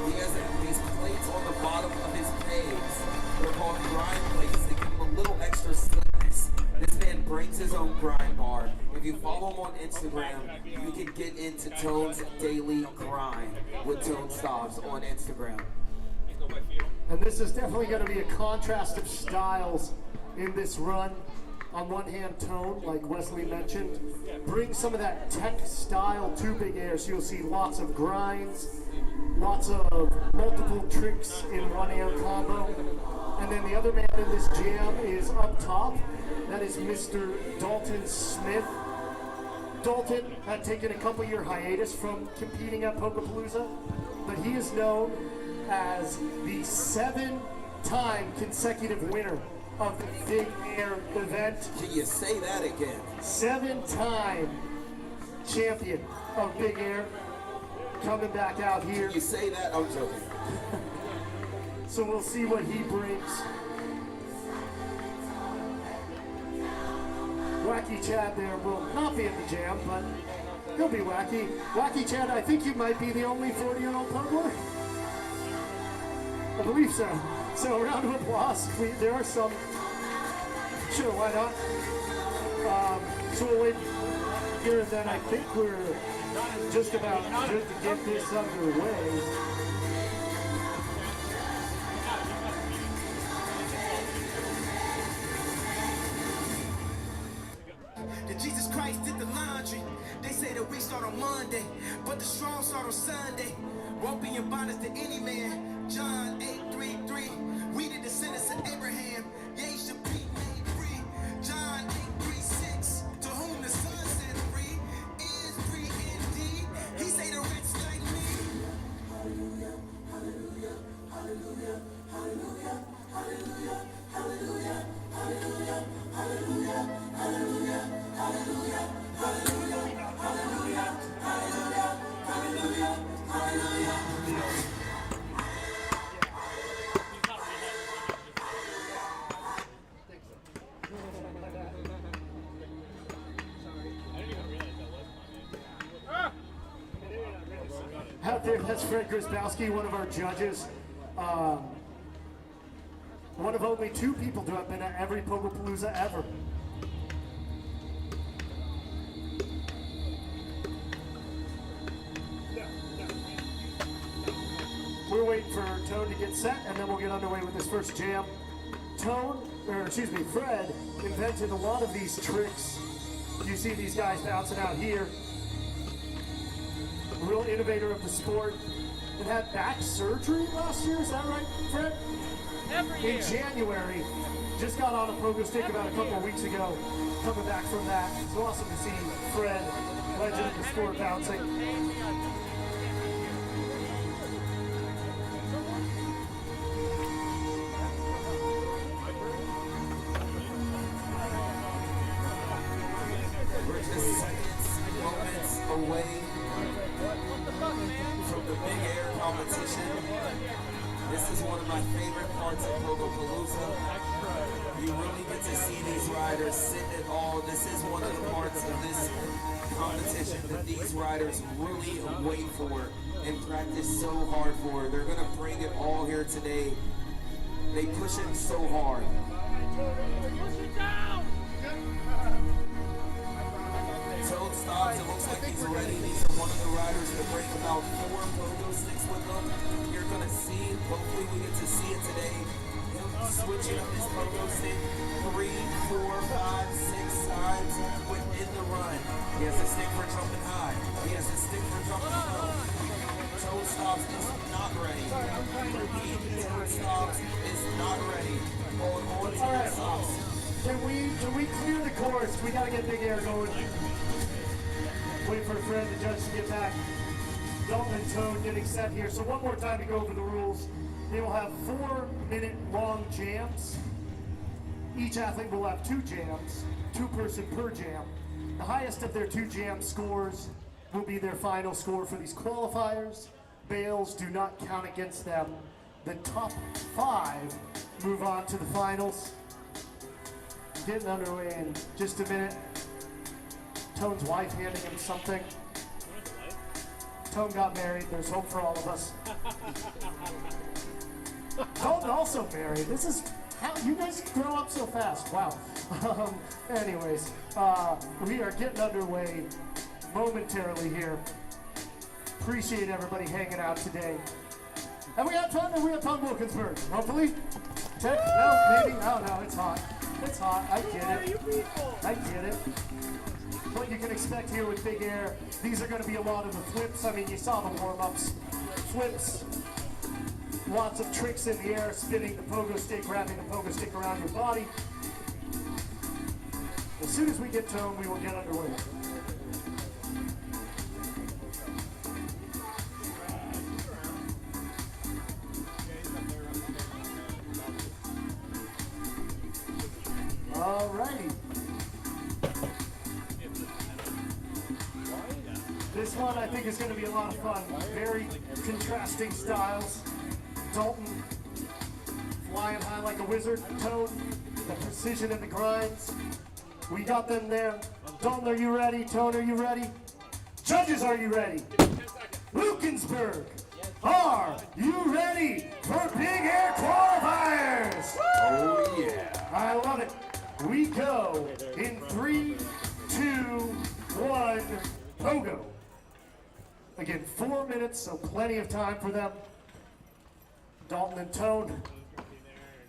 S4: He has these plates on the bottom of his pegs. They're called grind plates. They give him a little extra slickness. This man brings his own grind bar. If you follow him on Instagram, you can get into Tone's daily grind with Tone Stops on Instagram.
S1: And this is definitely going to be a contrast of styles in this run. on one hand tone, like Wesley mentioned, bring some of that tech style to big air, so you'll see lots of grinds, lots of multiple tricks in one air combo. And then the other man in this jam is up top. That is Mr. Dalton Smith. Dalton had taken a couple-year hiatus from competing at Pogopalooza, but he is known as the 7-time consecutive winner of the Big Air event.
S4: Can you say that again?
S1: 7-time champion of Big Air, coming back out here.
S4: Can you say that? I'm joking.
S1: So we'll see what he brings. Wacky Chad there will not be in the jam, but he'll be wacky. Wacky Chad, I think you might be the only 40-year-old pugler. I believe so. So a round of applause. There are some. Sure, why not? So we'll wait here, and then I think we're just about good to get this underway.
S9: That Jesus Christ did the laundry. They say the weak start on Monday, but the strong start on Sunday. Won't be in bondage to any man. John 8:33. We the descendants of Abraham. Ye should be made free. John 8:36. To whom the Son set free is free indeed. He say the rich like me. Hallelujah, hallelujah, hallelujah, hallelujah, hallelujah, hallelujah, hallelujah, hallelujah, hallelujah, hallelujah, hallelujah, hallelujah, hallelujah, hallelujah, hallelujah.
S1: Out there, that's Fred Grzybowski, one of our judges. One of only 2 people to have been at every Pogopalooza ever. We're waiting for Tone to get set, and then we'll get underway with this first jam. Fred invented a lot of these tricks. You see these guys bouncing out here. Real innovator of the sport. It had back surgery last year, is that right, Fred?
S2: Every year.
S1: In January. Just got on a pogo stick about a couple of weeks ago. Coming back from that. It's awesome to see Fred, legend of the sport, bouncing.
S4: We're just seconds, moments away from the Big Air competition. This is one of my favorite parts of Pogopalooza. You really get to see these riders sitting it all. This is one of the parts of this competition that these riders really wait for and practice so hard for. They're going to bring it all here today. They push it so hard.
S2: Push it down!
S4: Toad stops, it looks like he's ready. These are one of the riders that bring about 4 pogo sticks with them. You're gonna see, hopefully we get to see it today, him switching up his pogo stick 3, 4, 5, 6 times within the run. He has a stick for jumping high. He has a stick for jumping low. Toad stops is not ready. Toad stops is not ready. Hold on to your socks.
S1: Can we clear the course? We gotta get Big Air going. Wait for Fred, the judge, to get back. Dalton and Toad getting set here. So one more time to go over the rules. They will have 4-minute long jams. Each athlete will have 2 jams, 2 person per jam. The highest of their 2 jam scores will be their final score for these qualifiers. Bails do not count against them. The top 5 move on to the finals. Getting underway in just a minute. Tone's wife handing him something. Tone got married. There's hope for all of us. Tone also married. This is how you guys grow up so fast. Wow. Anyways, we are getting underway momentarily here. Appreciate everybody hanging out today. And we have fun, and we have fun, Wilkinsburg. Hopefully. No, maybe. No, it's hot. It's hot. I get it. I get it. What you can expect here with big air, these are going to be a lot of the flips. I mean, you saw the warm-ups. Flips, lots of tricks in the air, spinning the pogo stick, wrapping the pogo stick around your body. As soon as we get tone, we will get underway. Alrighty. This one I think is going to be a lot of fun. Very contrasting styles. Dalton flying high like a wizard. Tone, the precision in the grinds. We got them there. Dalton, are you ready? Tone, are you ready? Judges, are you ready? Wilkinsburg, are you ready for Big Air Qualifiers?
S5: Oh yeah.
S1: I love it. We go in 3, 2, 1, pogo. Again, 4 minutes, so plenty of time for them. Dalton and Tone.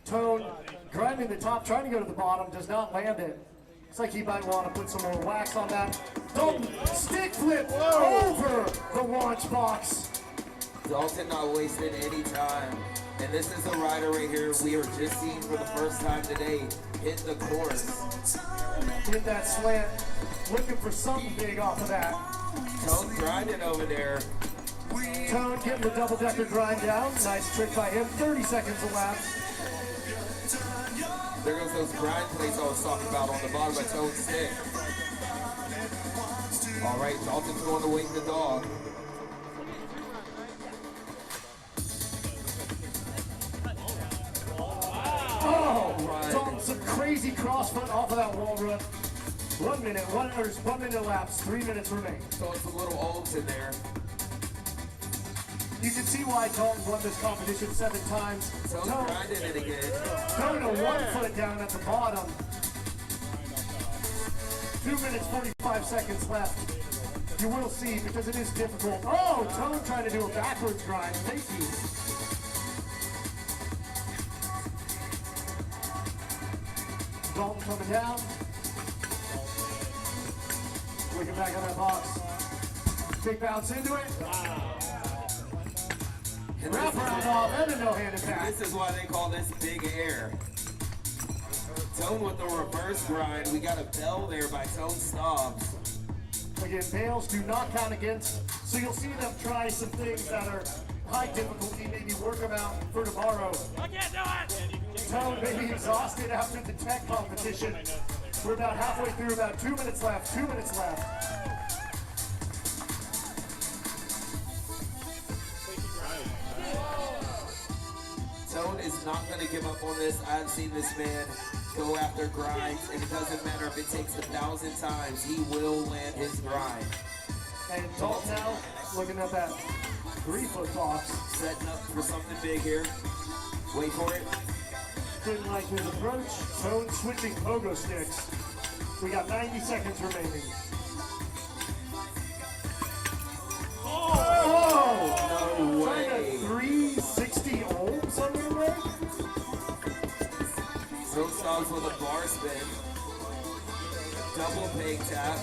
S1: Tone grinding the top, trying to go to the bottom, does not land it. Looks like he might want to put some more wax on that. Dalton, stick flip over the launch box.
S4: Dalton not wasting any time. And this is a rider right here we are just seeing for the first time today. Hit the course.
S1: Hit that slant. Looking for something big off of that.
S4: Tone grinding over there.
S1: Tone getting the double-decker grind down. Nice trick by him. 30 seconds elapsed.
S4: There goes those grind plates I was talking about on the bottom of Tone's stick. All right, Dalton's going to wake the dog.
S1: Oh, Dalton, some crazy crossfoot off of that wall run. 1 minute, 1 minute elapsed, 3 minutes remain.
S4: So it's a little olds in there.
S1: You can see why Dalton won this competition 7 times.
S4: Tone grinding it again.
S1: Tone a 1 foot down at the bottom. 2 minutes, 45 seconds left. You will see, because it is difficult. Oh, Tone trying to do a backwards grind. Thank you. Dalton coming down. Looking back on that box. Big bounce into it. Wrap around off and a no-handed pass.
S4: This is why they call this big air. Tone with the reverse grind. We got a bell there by Tone Stobbs.
S1: Again, bails do not count against, so you'll see them try some things that are high difficulty, maybe work them out for tomorrow.
S2: I can't do it!
S1: Tone may be exhausted after the tech competition. We're about halfway through, about 2 minutes left, 2 minutes left.
S4: Tone is not going to give up on this. I've seen this man go after grinds, and it doesn't matter if it takes 1,000 times, he will land his grind.
S1: And Dalton now looking at that 3-foot box.
S4: Setting up for something big here. Wait for it.
S1: Didn't like his approach. Tone switching pogo sticks. We got 90 seconds remaining. Oh!
S4: No
S1: Trying
S4: way.
S1: a 360 ohms on your leg?
S4: Tone Stobbs with a bar spin. Double peg tap.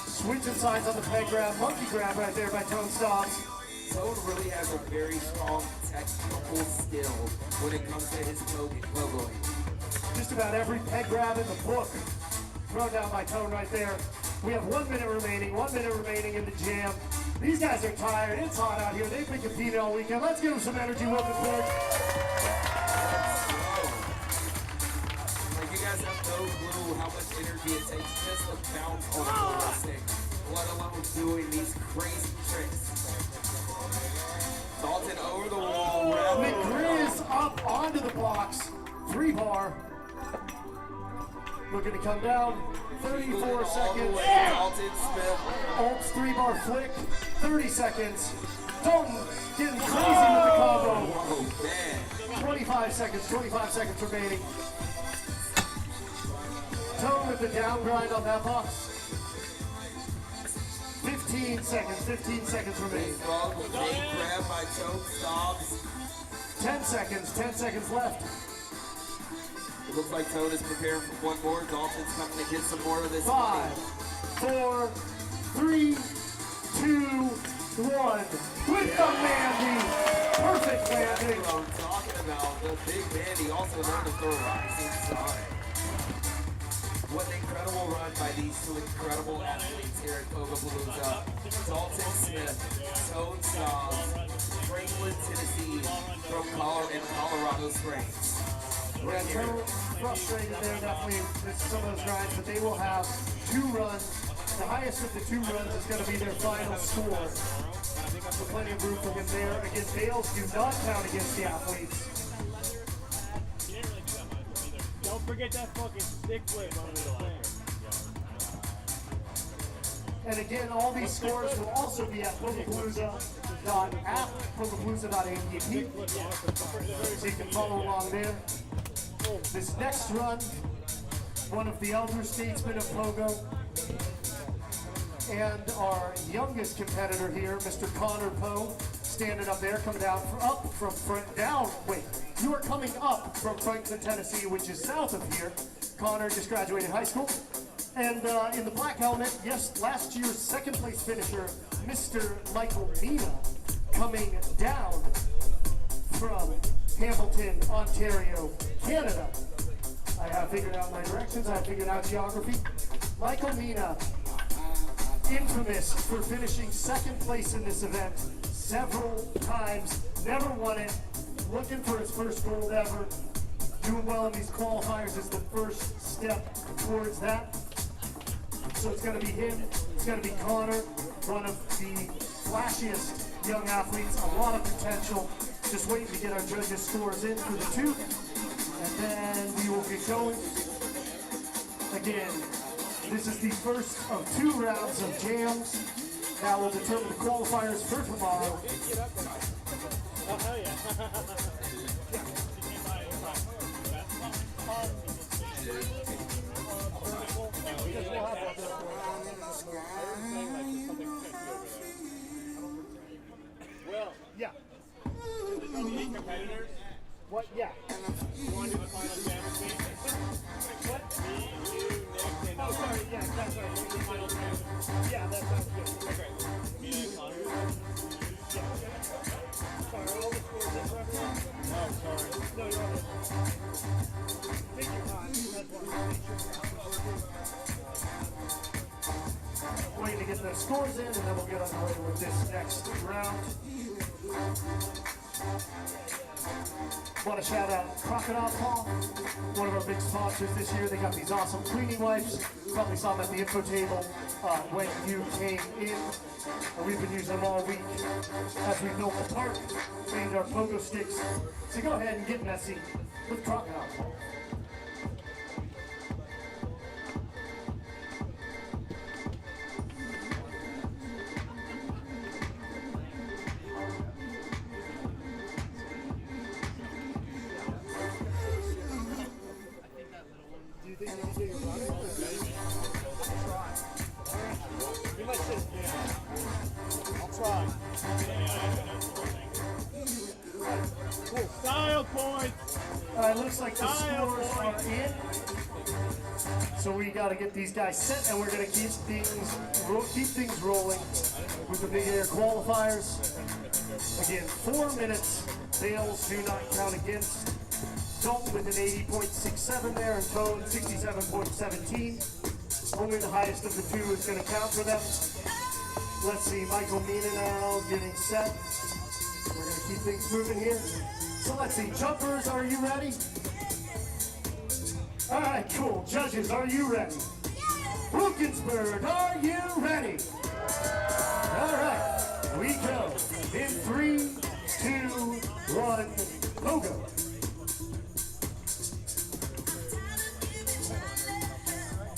S1: Switching sides on the peg grab. Monkey grab right there by Tone Stobbs.
S4: Tone really has a very strong technical skill when it comes to his pogoing.
S1: Just about every peg grab in the book thrown down by Tone right there. We have 1 minute remaining, 1 minute remaining in the jam. These guys are tired. It's hot out here. They've been competing all weekend. Let's give them some energy, Wilkinsburg.
S4: Like, you guys have no clue how much energy it takes just to bounce on a pogo stick, let alone doing these crazy tricks. Dalton over the wall.
S1: McGrizz up onto the box. 3-bar. Looking to come down. 34 seconds.
S4: Dalton spin.
S1: Olds 3-bar flick. 30 seconds. Dalton getting crazy with the combo.
S4: Oh, man.
S1: 25 seconds remaining. Tone with the down grind on that box. 15 seconds remaining.
S4: Big grab by Tone Stobbs.
S1: 10 seconds left.
S4: It looks like Toad is preparing for one more. Dalton's coming to get some more of this
S1: 5, 4, 3, 2, 1. With the Mandy. Perfect landing.
S4: That's what I'm talking about. The big Mandy, also known as the Rising Sun. What an incredible run by these two incredible athletes here at Pogopalooza. Dalton Smith, Toad Styles, Franklin, Tennessee, from Colorado Springs.
S1: Yeah, so frustrated there definitely with some of those grinds, but they will have 2 runs. The highest of the 2 runs is going to be their final score. So plenty of room for him there. Again, bales do not count against the athletes.
S2: Don't forget that fucking stick flip on the thing.
S1: And again, all these scores will also be at Pogopalooza.app, Pogopalooza.app. So you can follow along there. This next run, one of the elder statesmen of Pogo, and our youngest competitor here, Mr. Connor Poe, standing up there, coming down you are coming up from Franklin, Tennessee, which is south of here. Connor just graduated high school. And in the black helmet, yes, last year's second place finisher, Mr. Michael Mina, coming down from Hamilton, Ontario, Canada. I have figured out my directions, I have figured out geography. Michael Mina, infamous for finishing second place in this event several times, never won it, looking for his first gold ever. Doing well in these qualifiers is the first step towards that. So it's going to be him, it's going to be Connor, one of the flashiest young athletes, a lot of potential. Just waiting to get our judges' scores in for the 2, and then we will get going. Again, this is the first of 2 rounds of jams. That will determine the qualifiers for tomorrow.
S2: Oh, hell yeah. Well,
S1: yeah.
S2: Any competitors?
S1: What? Yeah.
S2: Want to do the final jam with me? What? Me, you, Nick, and
S1: Oh, sorry. Yeah, that's right.
S2: the final jam.
S1: Yeah, that sounds good.
S2: Okay. Me and Connor.
S1: Sorry, all the scores in for everyone?
S2: Oh, sorry.
S1: No, you're all good. Take your time. That's why I make sure. Waiting to get the scores in, and then we'll get underway with this next round. Want to shout out Crocodile Paw, one of our big sponsors this year. They got these awesome cleaning wipes. Probably saw them at the info table when you came in. We've been using them all week as we built the park, made our pogo sticks. So go ahead and get messy with Crocodile Paw.
S2: Style points!
S1: Alright, looks like the scores are in. So we got to get these guys set, and we're going to keep things rolling with the big air qualifiers. Again, 4 minutes. Bales do not count against. Dalton with an 80.67 there, and Toad 67.17. Only the highest of the 2 is going to count for them. Let's see, Michael Mina now getting set. We're going to keep things moving here. So let's see, jumpers, are you ready? All right, cool. Judges, are you ready? Wilkinsburg, are you ready? All right, we go. In 3, 2, 1, Pogo.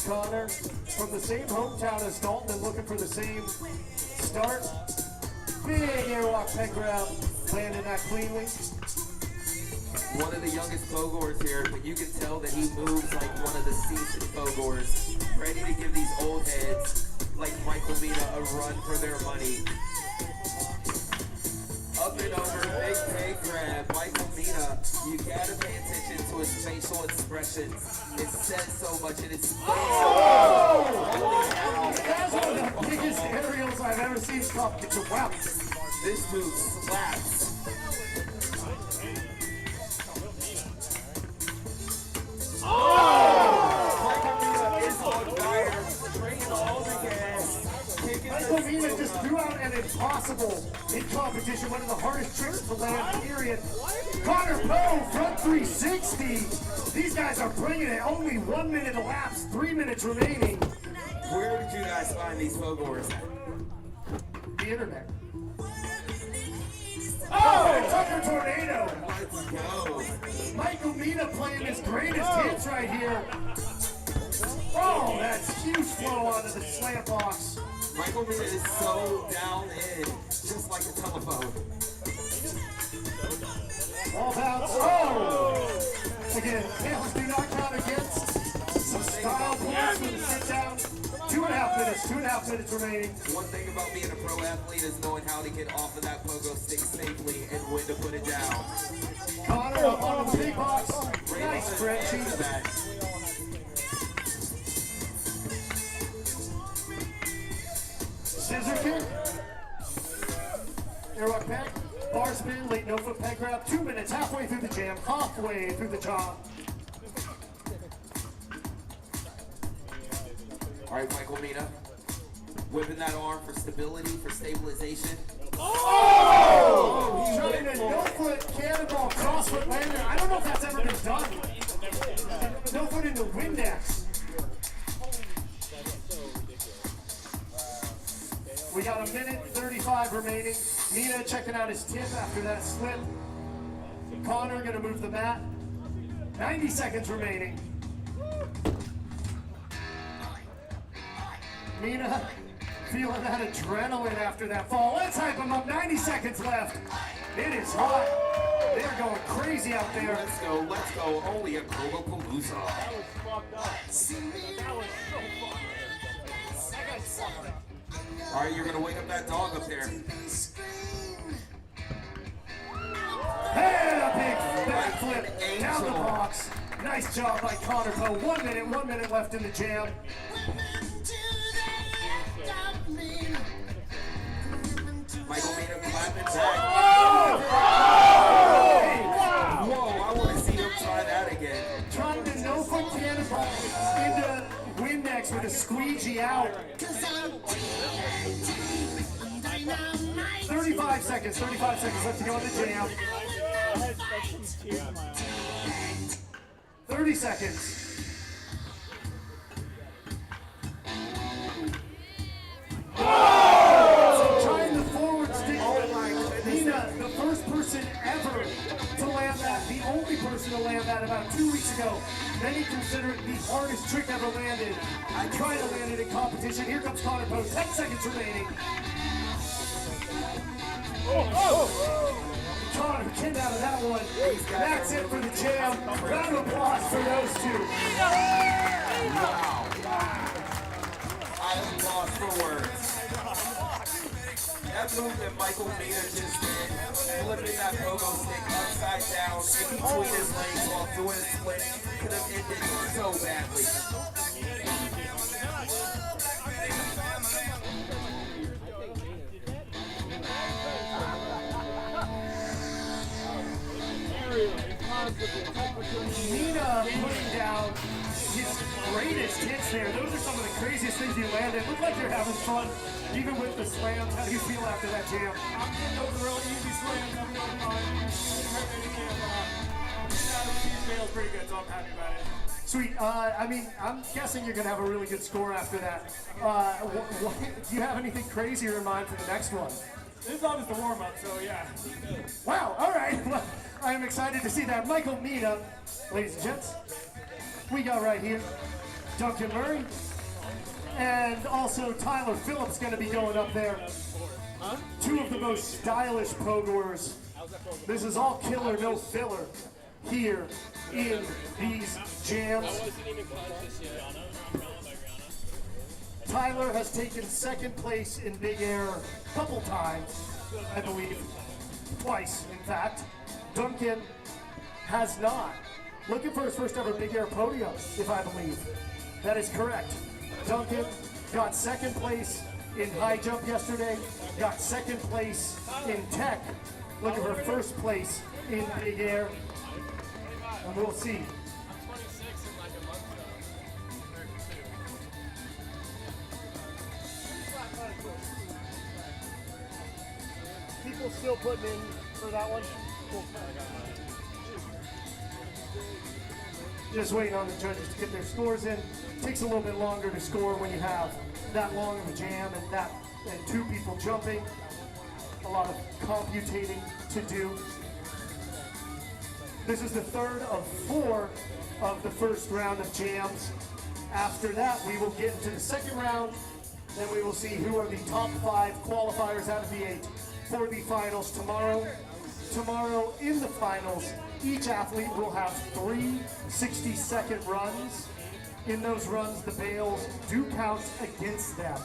S1: Connor, from the same hometown as Dalton and looking for the same start. Big airwalk peg grab, landing that cleanly.
S4: One of the youngest Pogors here, but you can tell that he moves like one of the seasoned Pogors, ready to give these old heads like Michael Mina a run for their money. Up and over, big peg grab. Michael Mina, you gotta pay attention to his facial expressions. It says so much and it's
S1: That's one of the biggest aerials I've ever seen. Wow.
S4: This dude slaps.
S1: Michael Mina just threw out an impossible in competition, one of the hardest tricks to land, period. Connor Poe, front 360. These guys are bringing it. Only 1 minute elapsed, 3 minutes remaining.
S4: Where did you guys find these Pogoers at?
S1: The internet. Oh, Tucker Tornado.
S4: Let's go.
S1: Michael Mina playing his greatest hits right here. Oh, that's huge flow onto the slant box.
S4: Michael Mina is so down in, just like a telephone.
S1: All bounce. Oh! Again, tails do not count against. Some style points for the sit down. 2.5 minutes remaining.
S4: One thing about being a pro athlete is knowing how to get off of that pogo stick safely and when to put it down.
S1: Connor up on the big box. Nice spreadsheet. Scissor kick. Airwalk peg. Bar spin, late no foot peg grab. 2 minutes, halfway through the jam, halfway through the job.
S4: All right, Michael Mina, whipping that arm for stability, for stabilization.
S1: Oh! Trying a no foot cannonball crossfoot landing. I don't know if that's ever been done. No foot into Windex. We got 1 minute 35 remaining. Mina checking out his tip after that slip. Connor gonna move the mat. 90 seconds remaining. Mina feeling that adrenaline after that fall. Let's hype him up. 90 seconds left. It is hot. They're going crazy out there.
S4: Let's go, let's go. Only a Pogopalooza.
S2: That was fucked up. That was so fun.
S4: All right, you're gonna wake up that dog up there.
S1: And a big backflip down the box. Nice job by Connor Poe. 1 minute left in the jam.
S4: Michael Mina clapping back. Whoa, I want to see him try that again.
S1: Trying to no foot cannonball into Windex with a squeegee out. 35 seconds left to go in the jam. 30 seconds. Trying the forward stick. Mina, the first person ever to land that, the only person to land that about 2 weeks ago. Many consider it the hardest trick ever landed. I tried to land it in competition. Here comes Connor Poe. 10 seconds remaining. Connor getting out of that one. That's it for the jam. Round of applause for those two.
S4: Wow. I am lost for words. That move that Michael Mina just did, flipping that pogo stick upside down in between his legs while doing a split, could have ended so badly.
S1: Mina putting down his greatest hits there. Those are some of the craziest things he landed. Look like you're having fun, even with the slams. How do you feel after that jam?
S3: I'm getting those real easy slams. I'm going on. Feels pretty good, so I'm happy about it.
S1: Sweet. I mean, I'm guessing you're going to have a really good score after that. Do you have anything crazier in mind for the next one?
S3: This is always the warm-up, so yeah.
S1: Wow, all right. Well, I am excited to see that. Michael Mina, ladies and gents, we got right here Duncan Murray, and also Tyler Phillips going to be going up there. Two of the most stylish pogoers. This is all killer, no filler here in these jams. Tyler has taken second place in Big Air a couple times, I believe. Twice, in fact. Duncan has not. looking for his first ever big air podium, if I believe. That is correct. Duncan got second place in high jump yesterday, got second place in tech, looking for first place in big air, and we'll see.
S3: People still putting in for that one? Cool.
S1: Just waiting on the judges to get their scores in. Takes a little bit longer to score when you have that long of a jam and two people jumping. A lot of computating to do. This is the third of 4 of the first round of jams. After that, we will get into the second round. Then we will see who are the top 5 qualifiers out of the 8 for the finals tomorrow. Tomorrow in the finals, each athlete will have 3 60-second runs. In those runs, the bails do count against them.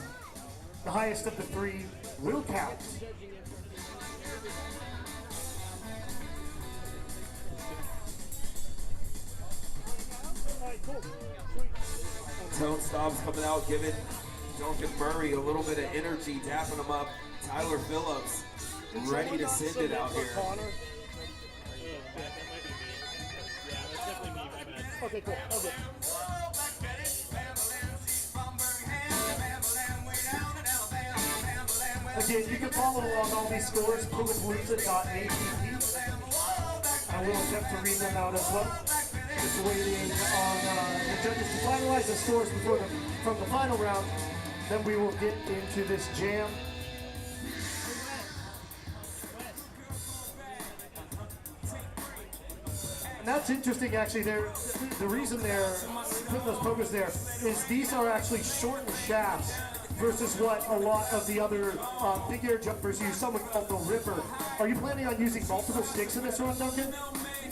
S1: The highest of the 3 will count.
S4: Tone Stobbs coming out, giving Duncan Murray a little bit of energy, dapping him up. Tyler Phillips ready to send it out here.
S3: Okay, cool. Okay.
S1: Again, you can follow along all these scores, Pogopalooza.app. I will attempt to read them out as well. Just waiting on the judges to finalize the scores from the final round. Then we will get into this jam. And that's interesting, actually. The reason they're putting those pogos there is these are actually shortened shafts versus what a lot of the other big air jumpers use, something called the ripper. Are you planning on using multiple sticks in this run, Duncan?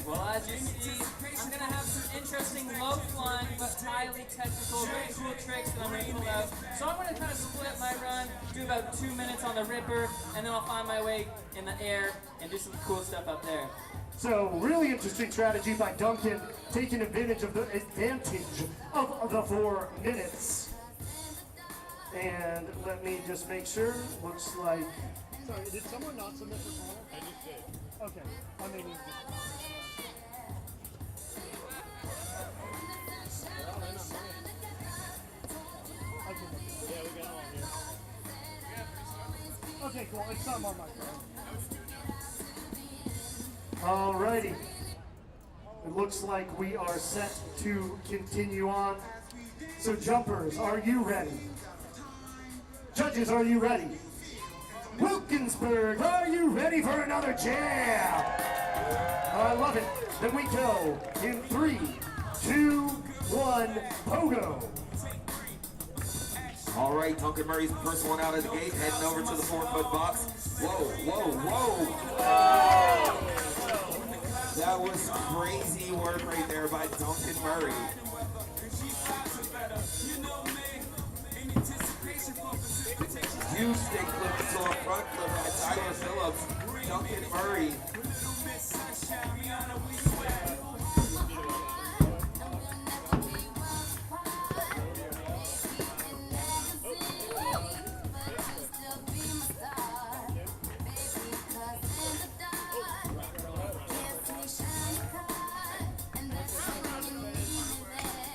S6: Well, as you see, I'm going to have some interesting low-flying but highly technical, very cool tricks that I'm going to pull out. So I'm going to kind of split my run, do about 2 minutes on the ripper, and then I'll find my way in the air and do some cool stuff up there.
S1: So, really interesting strategy by Duncan, taking advantage of the 4 minutes. And let me just make sure. Looks like.
S3: Sorry, did someone not submit for final? I just did. Okay. I mean,
S2: Yeah, we got them all here.
S3: okay, cool. It's not on my phone.
S1: Alrighty. It looks like we are set to continue on. So, jumpers, are you ready? Judges, are you ready? Wilkinsburg, are you ready for another jam? I love it. Then we go in 3, 2, 1, Pogo.
S4: All right, Duncan Murray's the first one out of the gate, heading over to the 4-foot box. Whoa, whoa, whoa. That was crazy work right there by Duncan Murray. Huge stick flip to a front flip by Tyler Phillips. Duncan Murray.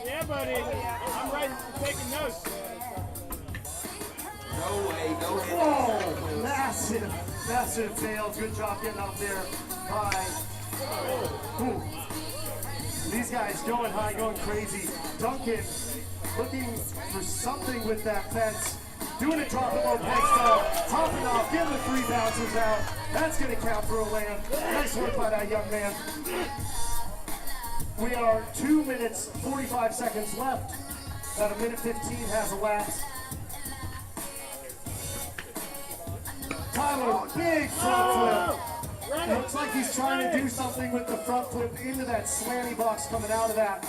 S3: Yeah, buddy. I'm writing, taking notes.
S4: No way, no hit.
S1: Whoa! Massive fail. Good job getting up there by. Ooh. These guys going high, going crazy. Duncan looking for something with that fence. Doing a drop and low peg style. Hopping off, getting the 3 bounces out. That's going to count for a land. Nice work by that young man. We are 2 minutes, 45 seconds left. About a minute 15 has elapsed. Tyler, big front flip. It looks like he's trying to do something with the front flip into that slanty box coming out of that.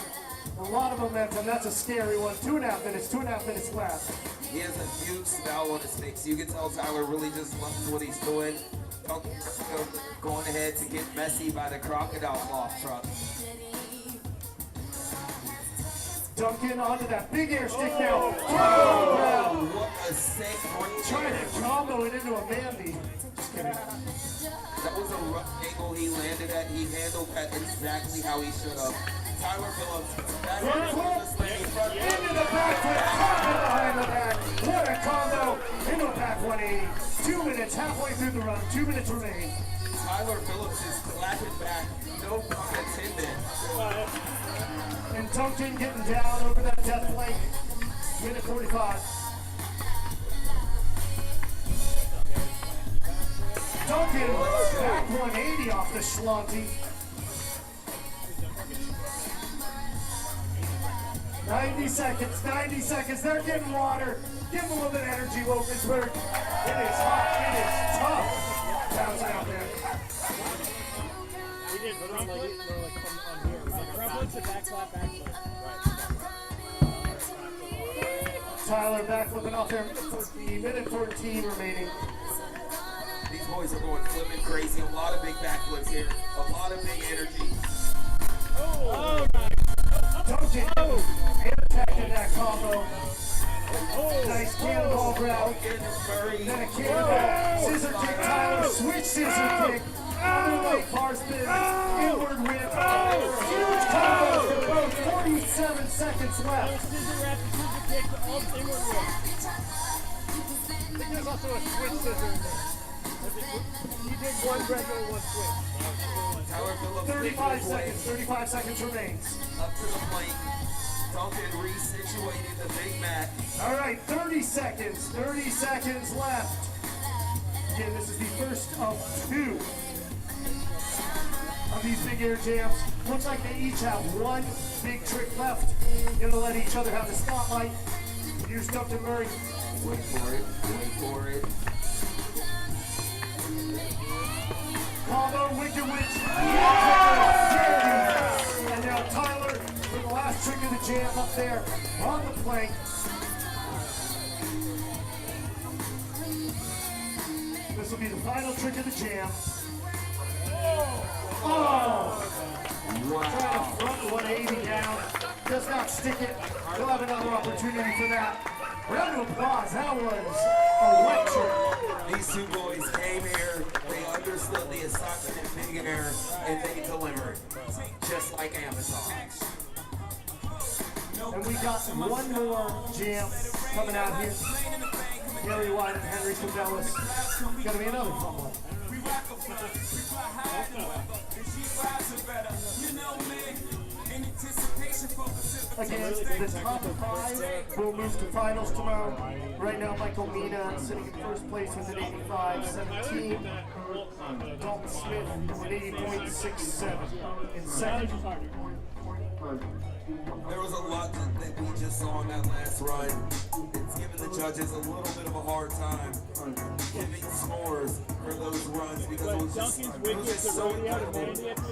S1: A lot of momentum. That's a scary one. 2.5 minutes. 2.5 minutes left.
S4: He has a huge smile on his face. You can tell Tyler really just loves what he's doing. Going ahead to get messy by the crocodile cloth truck.
S1: Duncan onto that big air stick now. Combo grab.
S4: What a sick break.
S1: Trying to combo it into a Mandy. Just kidding.
S4: That was a rough angle he landed at. He handled that exactly how he should have. Tyler Phillips, back
S1: Into the back flip, combo behind the back. What a combo into a back 180. 2 minutes, halfway through the run. 2 minutes remain.
S4: Tyler Phillips is clapping back, no pun intended.
S1: And Duncan getting down over that death plank. Minute 45. Duncan back 180 off the Schlanty. 90 seconds, 90 seconds. They're getting water. Give them a little bit of energy, Wilkinsburg. It is hot. It is tough. Bouncing out there.
S2: We did front like it, or like from on here. Front flip to back flap, back flip. Right.
S1: Tyler backflipping off there. Minute 14 remaining.
S4: These boys are going flipping crazy. A lot of big backflips here. A lot of big energy.
S2: Oh my.
S1: Duncan air attacking that combo. Nice cannonball grab. Then a cannonball. Scissor kick, Tyler. Switch scissor kick. Underweight bar spin. Inward whip. Huge combos for both. 47 seconds left.
S2: Scissor wrap, scissor kick, all inward whip.
S3: There's also a switch scissor in there. You did one regular, one switch.
S4: Tyler Phillips
S1: 35 seconds remains.
S4: up to the plate. Duncan resituating the Big Mac.
S1: All right, 30 seconds left. Again, this is the first of 2 of these big air jams. Looks like they each have one big trick left. Gonna let each other have the spotlight. Here's Duncan Murray.
S4: Wait for it. Wait for it.
S1: Combo, Wicked Witch. And now Tyler for the last trick of the jam up there on the plank. This will be the final trick of the jam. Oh! Trying to front 180 down. Does not stick it. We'll have another opportunity for that. Round of applause. That was electric.
S4: These two boys came here, they understood the assignment in Big Air, and they delivered. Just like Amazon.
S1: And we got one more jam coming out here. Gary White and Henry Cabellas. Gonna be another fun one. Again, the top 5 will move to finals tomorrow. Right now, Michael Mina sitting in first place with an 85.17. Dalton Smith with 80.67 in second.
S4: There was a lot that we just saw in that last run. It's given the judges a little bit of a hard time giving scores for those runs because it was just so incredible.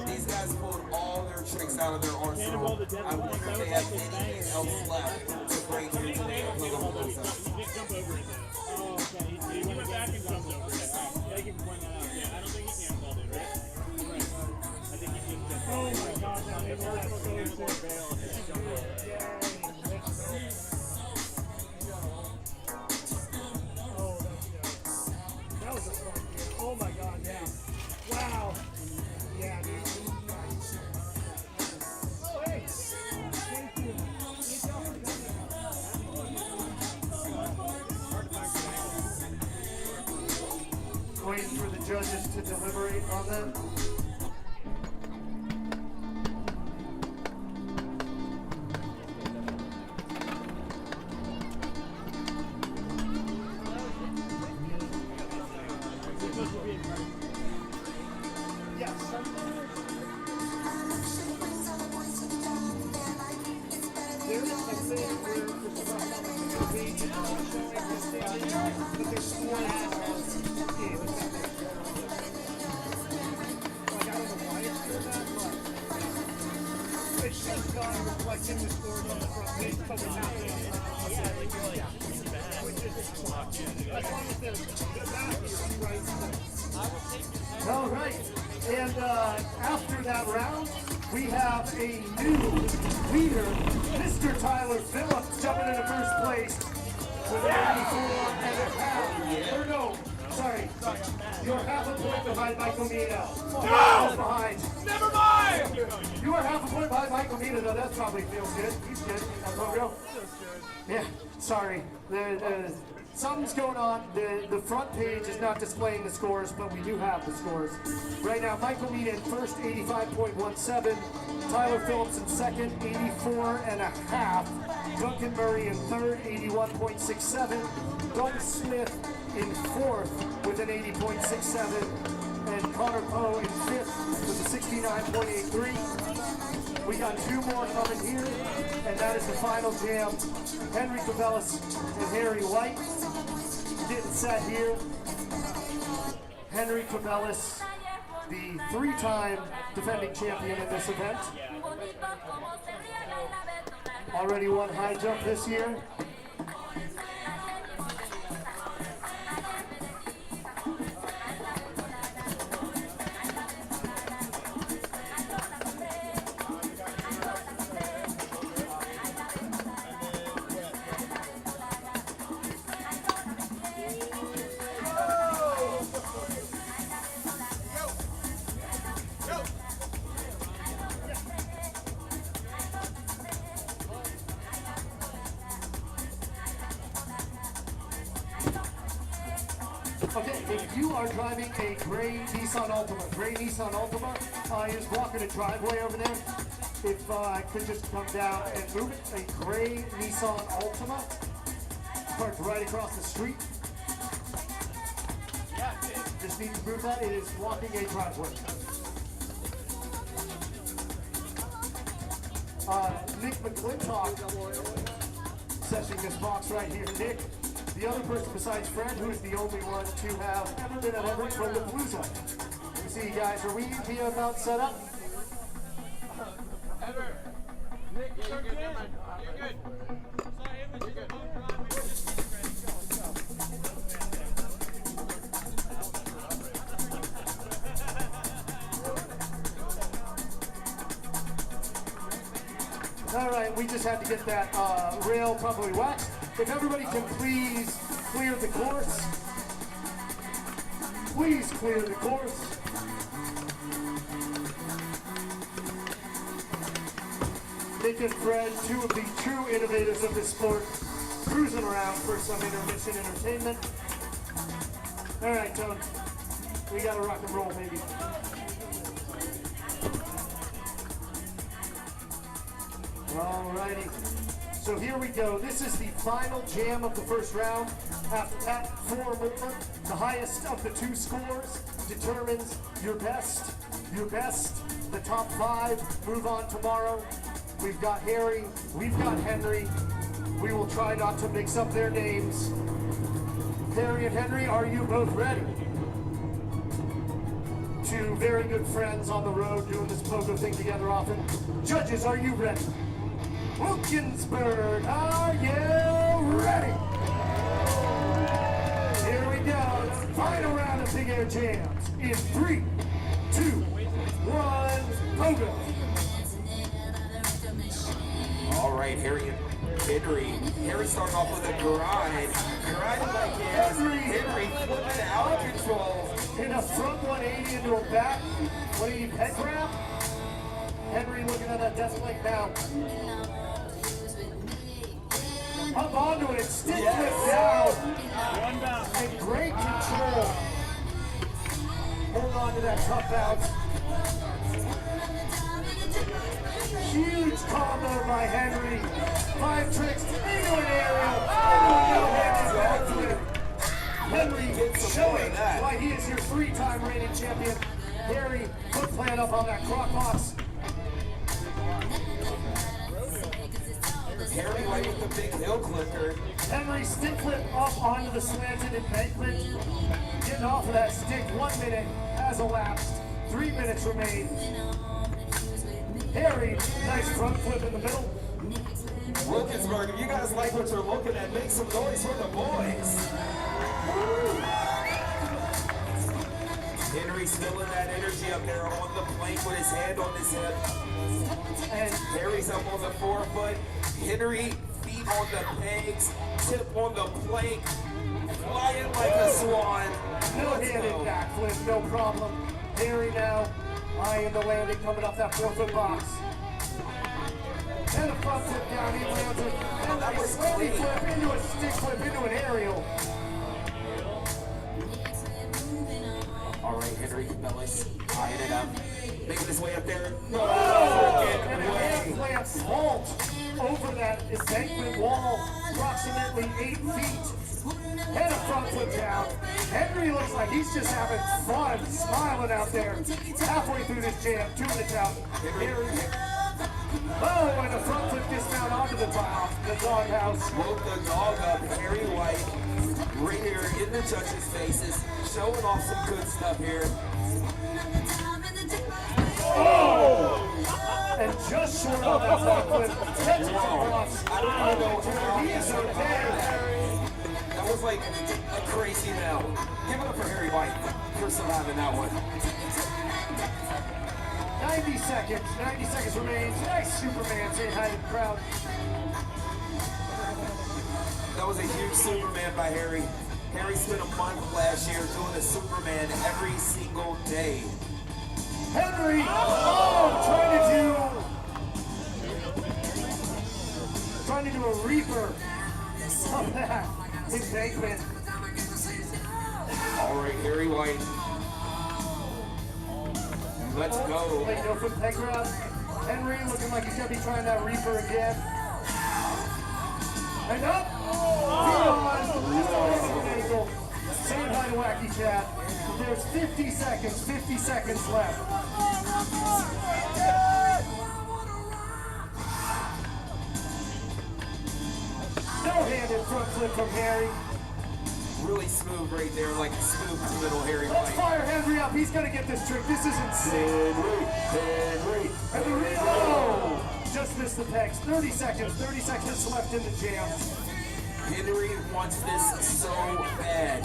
S4: These guys pulled all their tricks out of their arsenal. I wonder if they have anything else left to bring here today at Pogopalooza.
S2: He did jump over it though. Oh, okay. He went back and jumped over it. Yeah, they can point that out. Yeah, I don't think he canceled it, right? Right. I think he just jumped over it.
S3: Oh my God, now they were able to go to
S2: Bail and just jump over it.
S3: That was a fun game. Oh my God, yeah. Wow. Yeah, dude. Oh, hey. Thank you.
S1: Waiting for the judges to deliberate on that.
S3: It's just not reflecting the scores on the front page because it's not really as long as they're right.
S1: All right. And after that round, we have a new leader, Mr. Tyler Phillips, jumping into first place with an 84.5. Or no, sorry, you're half a point behind Michael Mina. Behind.
S5: Never mind!
S1: You are half a point behind Michael Mina, though. That probably feels good. He's good. Pogo. Yeah, sorry. Something's going on. The front page is not displaying the scores, but we do have the scores. Right now, Michael Mina in first, 85.17. Tyler Phillips in second, 84.5. Duncan Murray in third, 81.67. Doug Smith in fourth with an 80.67. And Connor Poe in fifth with a 69.83. We got two more coming here, and that is the final jam. Henry Cabellis and Harry White getting set here. Henry Cabellis, the three-time defending champion in this event. Already won high jump this year. Okay, if you are driving a gray Nissan Altima is blocking a driveway over there. If I could just come down and move it, a gray Nissan Altima parked right across the street. Just need to move that. It is blocking a driveway. Nick McClintock setting this box right here. Nick, the other person besides Fred, who is the only one to have ever been at every Pogopalooza. Let me see, guys, are we here about set up?
S5: Ever. Nick, you're good. You're good. Sorry, it was just a long run. We were just
S1: All right, we just had to get that rail probably waxed. If everybody can please clear the course. Please clear the course. Nick and Fred, two of the true innovators of this sport, cruising around for some intermission entertainment. All right, Tone, we got to rock and roll, baby. Alrighty, so here we go. This is the final jam of the first round. After that, 4 more. The highest of the 2 scores determines your best. The top 5 move on tomorrow. We've got Harry, we've got Henry. We will try not to mix up their names. Harry and Henry, are you both ready? Two very good friends on the road doing this pogo thing together often. Judges, are you ready? Wilkinsburg, are you ready? Here we go. Final round of Big Air Jams in 3, 2, 1, pogo.
S4: All right, Harry and Henry. Harry starting off with a grind. Grinding like Henry flipping out of control.
S1: In a front 180 into a back 180 head grab. Henry looking at that desk leg now. Up onto it, stick flip down. And great control. Hold on to that tough bounce. Huge combo by Henry. 5 tricks into an aerial. Henry showing why he is your 3-time reigning champion. Harry, foot plant up on that crock box.
S4: Harry right with the big hill clicker.
S1: Henry stick flip up onto the slanted embankment. Getting off of that stick. 1 minute has elapsed. 3 minutes remain. Harry, nice front flip in the middle.
S4: Wilkinsburg, if you guys like what you're looking at, make some noise for the boys. Henry's feeling that energy up there on the plank with his hand on his hip. And Harry's up on the forefoot. Henry, feet on the pegs, tip on the plank, flying like a swan.
S1: No-handed backflip, no problem. Harry now, eyeing the landing, coming off that 4-foot box. And a front flip down, he lands it. And a slightly flip into a stick flip, into an aerial.
S4: All right, Henry Cabellis, eyeing it up, making his way up there.
S1: And a hand plant vault over that embankment wall, approximately 8 feet. And a front flip down. Henry looks like he's just having fun, smiling out there. Halfway through this jam, 2 minutes out. Henry. Oh, and a front flip dismount onto the top, the doghouse.
S4: Woke the dog up, Harry White, right here in the judges' faces, showing off some good stuff here.
S1: Oh! And just short of that front flip, catches across.
S4: I don't know how
S1: He is okay.
S4: That was like a crazy now. Give it up for Harry White for surviving that one.
S1: 90 seconds remains. Nice Superman saying hi to the crowd.
S4: That was a huge Superman by Harry. Harry spent a month last year doing a Superman every single day.
S1: Henry, trying to do a reaper of that embankment.
S4: All right, Harry White. Let's go.
S1: Like no foot peg grab. Henry looking like he's gonna be trying that reaper again. And up. Beyond. Saying hi to Wacky Chat. There's 50 seconds left. No-handed front flip from Harry.
S4: Really smooth right there, like smooth little Harry
S1: Let's
S4: White.
S1: fire Henry up. He's gonna get this trick. This is insane.
S4: Henry.
S1: And the oh! Just missed the pegs. 30 seconds left in the jam.
S4: Henry wants this so bad.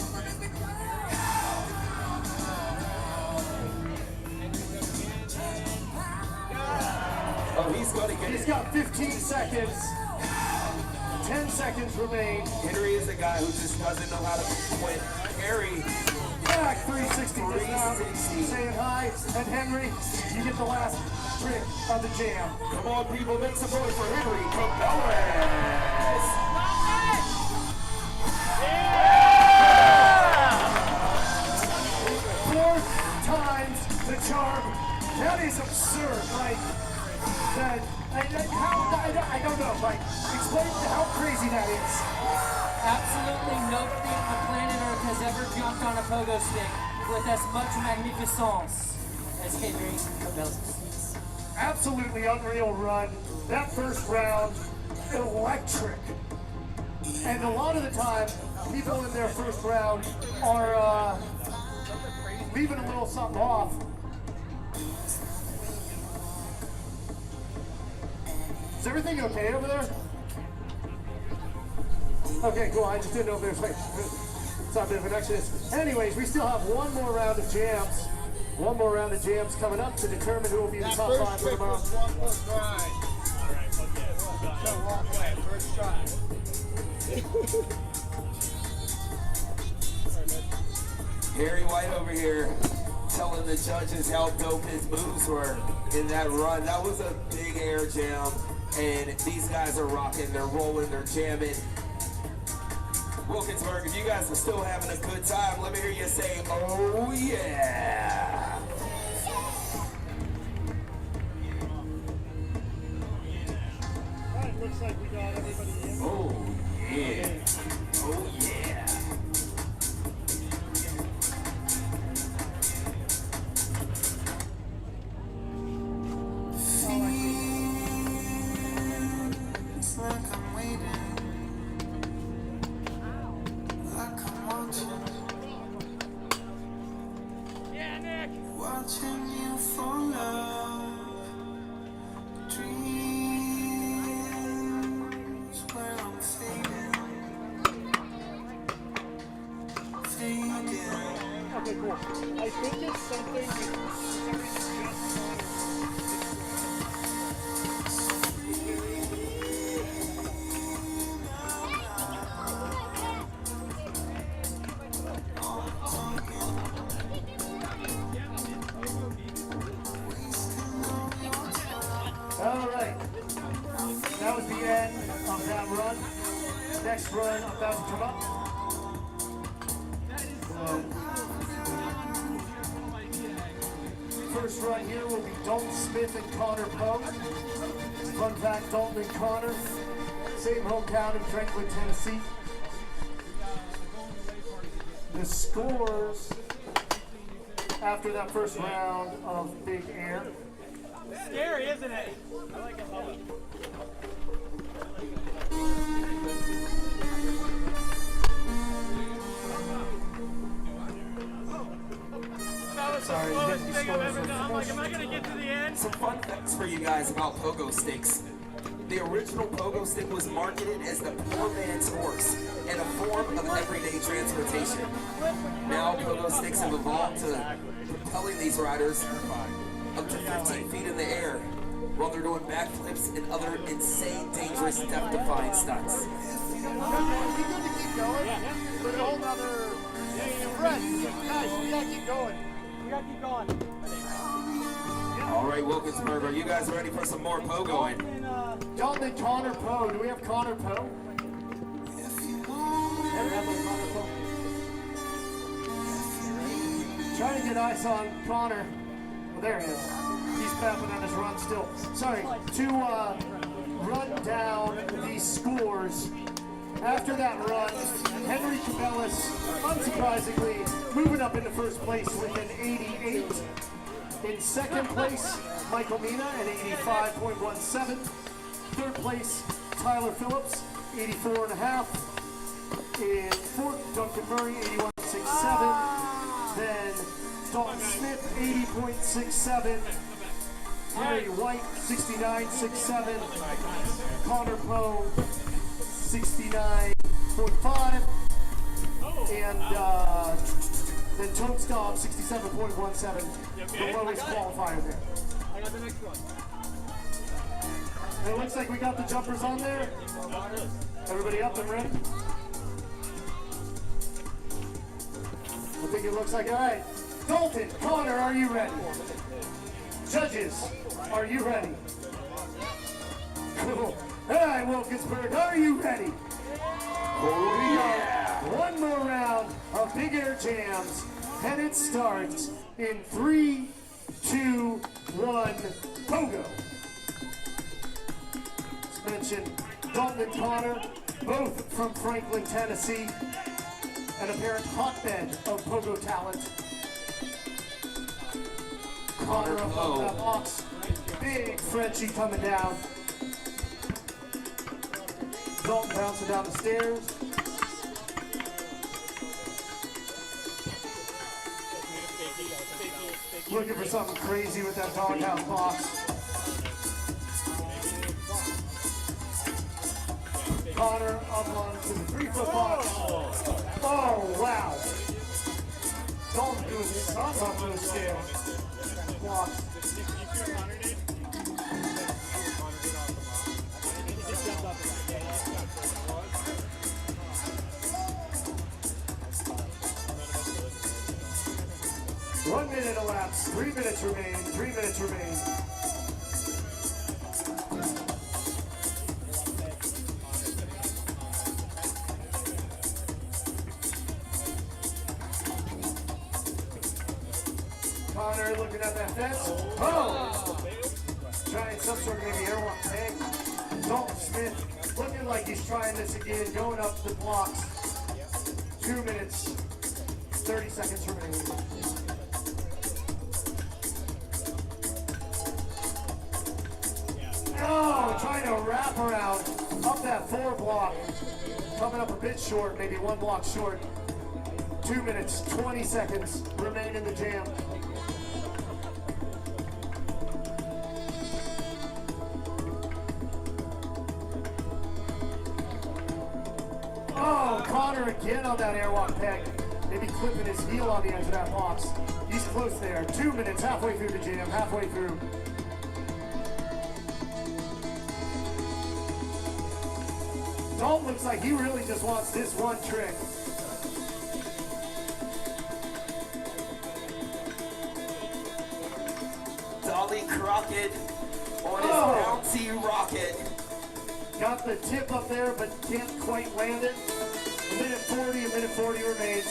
S4: Oh, he's gonna get it.
S1: He's got 15 seconds. 10 seconds remain.
S4: Henry is a guy who just doesn't know how to quit. Harry.
S1: Back 360 dismount.
S4: 360.
S1: Saying hi. And Henry, you get the last trick of the jam.
S4: Come on, people, make some noise for Henry Cabellis.
S1: Four times the charm. That is absurd. Like, that, I don't know. Like, explain how crazy that is.
S6: Absolutely nobody on the planet Earth has ever jumped on a pogo stick with as much magnificence as Henry Cabellis.
S1: Absolutely unreal run. That first round, electric. And a lot of the time, people in their first round are leaving a little something off. Is everything okay over there? Okay, cool. I just didn't know if there's like some bit of an exodus. Anyways, we still have one more round of jams. One more round of jams coming up to determine who will be the top 5 for tomorrow.
S3: First try.
S4: Harry White over here telling the judges how dope his moves were in that run. That was a big air jam, and these guys are rocking, they're rolling, they're jamming. Wilkinsburg, if you guys are still having a good time, let me hear you say, oh yeah.
S3: Alright, looks like we got everybody in.
S4: Oh yeah. Oh yeah.
S9: It's like I'm waiting, like I'm watching you for love, dreams where I'm fading.
S3: think it's something
S1: All right. That was the end of that run. Next run, about to come up. First run here will be Dalton Smith and Connor Poe. Fun fact, Dalton and Connor, same hometown in Franklin, Tennessee. The scores after that first round of Big Air.
S6: Scary, isn't it? I like it.
S1: Sorry,
S6: I'm like, am I gonna get to the end?
S4: Some fun facts for you guys about pogo sticks. The original pogo stick was marketed as the poor man's horse and a form of everyday transportation. Now pogo sticks have evolved to propelling these riders up to 15 feet in the air while they're doing backflips and other insane, dangerous, death-defying stunts.
S3: we good to keep going? There's a whole nother spread. Guys, we gotta keep going. We gotta keep going.
S4: All right, Wilkinsburg, are you guys ready for some more pogoing?
S1: Dalton and Connor Poe. Do we have Connor Poe? Trying to get eyes on Connor. Well, there he is. He's fapping on his run still. Sorry, to run down the scores. After that run, Henry Cabellis, unsurprisingly, moving up into first place with an 88. In second place, Michael Mina at 85.17. Third place, Tyler Phillips, 84.5. In fourth, Duncan Murray, 81.67. Then Dalton Smith, 80.67. Harry White, 69.67. Connor Poe, 69.5. And then Toad Staub, 67.17. The lowest qualifier there.
S6: I got the next one.
S1: And it looks like we got the jumpers on there. Everybody up and ready? I think it looks like, all right. Dalton, Connor, are you ready? Judges, are you ready? Cool. All right, Wilkinsburg, are you ready? Oh, yeah. One more round of Big Air Jams, and it starts in 3, 2, 1, Pogo. As mentioned, Dalton and Connor, both from Franklin, Tennessee, an apparent hotbed of Pogo talent. Connor up on that box, big Frenchie coming down. Dalton bouncing down the stairs. Looking for something crazy with that doghouse box. Connor up onto the 3-foot box. Oh, wow. Dalton doing something up those stairs. Blocks. One minute elapsed. 3 minutes remain. 3 minutes remain. Connor looking at that fence. Oh! Trying some sort of maybe airwalk tag. Dalton Smith looking like he's trying this again, going up the blocks. 2 minutes, 30 seconds remaining. Oh, trying to wrap around up that 4 block. Coming up a bit short, maybe 1 block short. 2 minutes, 20 seconds remain in the jam. Oh, Connor again on that airwalk peg. Maybe clipping his heel on the edge of that box. He's close there. 2 minutes, halfway through the jam, halfway through. Dalton looks like he really just wants this one trick.
S4: Dolly Crockett on his bouncy rocket.
S1: Got the tip up there, but can't quite land it. A minute 40 remains.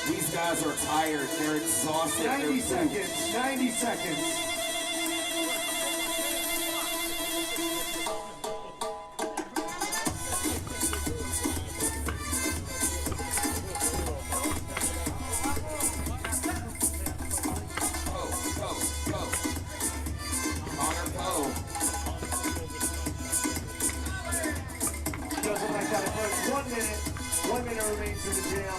S4: These guys are tired. They're exhausted.
S1: 90 seconds. 90 seconds. Doesn't like that approach. 1 minute. 1 minute remains in the jam.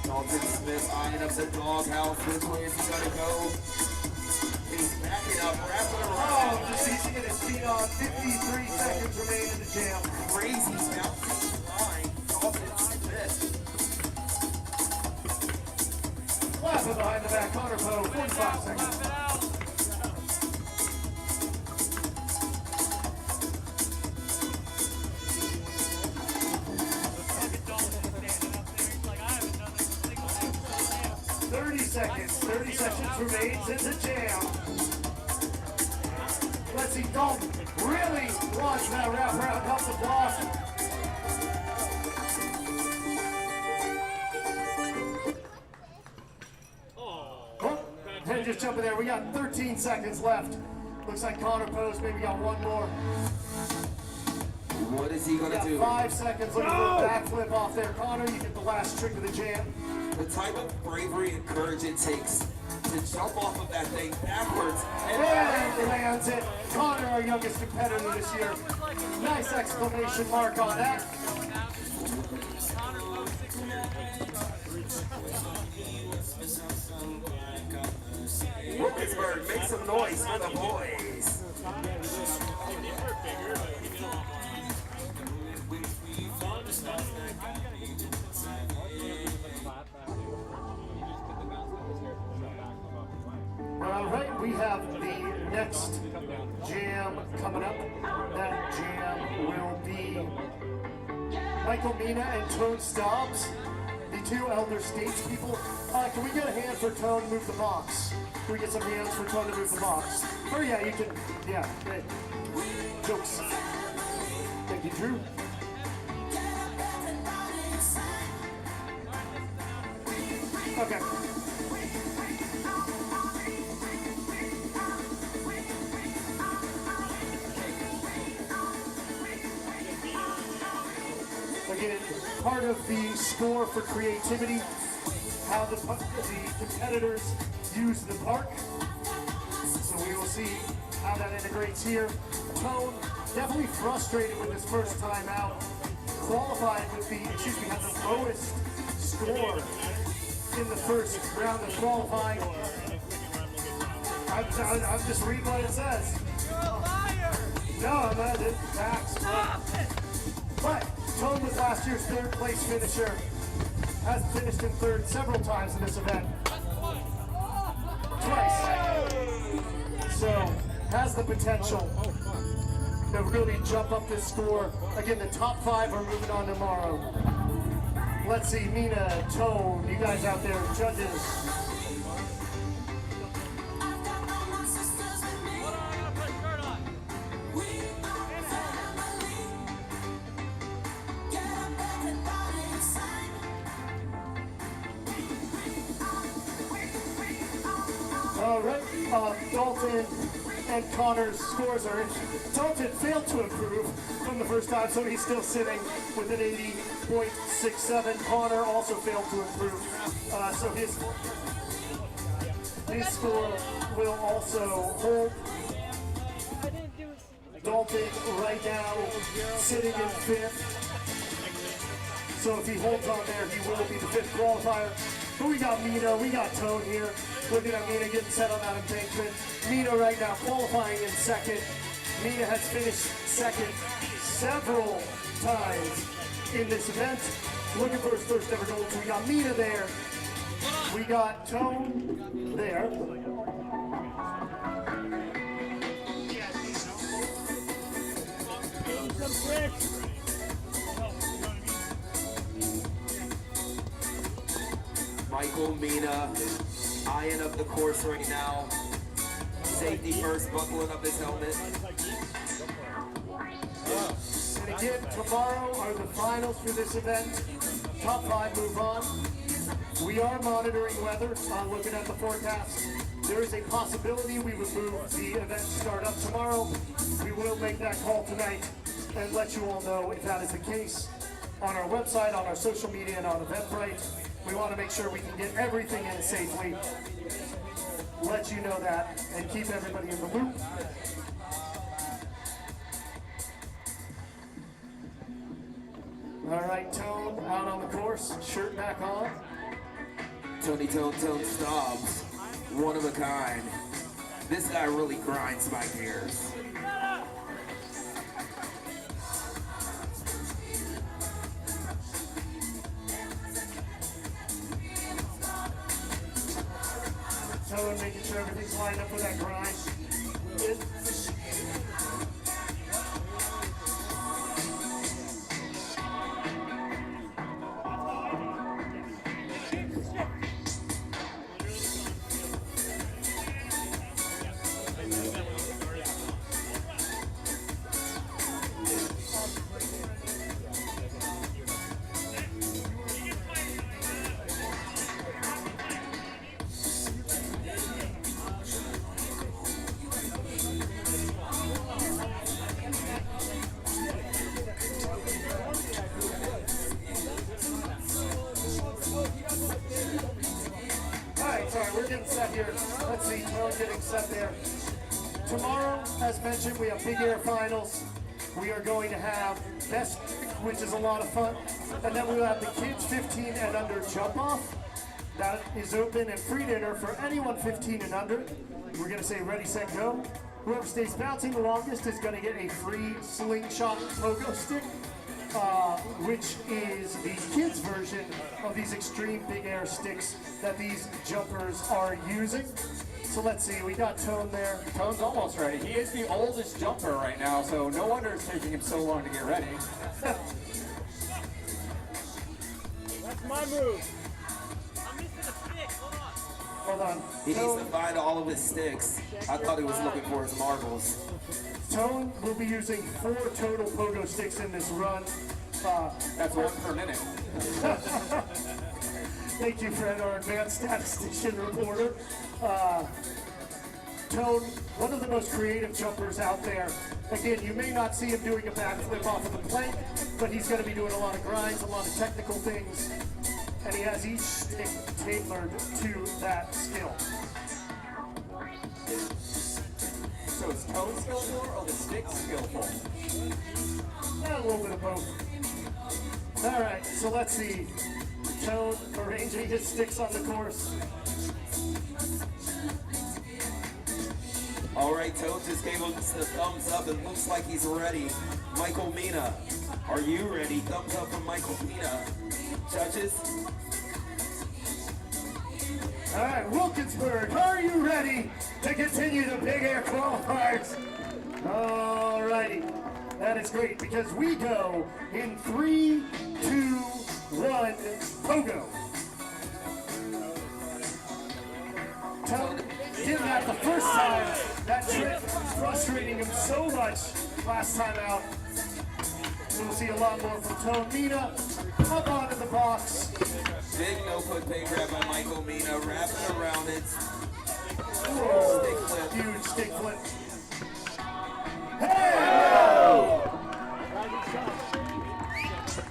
S4: Dalton Smith eyeing up the doghouse. Which way is he gonna go? He's backing up, wrapping around.
S1: Oh, just easy to get his feet on. 53 seconds remain in the jam.
S4: Crazy bouncing line. Dalton Smith.
S1: Clapping behind the back. Connor Poe, 45 seconds. Seconds, 30 seconds remains in the jam. Let's see, Dalton really wants that wraparound help the block. Oh, and just jumping there, we got 13 seconds left. Looks like Connor Poe's maybe got one more.
S4: What is he gonna do?
S1: 5 seconds, looking for a backflip off there. Connor, you get the last trick of the jam.
S4: The type of bravery and courage it takes to jump off of that thing backwards
S1: and lands it. Connor, our youngest competitor this year. Nice exclamation mark on that.
S4: Wilkinsburg, make some noise for the boys.
S1: All right, we have the next jam coming up. That jam will be Michael Mina and Tone Stobbs, the two elder statespeople. Can we get a hand for Tone to move the box? Can we get some hands for Tone to move the box? Oh yeah, you can, yeah, great. Jokes. Thank you, Drew. Okay. Again, part of the score for creativity, how the competitors use the park. So we will see how that integrates here. Tone, definitely frustrated with his first time out. Qualified with the, had the lowest score in the first round of qualifying. I'm just reading what it says. You're a liar! No, I'm not. It's facts. Stop it! But Tone was last year's third place finisher. Has finished in third several times in this event. Twice. So, has the potential to really jump up this score. Again, the top 5 are moving on tomorrow. Let's see, Mina, Tone, you guys out there, judges. All right, Dalton and Connor's scores are in. Dalton failed to improve from the first time, so he's still sitting with an 80.67. Connor also failed to improve, so his score will also hold. Dalton right now sitting in 5th. So if he holds on there, he will be the 5th qualifier. But we got Mina, we got Tone here. Looking at Mina getting set on that embankment. Mina right now qualifying in 2nd. Mina has finished 2nd several times in this event. Looking for his first ever gold. So we got Mina there. We got Tone there.
S4: Michael Mina, eyeing up the course right now. Safety first, buckling up his helmet.
S1: And again, tomorrow are the finals for this event. Top 5 move on. We are monitoring weather, looking at the forecast. There is a possibility we would move the event start up tomorrow. We will make that call tonight and let you all know if that is the case. On our website, on our social media, and on Eventbrite, we want to make sure we can get everything in safely. Let you know that and keep everybody in the loop. All right, Tone out on the course, shirt back on.
S4: Tony Tone Stobbs, one of a kind. This guy really grinds my gears.
S1: Tone making sure everything's lined up for that grind. We're getting set here. Let's see, Tone getting set there. Tomorrow, as mentioned, we have Big Air Finals. We are going to have Best, which is a lot of fun. And then we'll have the kids 15 and under jump off. That is open and free to enter for anyone 15 and under. We're going to say ready, set, go. Whoever stays bouncing the longest is going to get a free slingshot pogo stick, which is the kids version of these extreme big air sticks that these jumpers are using. So let's see, we got Tone there.
S5: Tone's almost ready. He is the oldest jumper right now, so no wonder it's taking him so long to get ready.
S3: That's my move. I'm missing a stick.
S1: Hold on.
S4: He needs to find all of his sticks. I thought he was looking for his marbles.
S1: Tone will be using 4 total pogo sticks in this run.
S5: That's 1 per minute.
S1: Thank you, Fred, our advanced statistician reporter. Tone, one of the most creative jumpers out there. Again, you may not see him doing a backflip off of the plank, but he's going to be doing a lot of grinds, a lot of technical things, and he has each stick tailored to that skill.
S5: So is Tone skillful or the stick skillful?
S1: A little bit of both. All right, so let's see. Tone arranging his sticks on the course.
S4: All right, Tone just gave him the thumbs up. It looks like he's ready. Michael Mina, are you ready? Thumbs up from Michael Mina. Judges?
S1: All right, Wilkinsburg, are you ready to continue the Big Air Qualifiers? All righty, that is great because we go in 3, 2, 1, pogo. Tone did that the first time. That trick frustrating him so much last time out. We'll see a lot more from Tone. Mina, up onto the box.
S4: Big no-foot pay grab by Michael Mina, wrapping around it.
S1: Whoa,
S4: Stick flip.
S1: huge stick flip. Hey!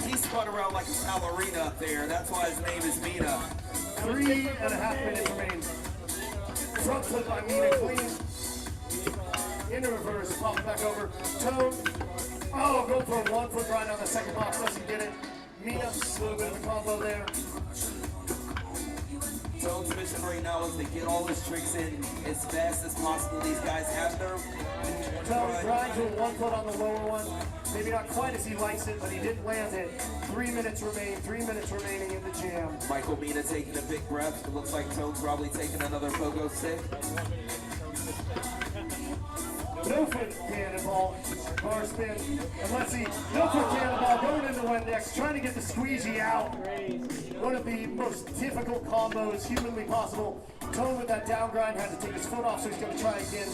S4: He spun around like a ballerina up there. That's why his name is Mina.
S1: 3.5 minutes remain. Front flip by Mina, clean. Into reverse, pop back over. Tone. Oh, go for a 1 foot grind on the second box, doesn't get it. Mina, a little bit of a combo there.
S4: Toad's mission right now is to get all his tricks in as fast as possible. These guys have their
S1: Toad grinds with 1 foot on the lower one. Maybe not quite as he likes it, but he did land it. 3 minutes remain. 3 minutes remaining in the jam.
S4: Michael Mina taking a big breath. It looks like Toad's probably taking another pogo stick.
S1: No foot cannonball, bar spin, and let's see, no foot cannonball going into one next, trying to get the squeegee out. One of the most difficult combos humanly possible. Toad with that down grind had to take his foot off, so he's going to try again.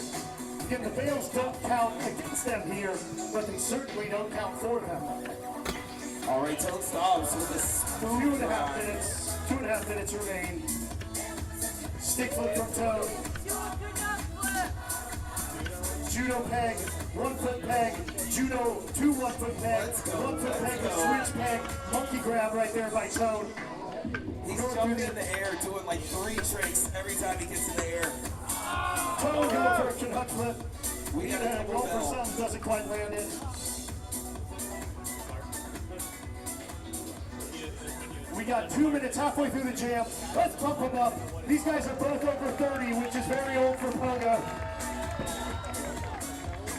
S1: Again, the bails don't count against them here, but they certainly don't count for them.
S4: All right, Toad stops with a smooth
S1: 2.5 minutes. 2.5 minutes remain. Stick flip from Toad. Judo peg, 1 foot peg, judo, 2 1 foot pegs, 1 foot peg, a switch peg, monkey grab right there by Toad.
S4: He's jumping in the air, doing like 3 tricks every time he gets in the air.
S1: Toad going for a Canuck flip.
S4: We got a
S1: roll for some, doesn't quite land it. We got 2 minutes halfway through the jam. Let's pump them up. These guys are both over 30, which is very old for Pogo.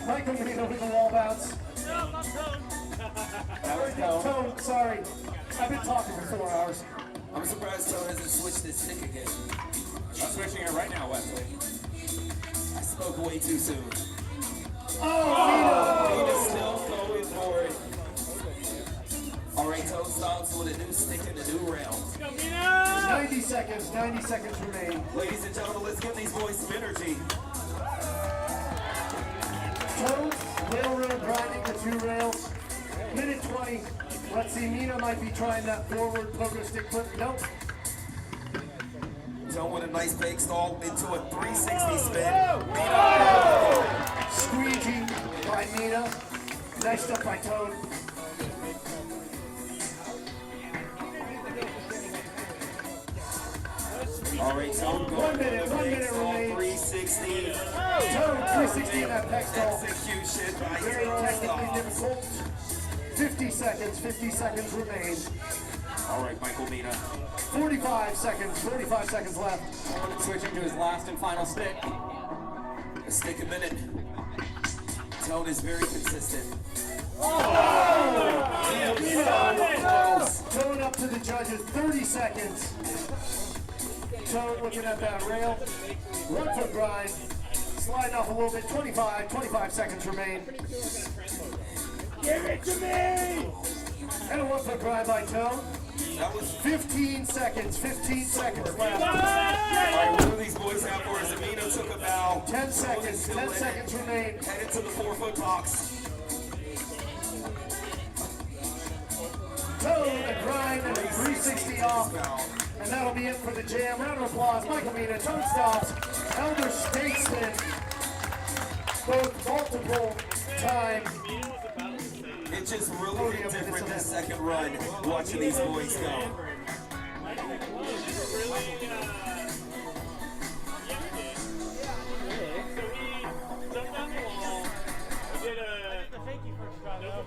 S1: Michael Mina with the wall bounce. Toad, sorry. I've been talking for 4 hours.
S4: I'm surprised Toad hasn't switched his stick again.
S5: I'm switching it right now, Wesley.
S4: I spoke way too soon.
S1: Oh,
S4: Mina's still going for it. All right, Toad stops with a new stick and a new rail.
S1: 90 seconds remain.
S4: Ladies and gentlemen, let's give these boys some energy.
S1: Toad, railroad grinding the 2 rails. Minute 20. Let's see, Mina might be trying that forward pogo stick flip. Nope.
S4: Toad with a nice bake stall into a 360 spin.
S1: Squeegee by Mina. Nice stuff by Toad.
S4: All right, Toad going
S1: 1 minute,
S4: for the
S1: 1
S4: bake
S1: minute
S4: stall,
S1: remains.
S4: 360.
S1: Toad, 360 in that peg stall.
S4: Execution by
S1: Very
S4: Toad
S1: technically
S4: stops.
S1: difficult. 50 seconds remain.
S4: All right, Michael Mina.
S1: 45 seconds left.
S5: Switching to his last and final stick.
S4: A stick a minute. Toad is very consistent.
S1: Toad up to the judges, 30 seconds. Toad looking at that rail. 1 foot grind. Sliding off a little bit, 25 seconds remain. Give it to me! And a 1 foot grind by Toad.
S4: That was
S1: 15 seconds left.
S4: all right, what do these boys have for us? Amino took a bow.
S1: 10 seconds remain.
S4: Headed to the 4 foot box.
S1: Toad, a grind and a 360 off. And that'll be it for the jam. Round of applause. Michael Mina, Toad stops. Elder Statesman. Both multiple times.
S4: It just really hit different this second run watching these boys go.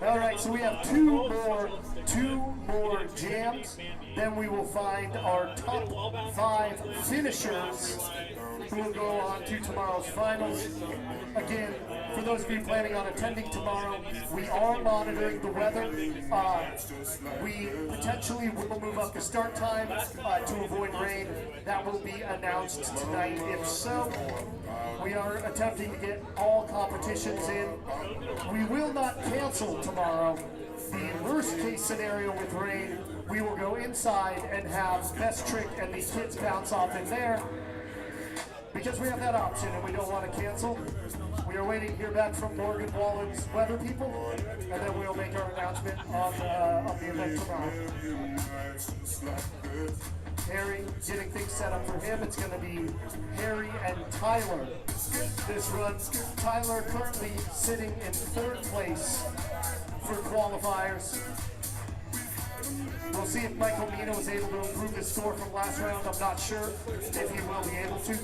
S1: All right, so we have two more jams. Then we will find our top 5 finishers who will go on to tomorrow's finals. Again, for those of you planning on attending tomorrow, we are monitoring the weather. We potentially will move up the start time to avoid rain. That will be announced tonight. If so, we are attempting to get all competitions in. We will not cancel tomorrow. The worst case scenario with rain, we will go inside and have best trick and the kids bounce off in there. Because we have that option and we don't want to cancel. We are waiting to hear back from Morgan Wallen's weather people, and then we'll make our announcement on the event tomorrow. Harry getting things set up for him. It's going to be Harry and Tyler this run. Tyler currently sitting in 3rd place for qualifiers. We'll see if Michael Mina was able to improve his score from last round. I'm not sure if he will be able to.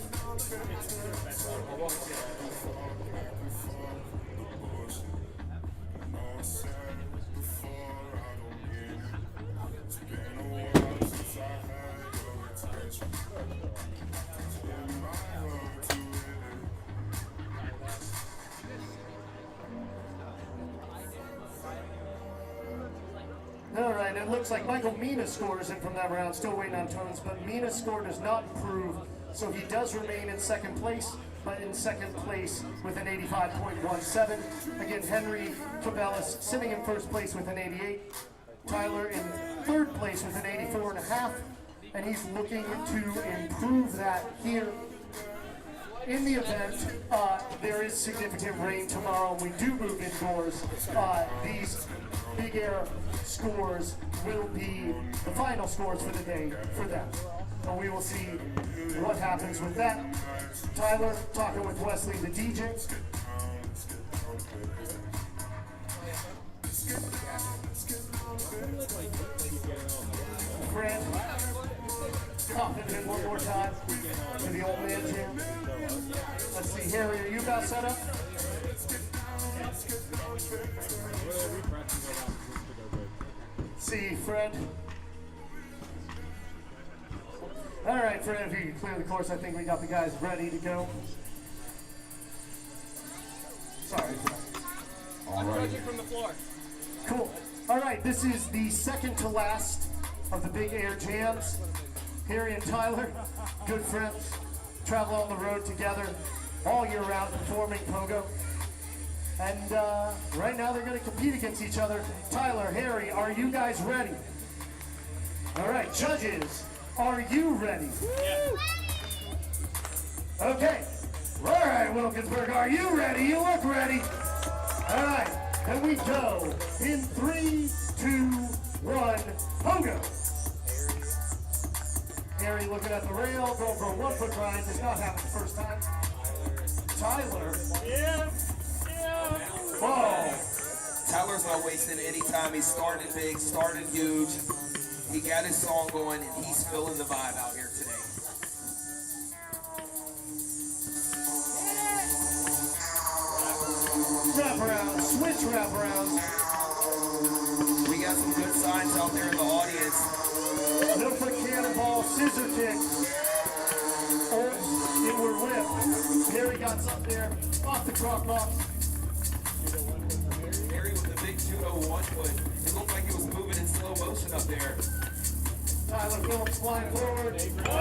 S1: And it looks like Michael Mina scores in from that round, still waiting on tones, but Mina's score does not improve, so he does remain in second place, but in second place with an 85.17. Again, Henry Cabellas sitting in first place with an 88. Tyler in third place with an 84.5, and he's looking to improve that here. In the event there is significant rain tomorrow and we do move indoors, these big air scores will be the final scores for the day for them. And we will see what happens with that. Tyler talking with Wesley, the DJ. Fred, coughing in one more time to the old man jam. Let's see, Harry, are you about set up? See, Fred. All right, Fred, if you can clear the course, I think we got the guys ready to go. Sorry.
S5: I'm judging from the floor.
S1: Cool. All right, this is the second to last of the big air jams. Harry and Tyler, good friends, travel on the road together all year round performing pogo. And right now they're going to compete against each other. Tyler, Harry, are you guys ready? All right, judges, are you ready?
S2: Yeah.
S1: Okay. All right, Wilkinsburg, are you ready? You look ready. All right, and we go in 3, 2, 1, pogo. Harry looking at the rail, going for a 1 foot grind, does not happen the first time. Tyler.
S2: Yeah.
S1: Whoa.
S4: Tyler's not wasting any time. He's starting big, starting huge. He got his song going, and he's feeling the vibe out here today.
S1: Wraparound, switch wraparound.
S4: We got some good signs out there in the audience.
S1: No foot cannonball, scissor kick. Or inward whip. Harry got something there off the crock box.
S4: Harry with the big judo 1 foot. It looked like he was moving in slow motion up there.
S1: Tyler Phillips flying forward. Oh!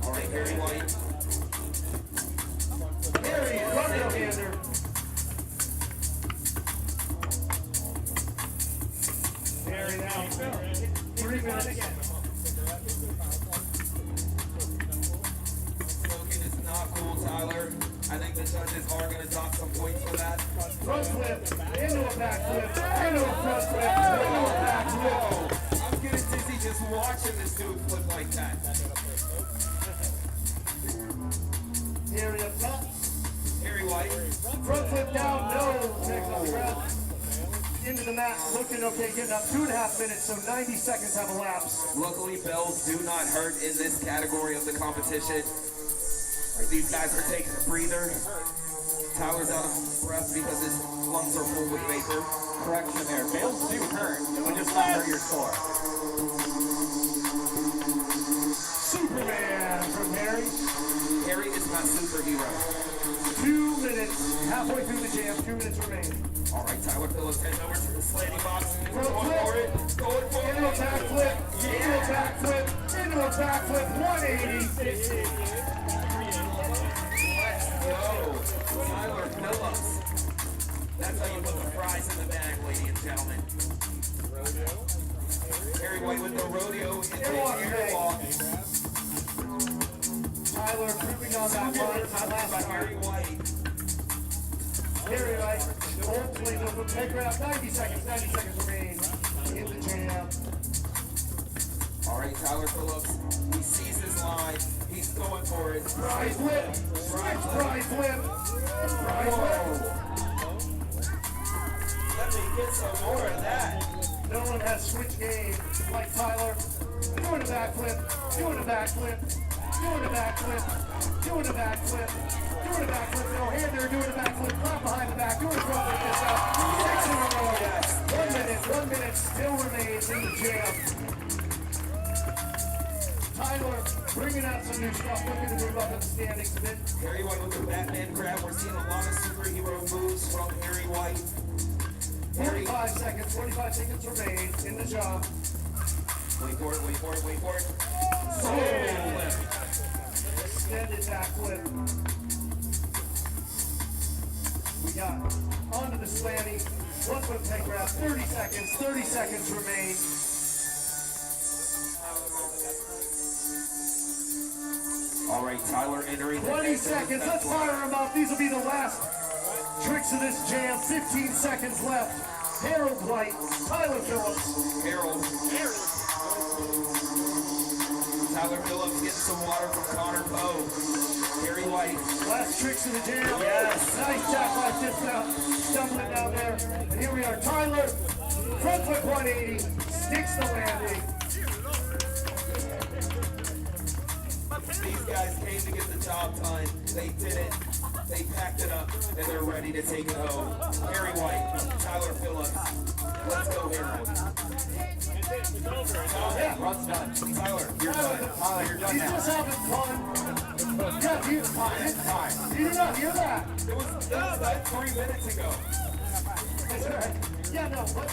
S4: All right, Harry White.
S1: Harry, front-hander. Harry now. 3 minutes.
S4: Smoking is not cool, Tyler. I think the judges are going to dock some points for that.
S1: Front flip, into a back flip, into a front flip, into a back flip.
S4: I'm getting dizzy just watching this dude flip like that.
S1: Harry up top.
S4: Harry White.
S1: Front flip down, no. Next on the ground. Into the mat, looking okay, getting up 2.5 minutes, so 90 seconds have elapsed.
S4: Luckily, bells do not hurt in this category of the competition. These guys are taking a breather. Tyler's out of breath because his lungs are full with vapor.
S5: Correction there. Bells do hurt, but just not hurt your score.
S1: Superman from Harry.
S4: Harry is my superhero.
S1: 2 minutes, halfway through the jam, 2 minutes remaining.
S4: All right, Tyler Phillips heading over to the slanty box.
S1: Front
S4: Going
S1: flip.
S4: for it. Going for
S1: Into a
S4: it.
S1: back flip, into a back flip, into a back flip, 180.
S4: Let's go. Tyler Phillips. That's how you put the fries in the bag, ladies and gentlemen. Harry White with the rodeo in the airwalk.
S1: Tyler improving on that line, my last
S4: Harry
S1: time.
S4: White.
S1: Harry White, hopefully will take her out 90 seconds remain in the jam.
S4: All right, Tyler Phillips. He sees his line. He's going for it.
S1: Prize whip, switch prize whip, prize whip.
S4: Let me get some more of that.
S1: No one has switch game like Tyler. Doing a backflip, doing a backflip, doing a backflip, doing a backflip, doing a backflip. No hander, doing a backflip, clap behind the back, doing a front like this out. 6 in a row. 1 minute still remains in the jam. Tyler bringing out some new stuff, looking to move up in the standings a bit.
S4: Harry White with the Batman grab. We're seeing a lot of superhero moves from Harry White.
S1: 45 seconds remain in the job.
S4: Wait for it, wait for it, wait for it.
S1: Extended backflip. We got onto the slanty. 1 foot peg grab, 30 seconds remain.
S4: All right, Tyler entering.
S1: 20 seconds, let's fire them up. These will be the last tricks of this jam. 15 seconds left. Harold White, Tyler Phillips.
S4: Harold. Tyler Phillips getting some water from Connor Poe. Harry White.
S1: Last tricks of the jam.
S4: Yes.
S1: Nice jackknife dismount. Stumbling down there. And here we are, Tyler. Front foot 180. Sticks the landing.
S4: These guys came to get the job done. They did it. They packed it up, and they're ready to take it home. Harry White, Tyler Phillips. Let's go, Harold.
S5: Yeah, run's done.
S4: Tyler, you're done.
S5: Tyler, you're done
S1: He's
S5: now.
S1: just having fun. Yeah, you did not hear that.
S4: It was like 3 minutes ago.
S1: Yeah, no, what?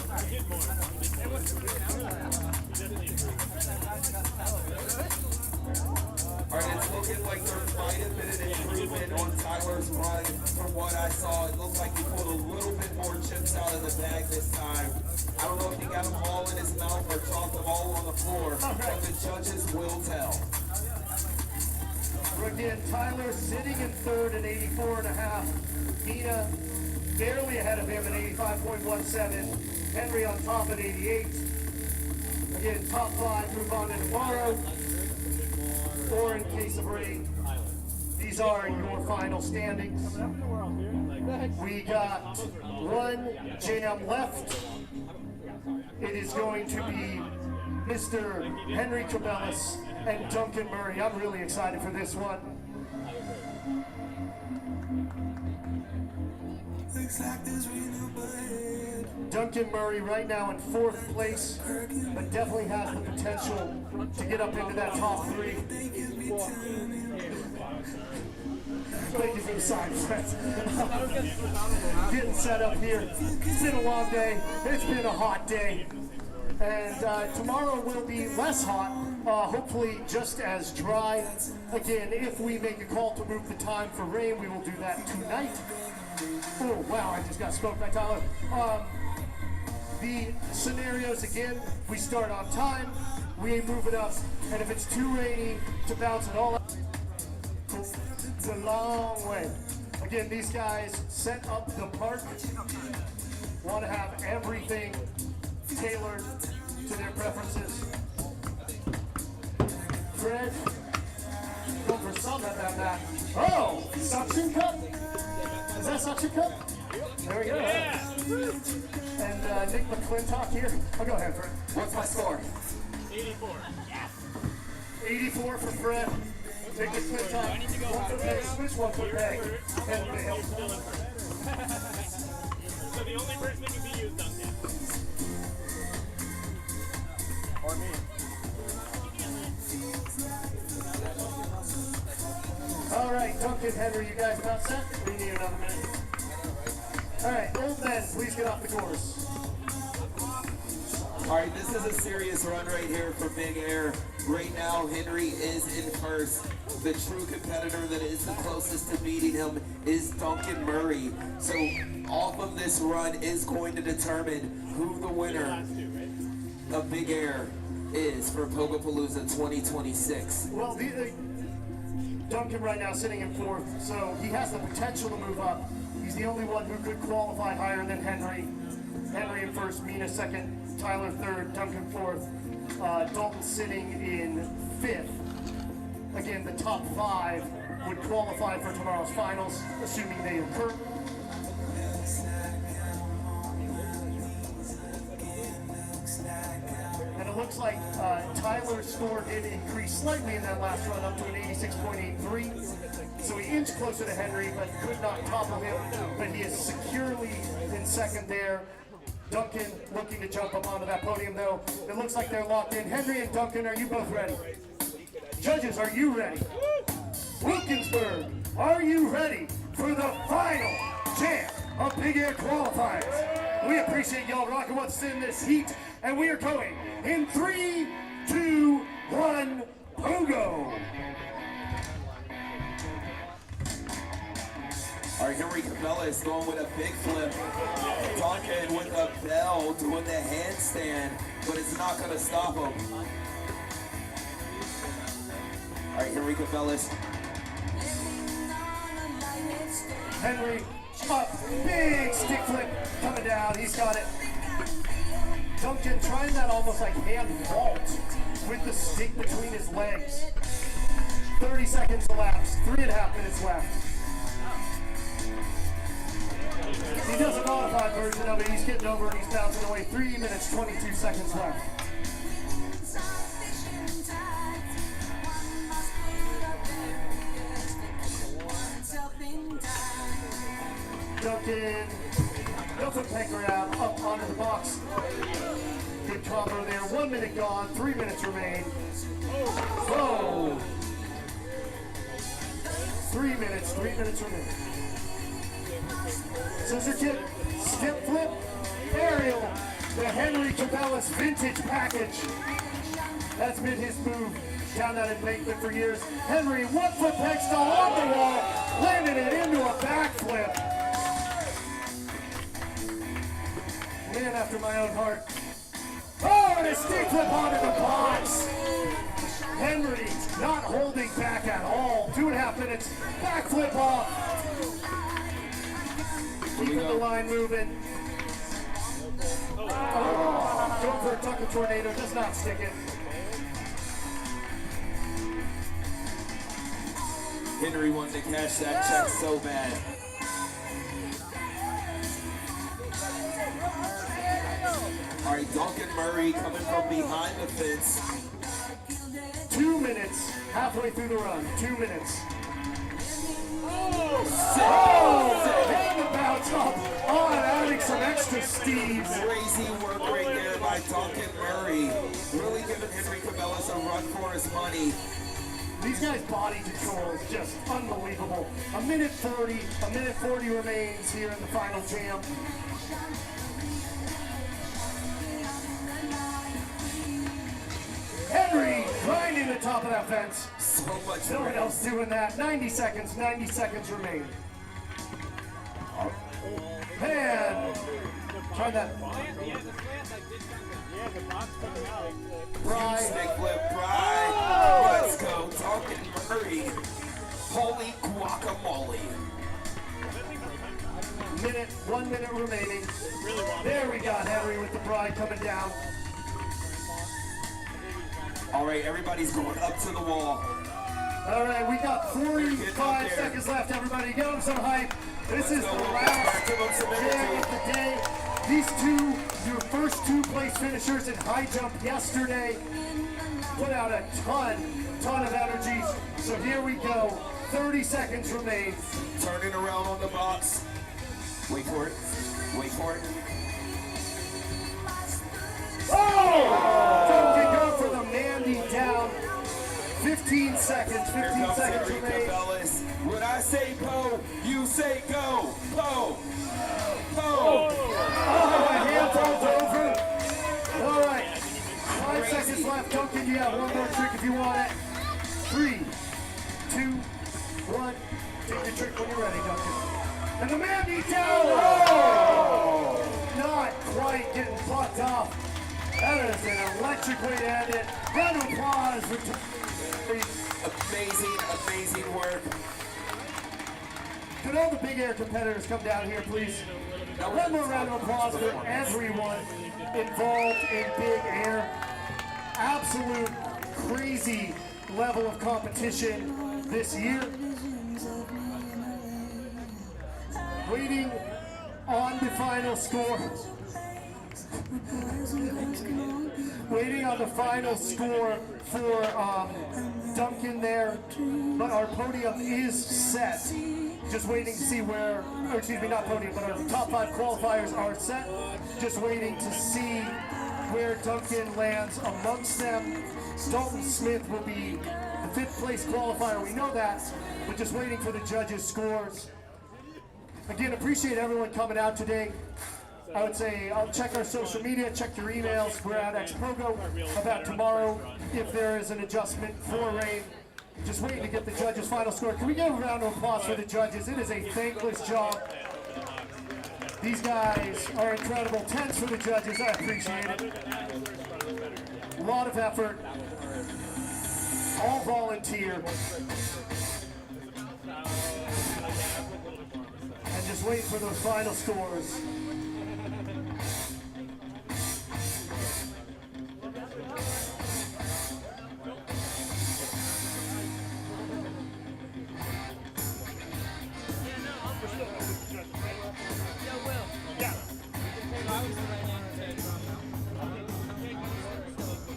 S4: All right, it's looking like there might have been an improvement on Tyler's run. From what I saw, it looked like he pulled a little bit more chips out of the bag this time. I don't know if he got them all in his mouth or dropped them all on the floor, but the judges will tell.
S1: Again, Tyler sitting in third at 84.5. Mina barely ahead of him at 85.17. Henry on top at 88. Again, top 5 move on to tomorrow. Or in case of rain, these are your final standings. We got one jam left. It is going to be Mr. Henry Cabellis and Duncan Murray. I'm really excited for this one. Duncan Murray right now in 4th place, but definitely has the potential to get up into that top 3. Thank you for the sign, friends. Getting set up here. It's been a long day. It's been a hot day. And tomorrow will be less hot, hopefully just as dry. Again, if we make a call to move the time for rain, we will do that tonight. Oh, wow, I just got smoked by Tyler. The scenarios, again, we start on time, we move it up, and if it's too rainy to bounce it all up, it's a long way. Again, these guys set up the park, want to have everything tailored to their preferences. Fred, go for some at that mat. Oh, suction cup? Is that suction cup? There we go. Yeah. And Nick McClintock here. I'll go ahead, Fred.
S5: What's my score?
S2: 84.
S1: 84 for Fred. Nick McClintock. 1 foot peg switch, 1 foot peg. And bail.
S2: So the only person that can be used on that.
S5: Or me.
S1: All right, Duncan, Henry, you guys about set? We need another minute. All right, old men, please get off the course.
S4: All right, this is a serious run right here for Big Air. Right now, Henry is in first. The true competitor that is the closest to beating him is Duncan Murray. So off of this run is going to determine who the winner of Big Air is for Pogopalooza 2026.
S1: Well, Duncan right now sitting in 4th, so he has the potential to move up. He's the only one who could qualify higher than Henry. Henry in 1st, Mina 2nd, Tyler 3rd, Duncan 4th, Dalton sitting in 5th. Again, the top 5 would qualify for tomorrow's finals, assuming they occur. And it looks like Tyler's score did increase slightly in that last run, up to an 86.83. So he inched closer to Henry, but could not topple him. But he is securely in 2nd there. Duncan looking to jump up onto that podium, though. It looks like they're locked in. Henry and Duncan, are you both ready? Judges, are you ready? Wilkinsburg, are you ready for the final jam of Big Air Qualifiers? We appreciate y'all rocking what's in this heat, and we are going in 3, 2, 1, Pogo!
S4: All right, Henry Cabela is going with a big flip. Duncan with a bell doing the handstand, but it's not going to stop him. All right, Henry Cabela's.
S1: Henry up, big stick flip coming down. He's got it. Duncan trying that almost like hand vault with the stick between his legs. 30 seconds elapsed, 3.5 minutes left. He does a modified version of it. He's getting over and he's bouncing away. 3 minutes, 22 seconds left. Duncan, no foot pecker out, up onto the box. Good combo there. 1 minute gone, 3 minutes remain. Whoa! 3 minutes remain. Scissor kick, step flip, aerial, the Henry Cabela's vintage package. That's been his move down that embankment for years. Henry, 1 foot peg still on the wall, landing it into a backflip. Man after my own heart. Oh, and a stick flip onto the box. Henry not holding back at all. 2.5 minutes, backflip off. Keeping the line moving. Oh, going for a Tucker tornado, does not stick it.
S4: Henry wants to cash that check so bad. All right, Duncan Murray coming from behind the fence.
S1: 2 minutes, halfway through the run, 2 minutes. And the bounce up on, adding some extra steam.
S4: Crazy work right there by Duncan Murray. Really giving Henry Cabela's a run for his money.
S1: These guys' body control is just unbelievable. A minute 40 remains here in the final jam. Henry grinding the top of that fence.
S4: So much.
S1: No one else doing that. 90 seconds remain. Man, try that. Pride.
S4: Stick flip, Pride. Let's go, Duncan Murray. Holy guacamole.
S1: 1 minute remaining. There we got Henry with the Pride coming down.
S4: All right, everybody's going up to the wall.
S1: All right, we got 45 seconds left, everybody. Give them some hype. This is the last jam of the day. These your first 2 place finishers in high jump yesterday, put out a ton of energy. So here we go. 30 seconds remain.
S4: Turning around on the box. Wait for it. Wait for it.
S1: Oh! Duncan go for the Mandy down. 15 seconds. 15 seconds remain.
S4: When I say po, you say go. Po. Po.
S1: Oh, a hand falls over. All right. 5 seconds left. Duncan, you have one more trick if you want it. 3, 2, 1. Take your trick when you're ready, Duncan. And the Mandy down. Oh! Not quite getting plucked off. That is an electric way to end it. Round of applause for
S4: Amazing work.
S1: Could all the Big Air competitors come down here, please? One more round of applause for everyone involved in Big Air. Absolute crazy level of competition this year. Waiting on the final score. Waiting on the final score for Duncan there, but our podium is set. Just waiting to see where, or excuse me, not podium, but our top 5 qualifiers are set. Just waiting to see where Duncan lands amongst them. Dalton Smith will be the 5th place qualifier. We know that. We're just waiting for the judges' scores. Again, appreciate everyone coming out today. I would say I'll check our social media, check your emails. We're at Xpogo about tomorrow if there is an adjustment for rain. Just waiting to get the judges' final score. Can we give a round of applause for the judges? It is a thankless job. These guys are incredible. 10s for the judges. I appreciate it. A lot of effort. All volunteer. And just wait for those final scores.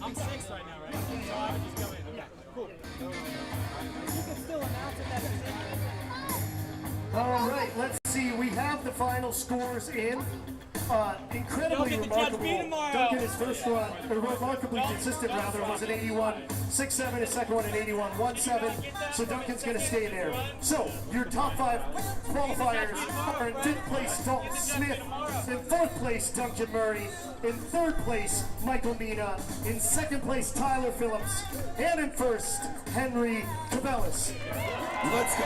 S2: I'm 6 right now, right? So I would just go in. Yeah, cool.
S3: You can still announce it that it's in.
S1: All right, let's see. We have the final scores in. Incredibly remarkable. Duncan, his first run, a remarkably consistent rounder, was an 81.67. His second one an 81.17. So Duncan's going to stay there. So your top 5 qualifiers are in 5th place Dalton Smith, in 4th place Duncan Murray, in 3rd place Michael Mina, in 2nd place Tyler Phillips, and in 1st Henry Cabellis.
S4: Let's go.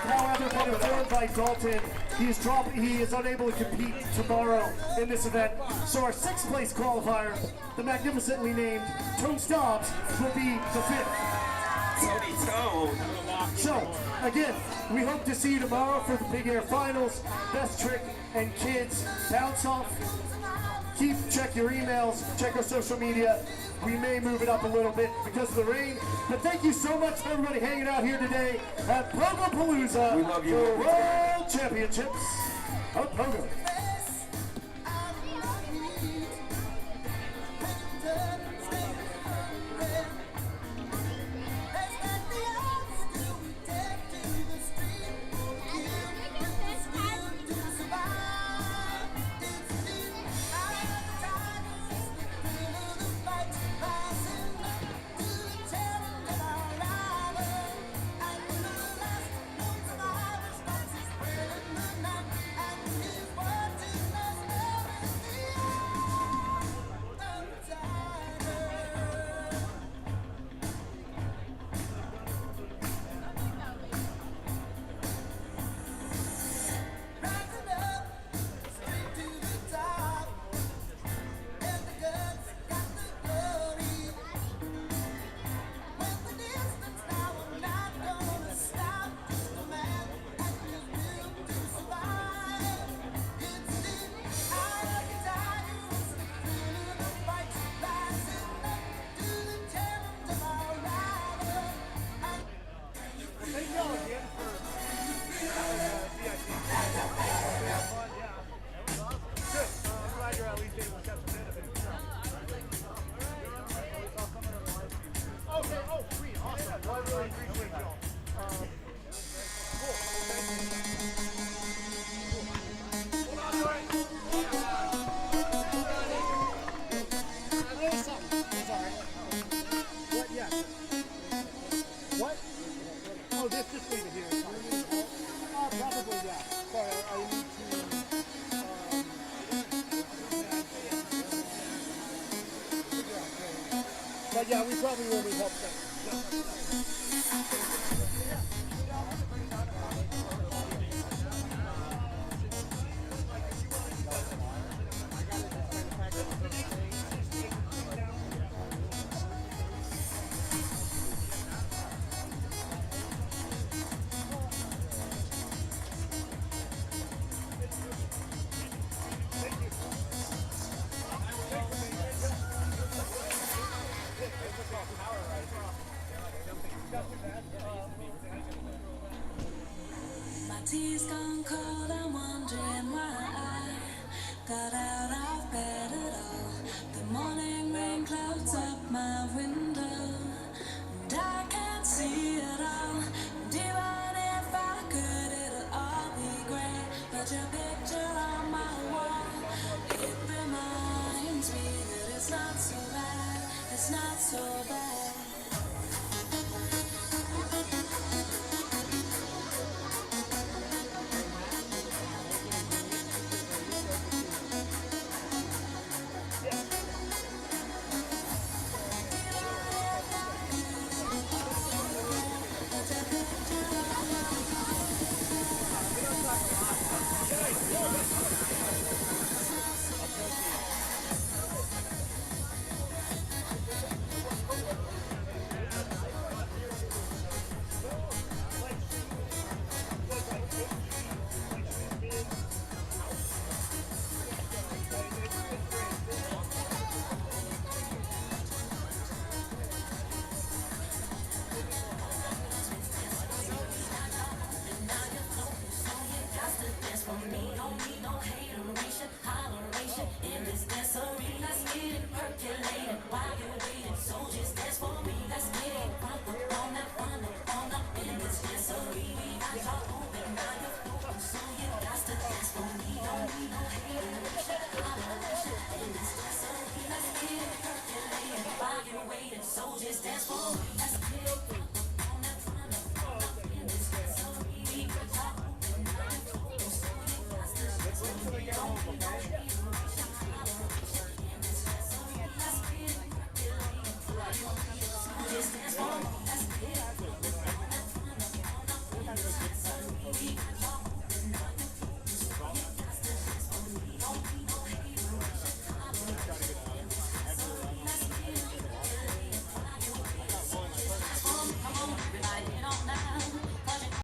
S1: However, been informed by Dalton, he is unable to compete tomorrow in this event. So our 6th place qualifier, the magnificently named Tone Stobbs, will be the 5th.
S4: Tony Tone.
S1: So, again, we hope to see you tomorrow for the Big Air Finals. Best trick and kids, bounce off. Check your emails, check our social media. We may move it up a little bit because of the rain. But thank you so much for everybody hanging out here today at Pogopalooza
S4: We love you.
S1: for World Championships of Pogo.
S3: What? Oh, just leave it here. It's fine. Probably, yeah. Sorry, I need to... But yeah, we probably will need help there.
S9: Soldiers dance for me.